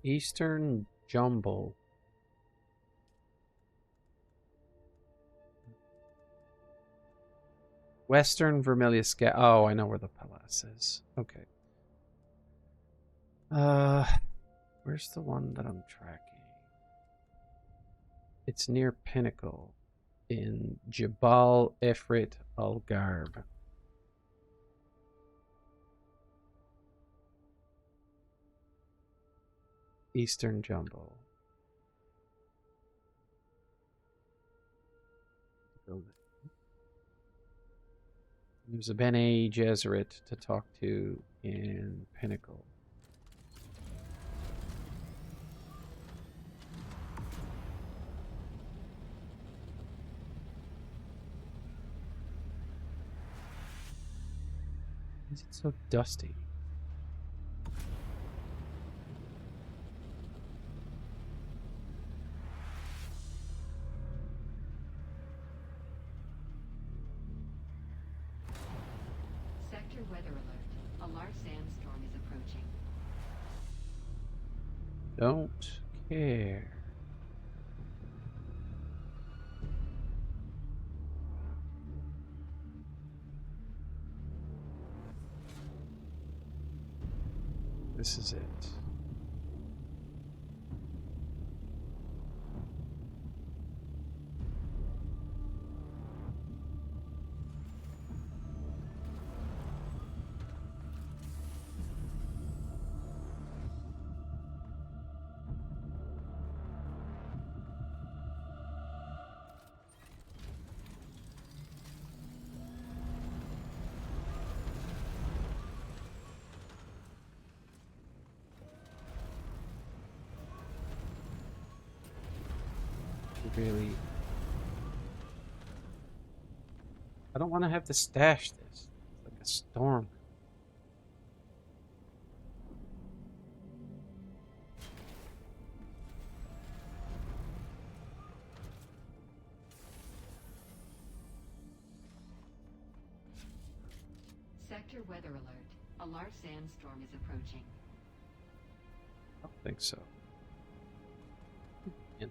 S1: Eastern Jumble. Western Vermilius Scat. Oh, I know where the palace is. Okay. Where's the one that I'm tracking? It's near Pinnacle in Jabal Efrit Al Garb. Eastern Jumble. There's a Bene Gesserit to talk to in Pinnacle. Is it so dusty?
S2: Sector weather alert. A large sandstorm is approaching.
S1: Don't care. This is it. Really, I don't want to have to stash this. It's like a storm.
S2: Sector weather alert. A large sandstorm is approaching.
S1: I don't think so. Yeah.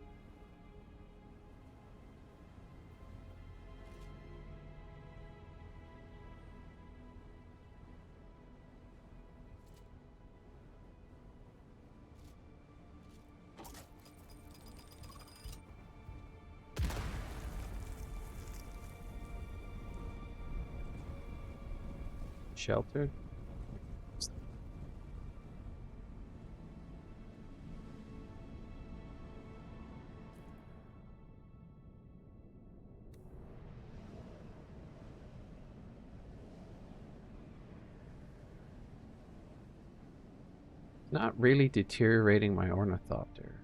S1: Sheltered. Not really deteriorating my ornithopter.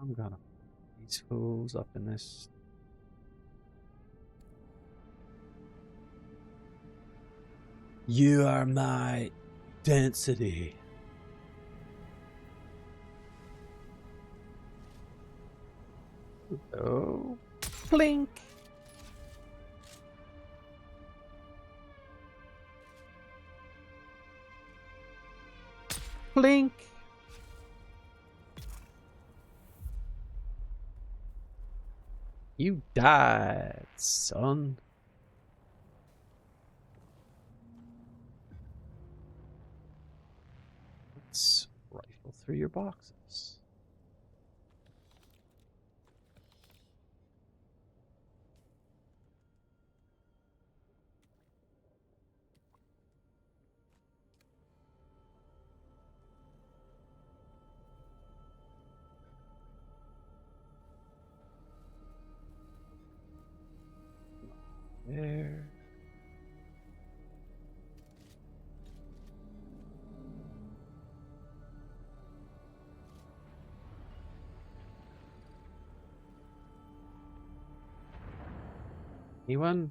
S1: I'm gonna put these fools up in this. You are my density. Oh, blink. Blink. You died, son. Let's rifle through your boxes. There. Anyone?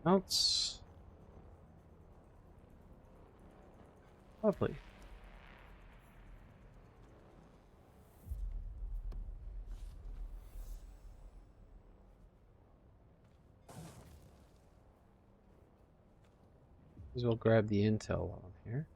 S1: else. Lovely. As well grab the intel while I'm here.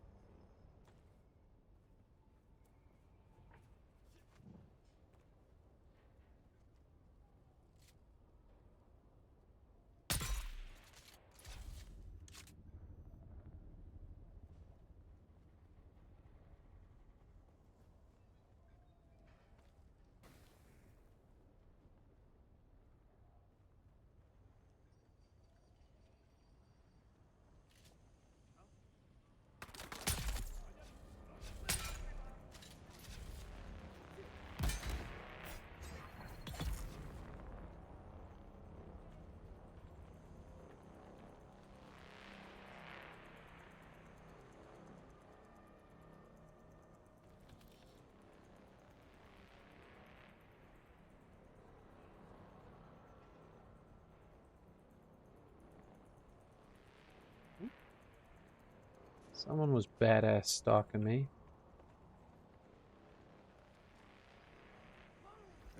S1: Someone was badass stalking me.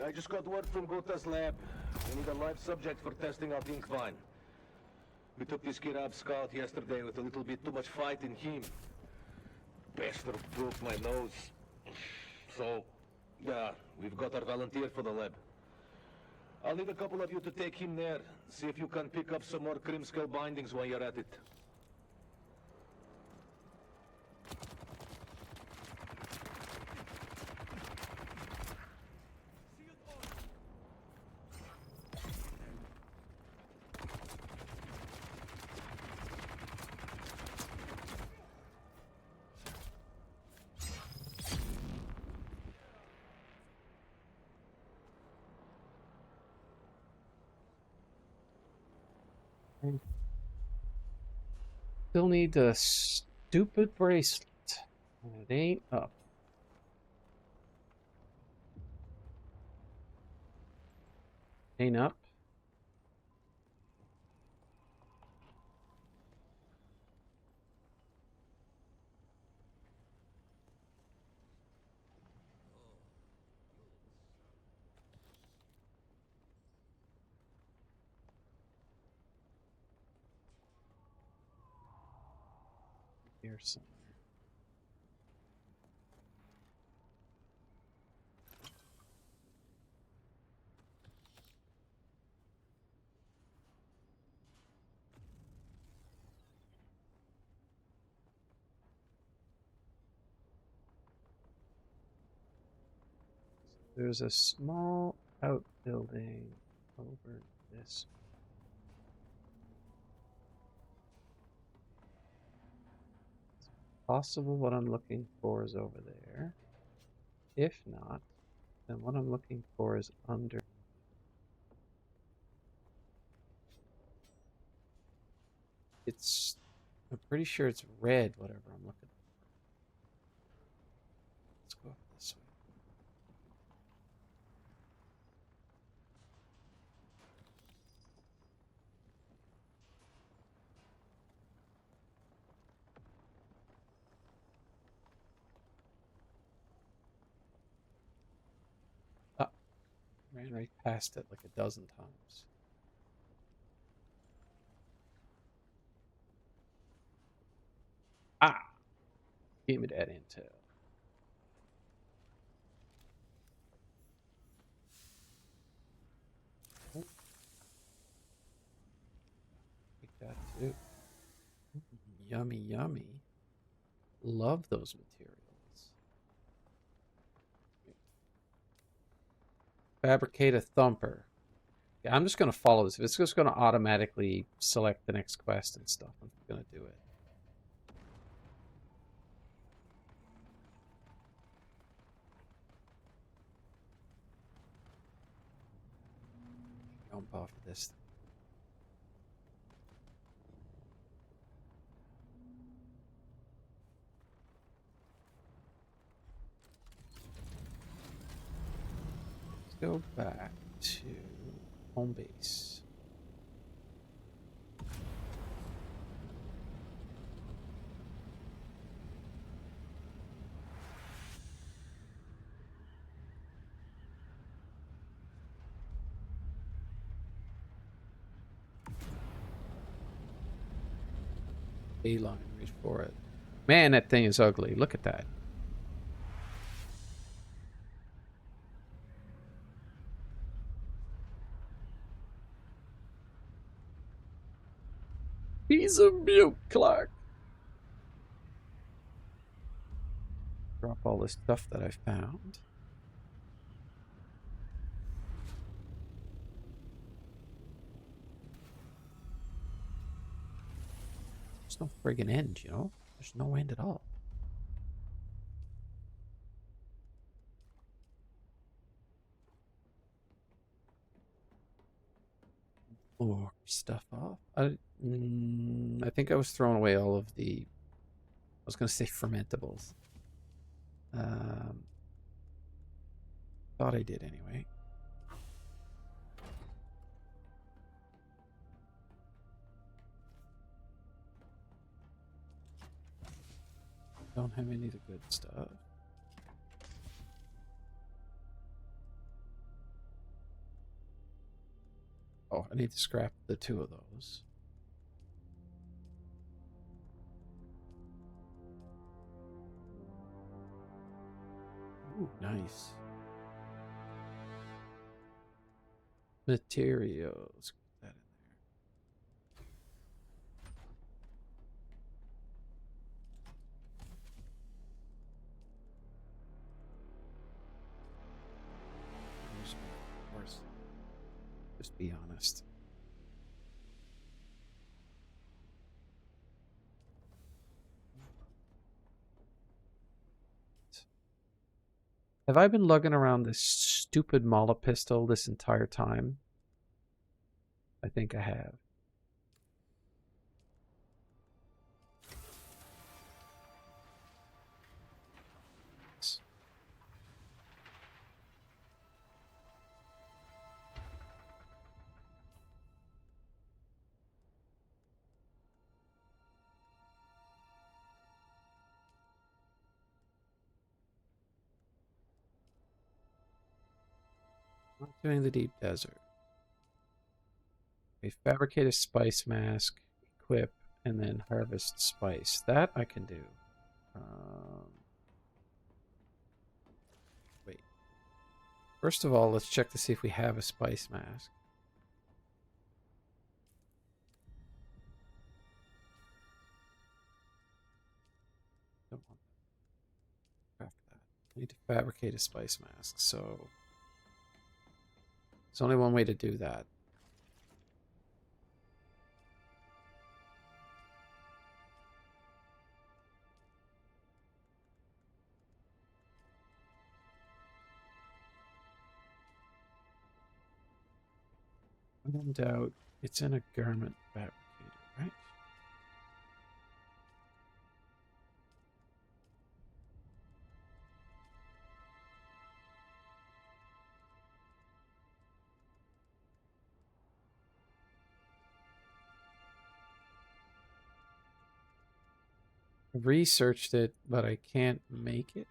S13: I just got word from Gota's lab. We need a live subject for testing out Inkvine. We took this kid out scout yesterday with a little bit too much fight in him. Bastard broke my nose. So, yeah, we've got our volunteer for the lab. I'll need a couple of you to take him there. See if you can pick up some more Crimscale bindings while you're at it.
S1: Still need a stupid bracelet. And it ain't up. Ain't up. Here somewhere. There's a small outbuilding over this. It's possible what I'm looking for is over there. If not, then what I'm looking for is under. It's, I'm pretty sure it's red, whatever I'm looking for. Let's go up this way. Ah, ran right past it like a dozen times. Ah! Give me that intel. Oh. Take that too. Yummy, yummy. Love those materials. Fabricate a thumper. Yeah, I'm just going to follow this. If it's just going to automatically select the next quest and stuff, I'm going to do it. Jump off of this. Let's go back to home base. A-line, reach for it. Man, that thing is ugly. Look at that. He's a mute, Clark. Drop all this stuff that I found. There's no friggin' end, you know? There's no end at all. More stuff off. I think I was throwing away all of the... I was going to say fermentables. Thought I did anyway. Don't have any of the good stuff. Oh, I need to scrap the 2 of those. Ooh, nice. Materials. Put that in there. Of course. Just be honest. Have I been lugging around this stupid Mala pistol this entire time? I think I have. Not doing the deep desert. Okay, fabricate a spice mask, equip, and then harvest spice. That I can do. Wait. First of all, let's check to see if we have a spice mask. Don't want that. Craft that. I need to fabricate a spice mask, so there's only one way to do that. When in doubt, it's in a garment fabricator, right? I researched it, but I can't make it.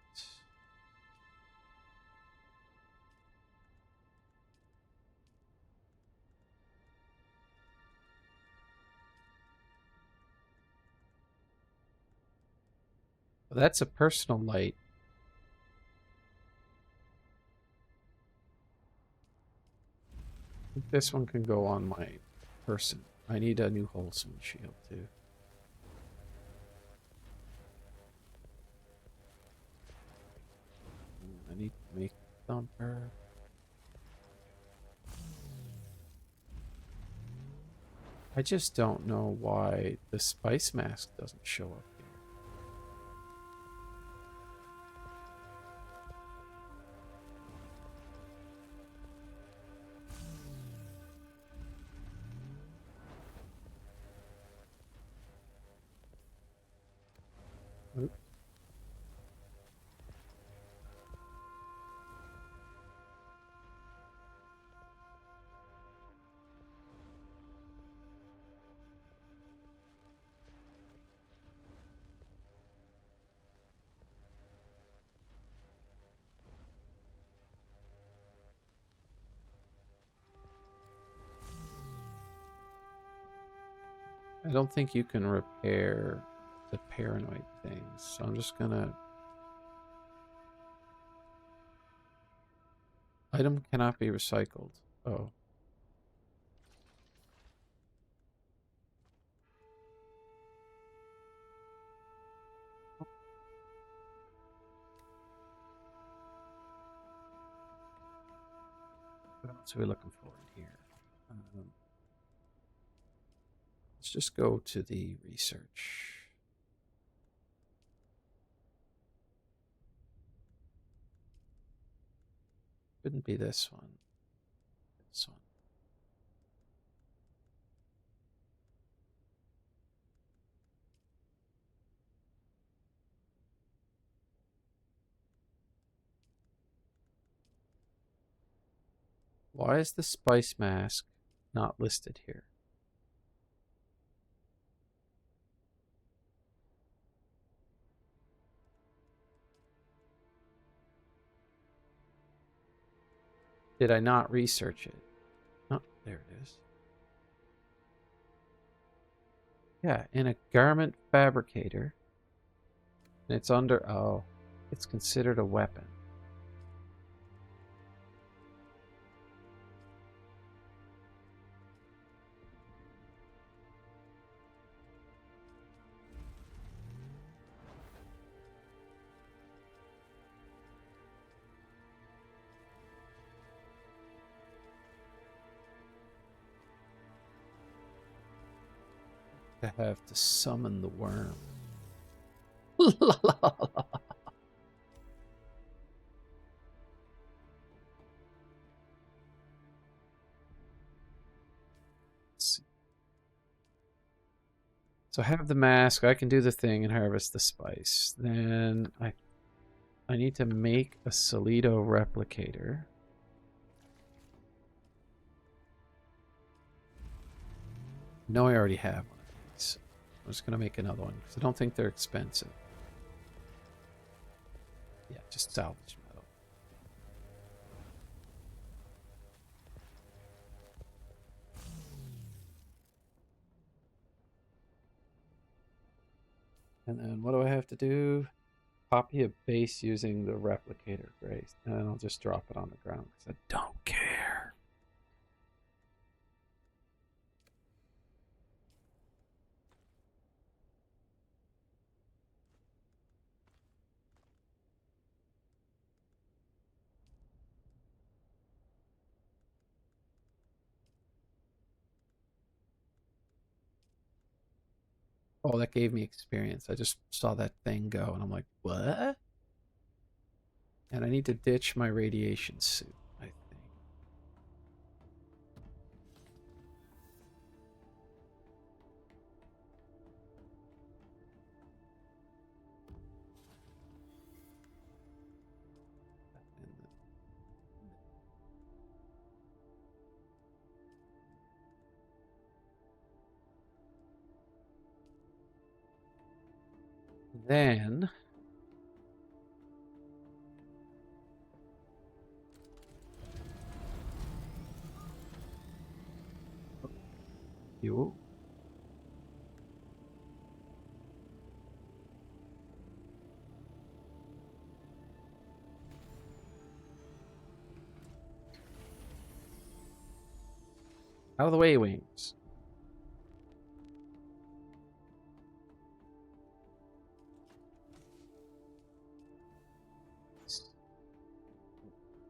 S1: Well, that's a personal light. I think this one can go on my person. I need a new wholesome shield too. I need to make a thumper. I just don't know why the spice mask doesn't show up here. Oop. I don't think you can repair the paranoid things, so I'm just gonna... Item cannot be recycled. Oh. What else are we looking for in here? Let's just go to the research. Couldn't be this one. This one. Why is the spice mask not listed here? Did I not research it? Oh, there it is. Yeah, in a garment fabricator. And it's under... Oh, it's considered a weapon. I have to summon the worm. La, la, la, la. So I have the mask, I can do the thing and harvest the spice. Then I need to make a Solido replicator. No, I already have one of these. I'm just going to make another one because I don't think they're expensive. Yeah, just salvage metal. And then what do I have to do? Copy a base using the replicator. Great. And then I'll just drop it on the ground because I don't care. Oh, that gave me experience. I just saw that thing go and I'm like, what? And I need to ditch my radiation suit, I think. Then you out of the way, wings.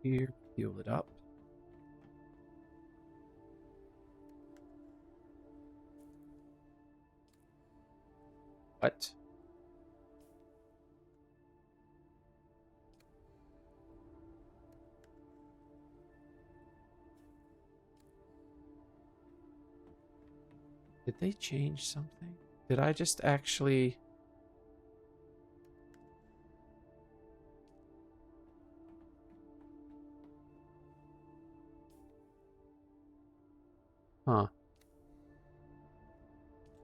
S1: Here, fuel it up. What? Did they change something? Did I just actually... Huh.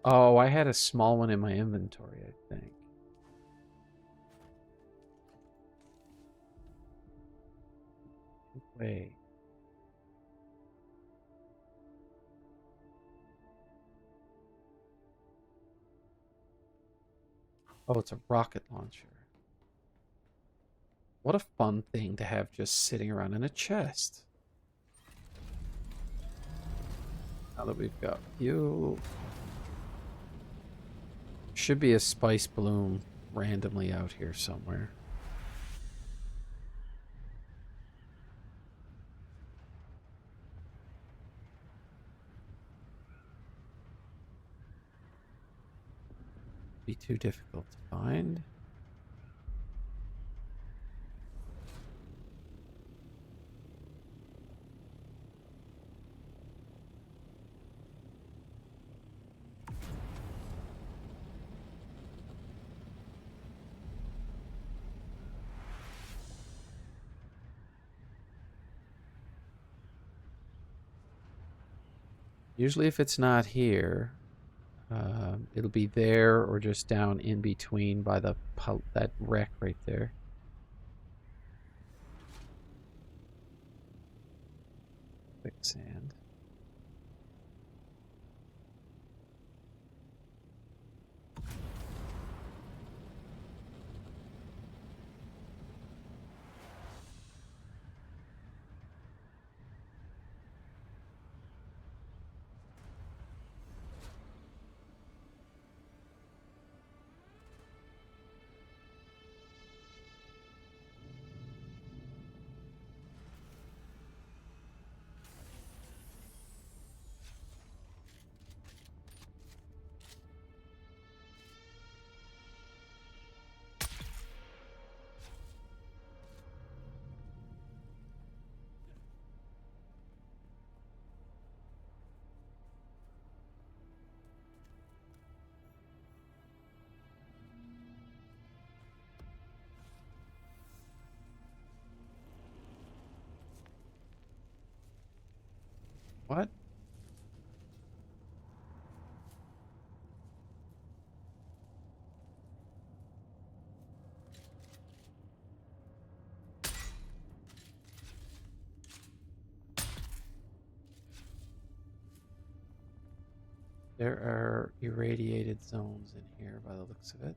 S1: Oh, I had a small one in my inventory, I think. Wait. Oh, it's a rocket launcher. What a fun thing to have just sitting around in a chest. Now that we've got fuel. Should be a spice bloom randomly out here somewhere. Be too difficult to find. Usually if it's not here, it'll be there or just down in between by the that wreck right there. Quicksand. What? There are irradiated zones in here by the looks of it.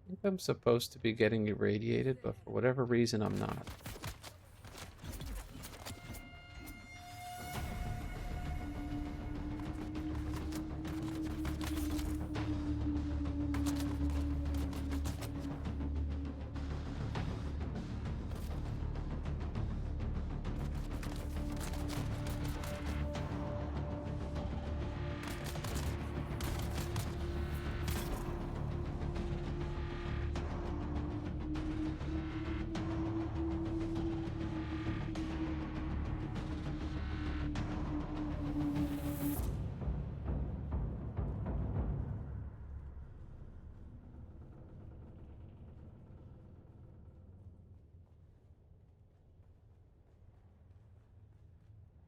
S1: I think I'm supposed to be getting irradiated, but for whatever reason, I'm not.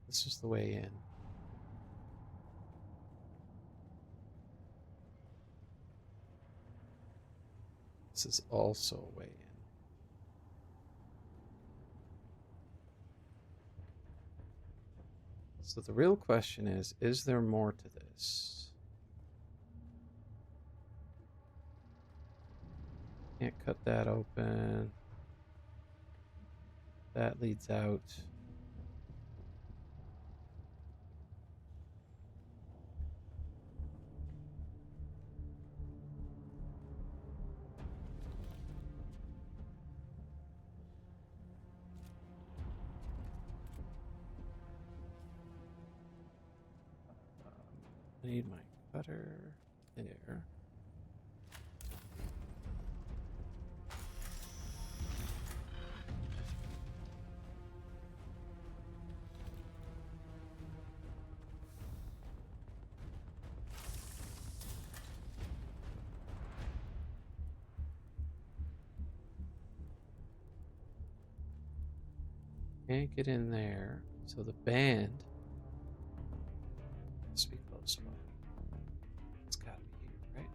S1: This is the way in. this is also a way in. So the real question is there more to this? Can't cut that open. That leads out. I need my cutter there. Can't get in there, so the band must be close by. It's gotta be here, right?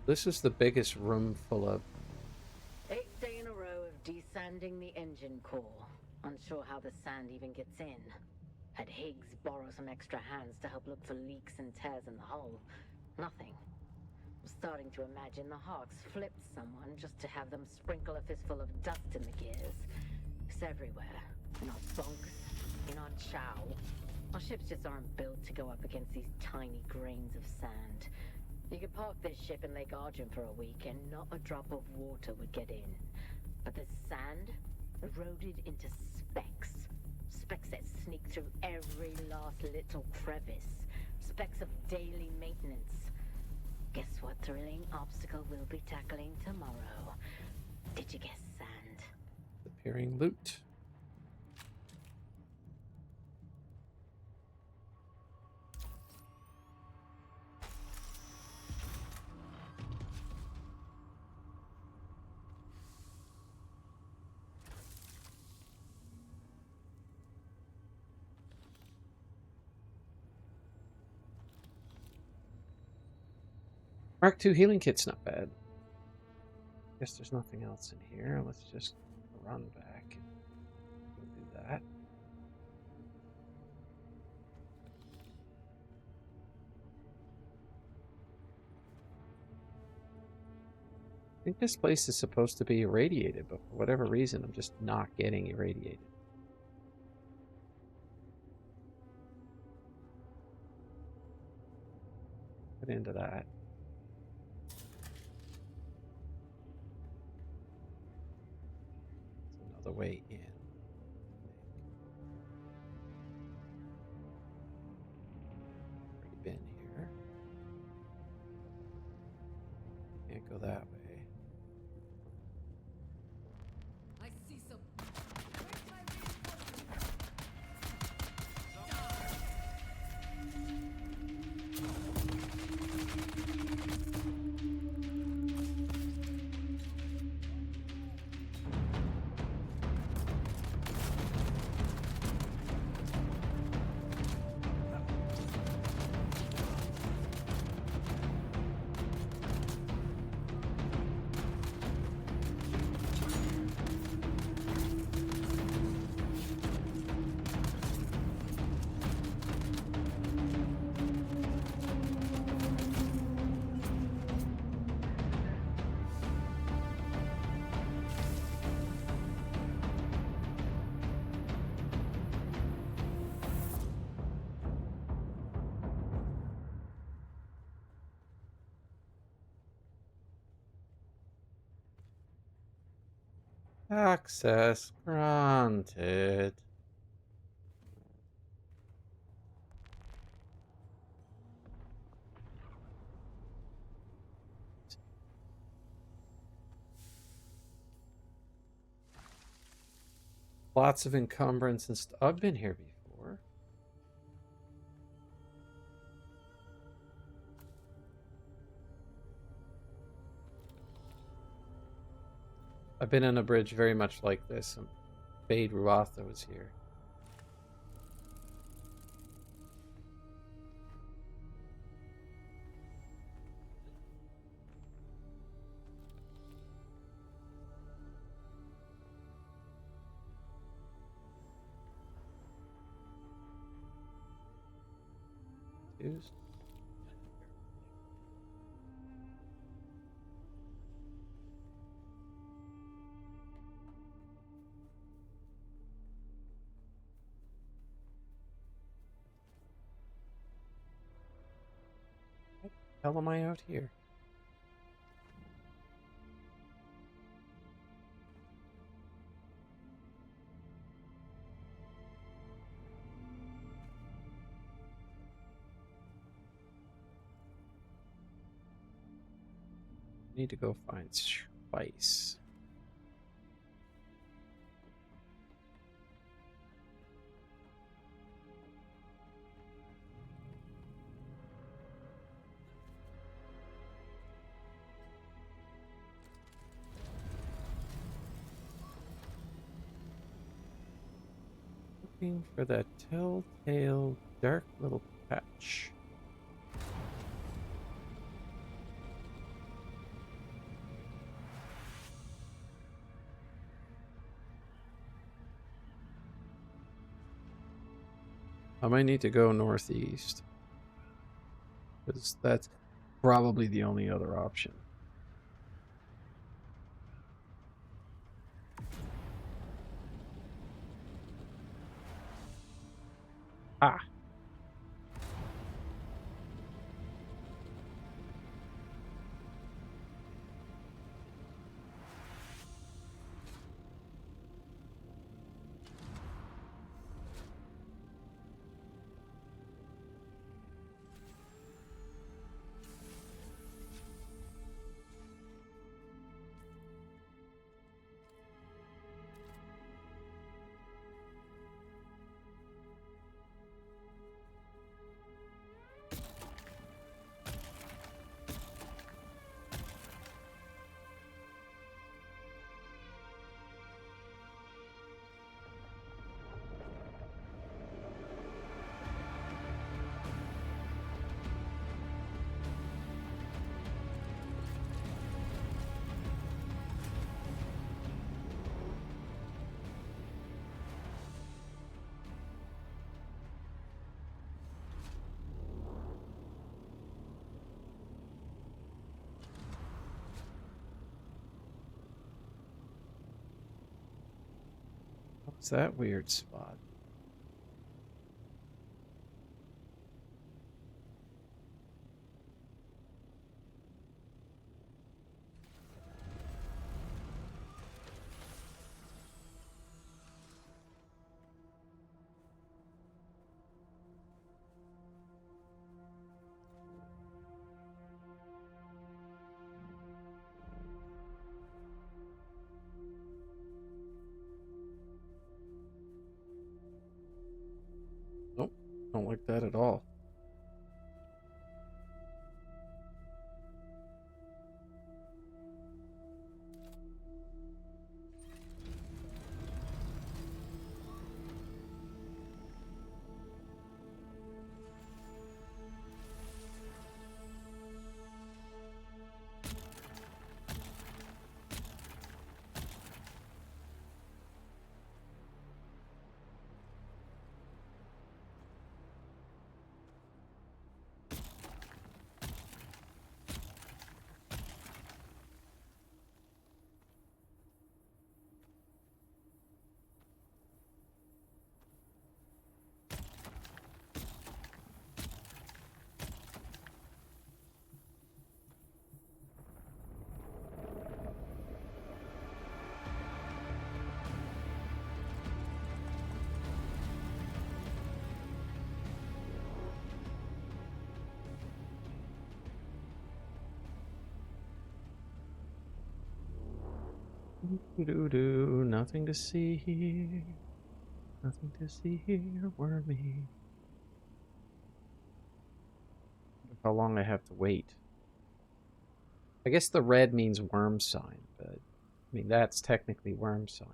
S1: This is the biggest room full of...
S2: 8th day in a row of desanding the engine core. Unsure how the sand even gets in. Had Higgs borrow some extra hands to help look for leaks and tears in the hull. Nothing. I'm starting to imagine the Hawks flipped someone just to have them sprinkle a fistful of dust in the gears. It's everywhere. In our bunks, in our chow. Our ships just aren't built to go up against these tiny grains of sand. You could park this ship in Lake Argent for a week and not a drop of water would get in. But the sand eroded into specks. Specks that sneak through every last little crevice. Specks of daily maintenance. Guess what thrilling obstacle we'll be tackling tomorrow? Did you guess sand?
S1: Appearing loot. Mark II healing kit's not bad. Guess there's nothing else in here. Let's just run back and go do that. I think this place is supposed to be irradiated, but for whatever reason, I'm just not getting irradiated. Get into that. It's another way in. Already been here. Can't go that way.
S5: I see some.
S1: Access granted. Lots of encumbrance and stuff. I've been here before. I've been on a bridge very much like this. Bade Ruatha was here. confused. What the hell am I out here? Need to go find spice. Looking for that telltale dark little patch. I might need to go northeast, because that's probably the only other option. Ah. What's that weird spot? Nope, don't like that at all. Doo-doo, nothing to see here. Nothing to see here, wormy. How long I have to wait. I guess the red means worm sign, but I mean that's technically worm sign.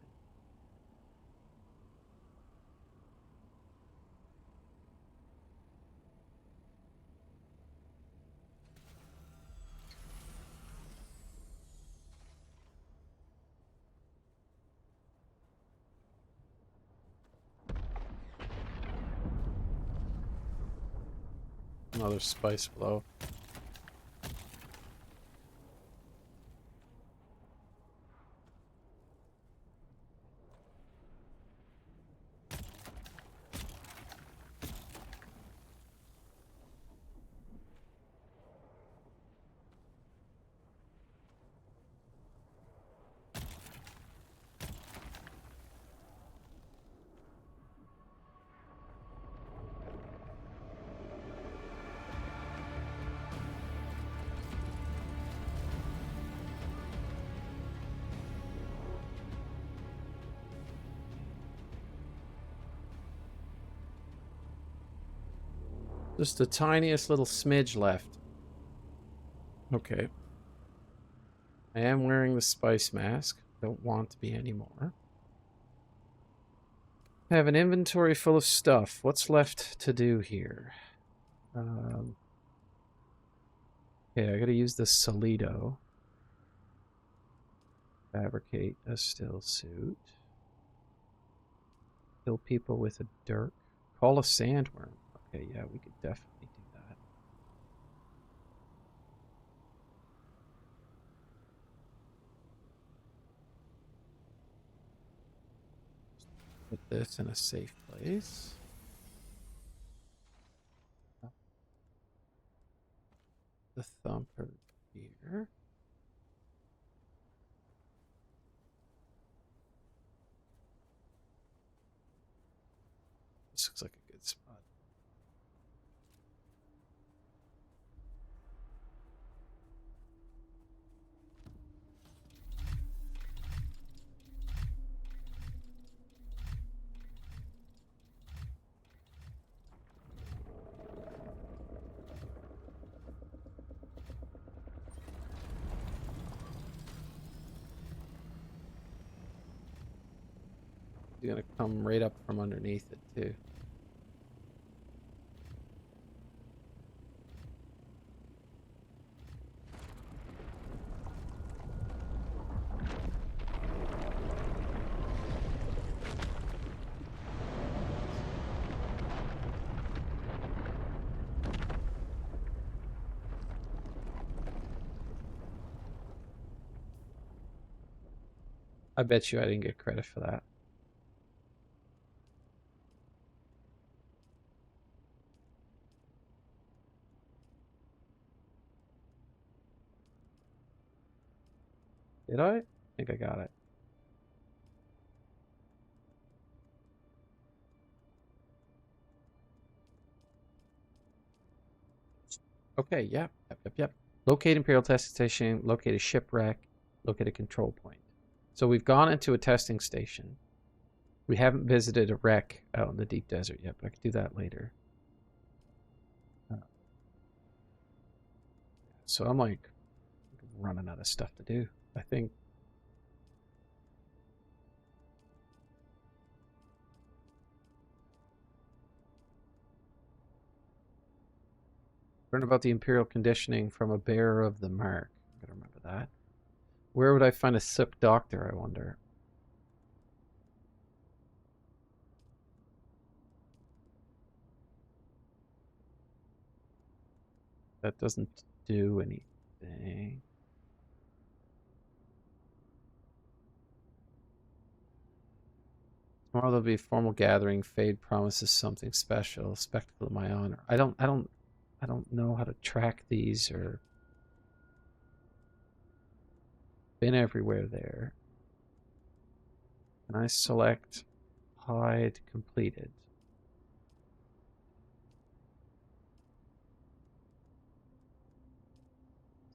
S1: Another spice blow. Just the tiniest little smidge left. Okay. I am wearing the spice mask. Don't want to be anymore. I have an inventory full of stuff. What's left to do here? Okay, I gotta use the Solido. Fabricate a still suit. Kill people with a dirk. Call a sandworm. Okay, yeah, we could definitely do that. Put this in a safe place. The thumper here. This looks like a good spot. He's gonna come right up from underneath it too. I bet you I didn't get credit for that. Did I? I think I got it. Okay, yep. Locate Imperial testing station, locate a shipwreck, locate a control point. So we've gone into a testing station. We haven't visited a wreck out in the deep desert yet, but I could do that later. So I'm like running out of stuff to do, I think. Learn about the Imperial conditioning from a bearer of the mark. I'm gonna remember that. Where would I find a sick doctor, I wonder? That doesn't do anything. Tomorrow there'll be a formal gathering. Fade promises something special. Spectacle of my honor. I don't know how to track these or been everywhere there. And I select hide completed.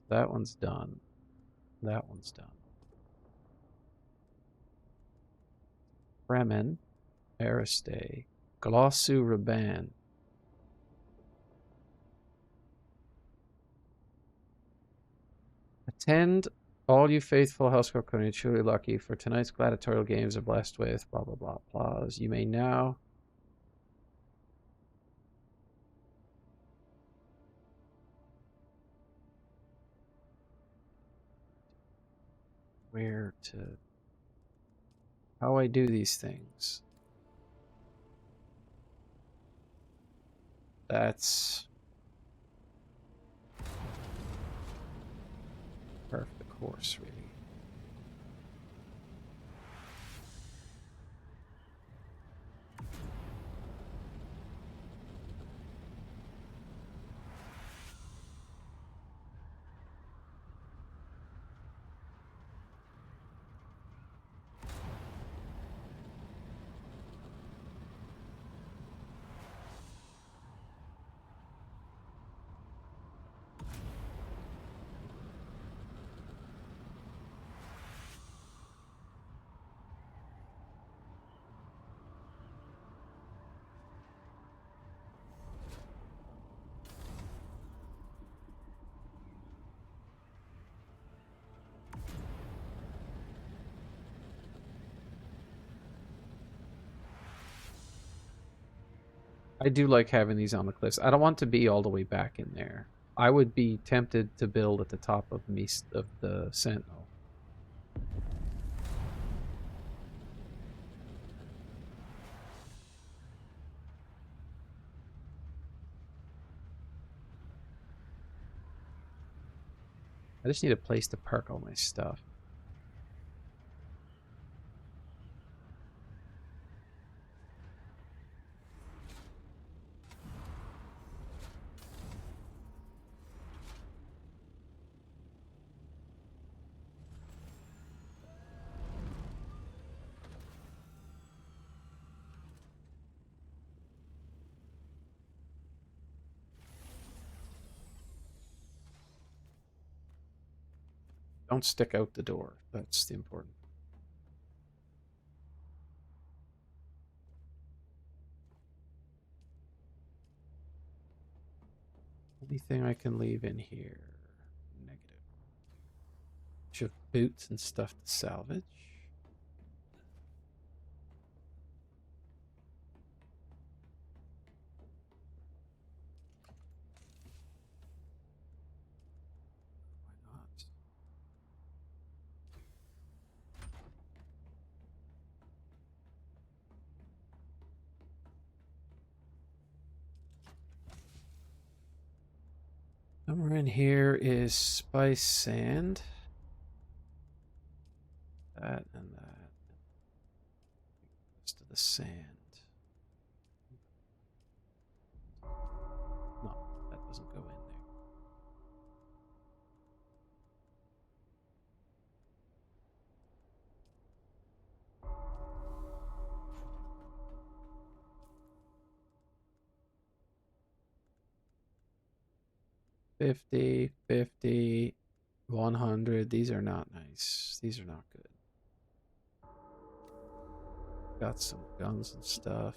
S1: That one's done. That one's done. Fremen, Aristay, Glossu Raban. Attend, all you faithful Household Cody, truly lucky, for tonight's gladiatorial games are blessed with blah blah blah applause. You may now where to how I do these things. That's course, really. I do like having these on the cliffs. I don't want to be all the way back in there. I would be tempted to build at the top of the Sentinel. I just need a place to park all my stuff. Don't stick out the door. That's the important. Anything I can leave in here? Negative. Should boots and stuff to salvage. Why not? Somewhere in here is spice sand. That and that. Rest of the sand. No, that doesn't go in there. $50, $50, $100. These are not nice. These are not good. Got some guns and stuff.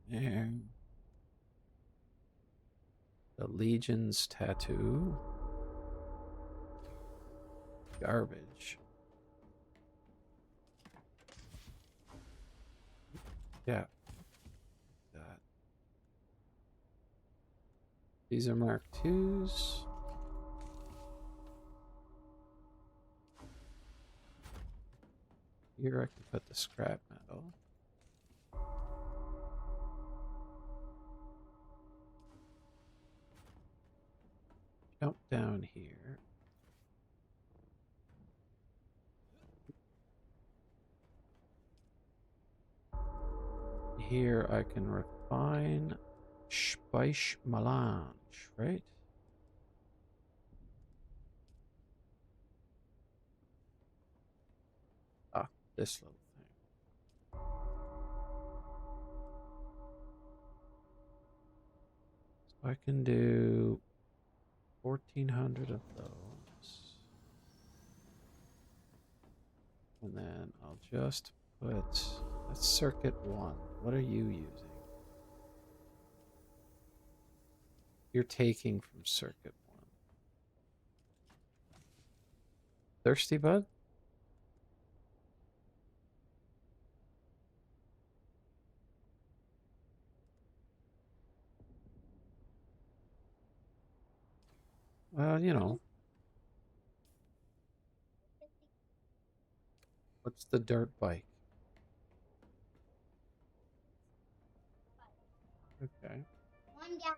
S1: There. The Legion's tattoo. Garbage. Yeah. That. These are Mark IIs. Here I can put the scrap metal. Jump down here. Here I can refine Spice Melange, right? Ah, this little thing. So I can do 1,400 of those. And then I'll just put, that's circuit 1. What are you using? You're taking from circuit 1. Thirsty bud? Well, you know. What's the dirt bike? Okay.
S14: One gas,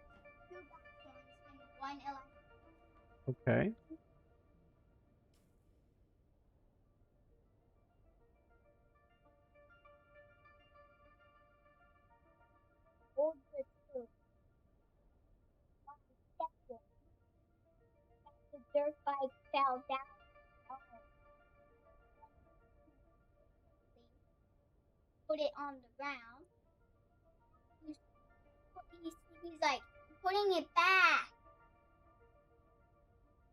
S14: two gas cans, and one electric.
S1: Okay.
S14: Old good too. The dirt bike fell down. Oh. Put it on the ground. He's like putting it back.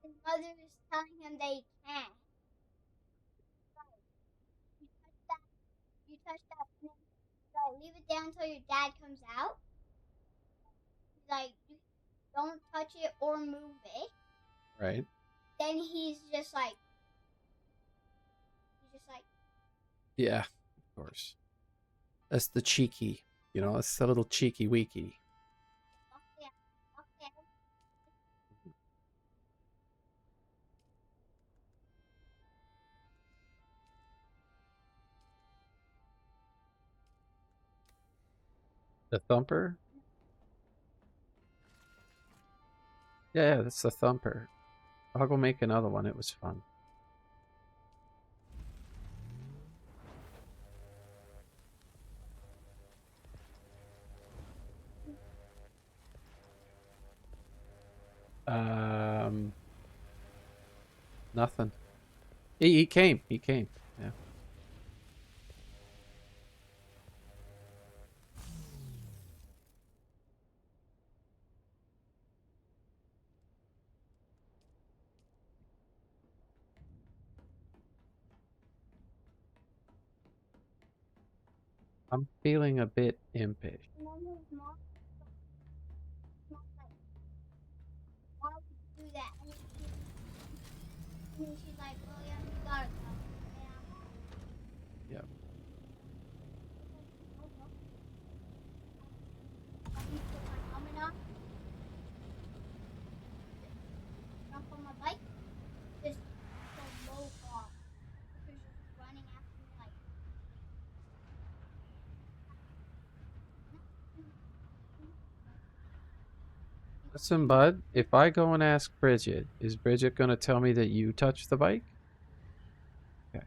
S14: His mother is telling him that he can't. You touch that thing. Like, leave it there until your dad comes out. Like, don't touch it or move it.
S1: Right.
S14: Then he's just like.
S1: Yeah, of course. That's the cheeky. You know, that's the little cheeky weeky.
S14: Okay.
S1: The thumper? Yeah, that's the thumper. I'll go make another one. It was fun. Nothing. He came. He came. Yeah. I'm feeling a bit impish.
S14: Mom was like, why would you do that? And then she's like, well, yeah, you gotta go.
S1: Yeah.
S14: Jump on my bike. Just so low fall. Because you're just running after me like.
S1: Listen, bud, if I go and ask Bridget, is Bridget going to tell me that you touched the bike? Okay.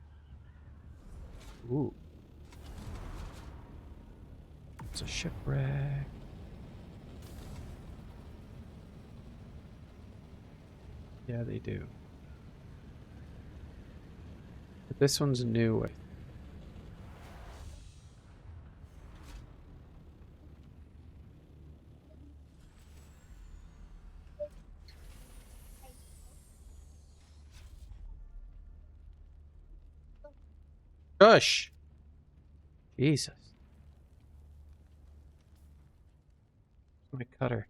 S1: Ooh. It's a shipwreck. Yeah, they do. But this one's new. Gosh! Jesus. My cutter.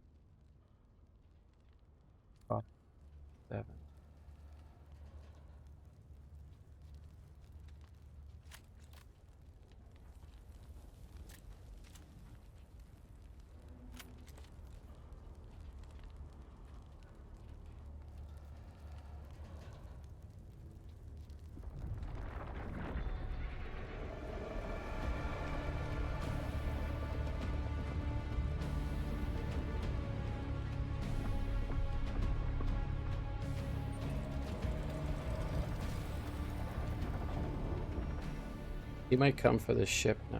S1: 5, 7. He might come for this ship now.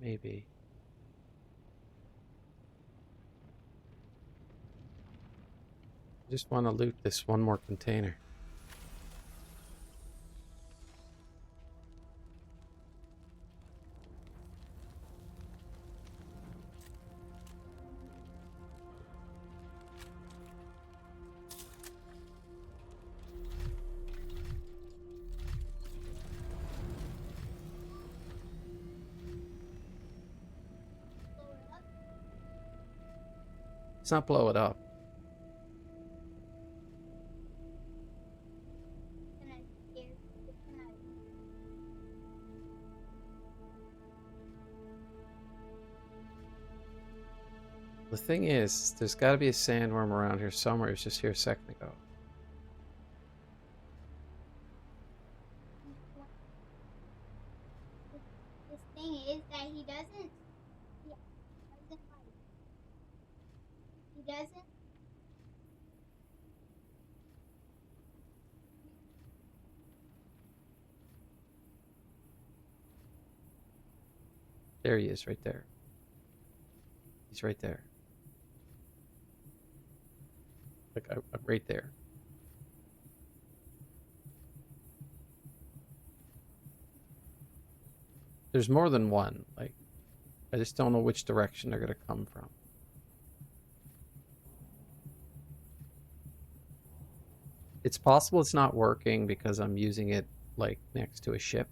S1: Maybe. I just want to loot this one more container. Let's not blow it up. The thing is, there's got to be a sandworm around here somewhere. It was just here a second ago.
S14: The thing is that he doesn't
S1: There he is, right there. He's right there. Like, I'm right there. There's more than one. Like, I just don't know which direction they're going to come from. It's possible it's not working because I'm using it, like, next to a ship.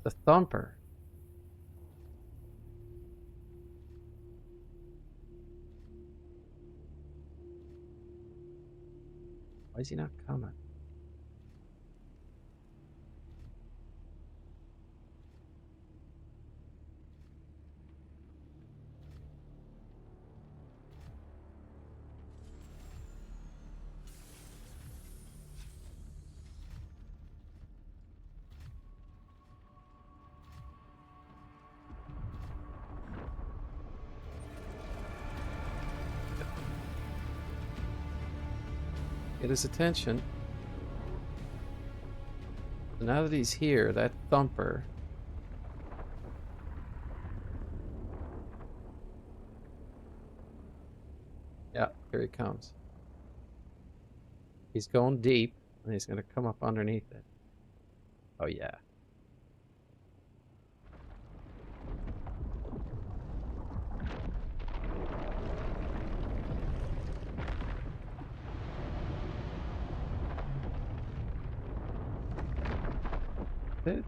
S1: The thumper. Why is he not coming? Get his attention. So now that he's here, that thumper. Yeah, here he comes. He's going deep, and he's going to come up underneath it. Oh, yeah. It.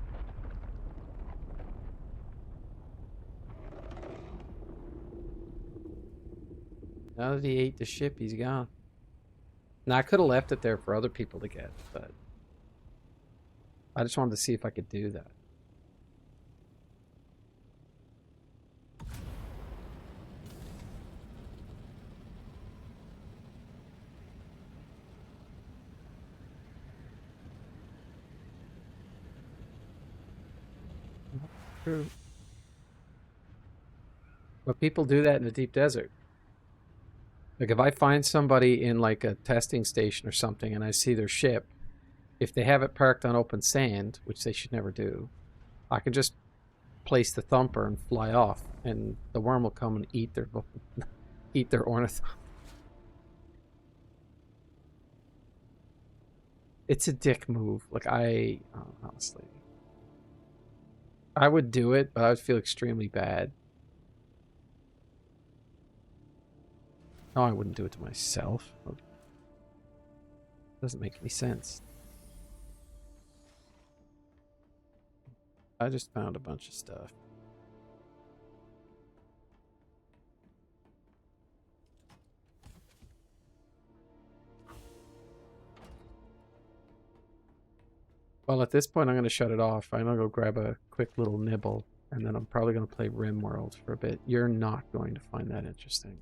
S1: Now that he ate the ship, he's gone. Now, I could have left it there for other people to get, but I just wanted to see if I could do that. True. But people do that in the deep desert. Like, if I find somebody in, like, a testing station or something and I see their ship, if they have it parked on open sand, which they should never do, I can just place the thumper and fly off, and the worm will come and eat their ornithopter. It's a dick move. Like, honestly, I would do it, but I would feel extremely bad. No, I wouldn't do it to myself. It doesn't make any sense. I just found a bunch of stuff. Well, at this point, I'm going to shut it off. I'm going to go grab a quick little nibble, and then I'm probably going to play RimWorld for a bit. You're not going to find that interesting.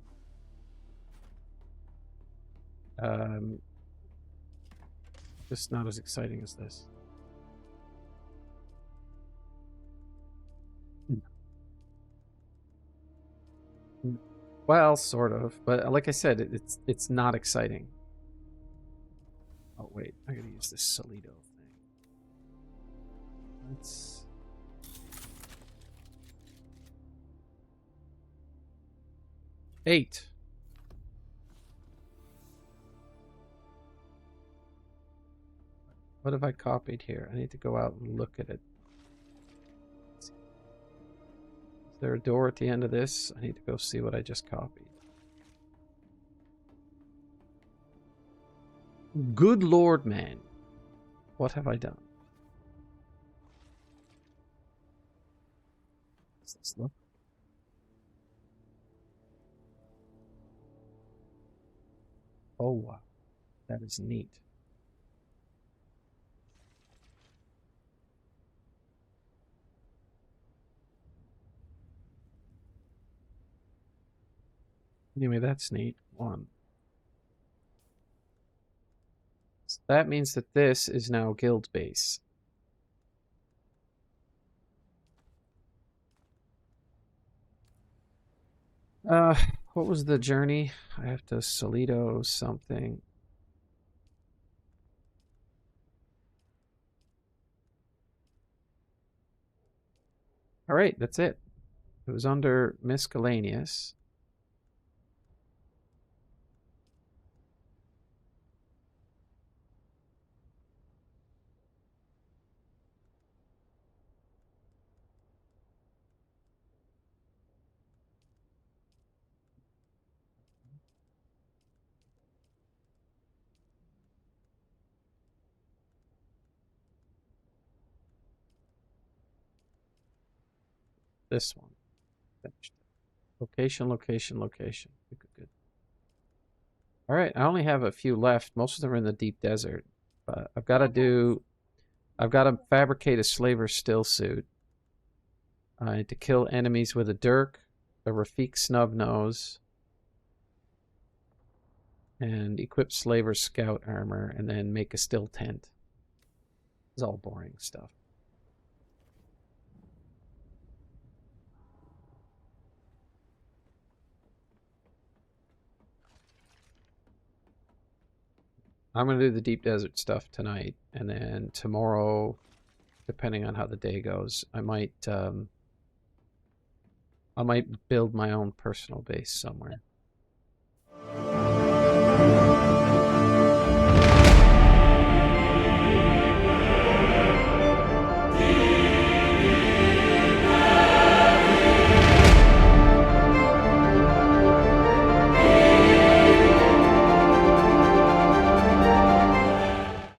S1: Just not as exciting as this. Well, sort of, but like I said, it's not exciting. Oh wait, I gotta use this Solido thing. Let's. Eight. What have I copied here? I need to go out and look at it. Is there a door at the end of this? I need to go see what I just copied. Good Lord, man. What have I done? Does this look? Oh wow, that is neat. Anyway, that's neat. One. So that means that this is now guild base. What was the journey? I have to Solito something. All right, that's it. It was under miscellaneous. This one. Finished. Location, location, location. Good, good, good. All right, I only have a few left. Most of them are in the deep desert. But I've got to fabricate a slaver still suit. I need to kill enemies with a dirk, a Rafik snub nose, and equip slaver scout armor, and then make a still tent. It's all boring stuff. I'm going to do the deep desert stuff tonight, and then tomorrow, depending on how the day goes, I might build my own personal base somewhere.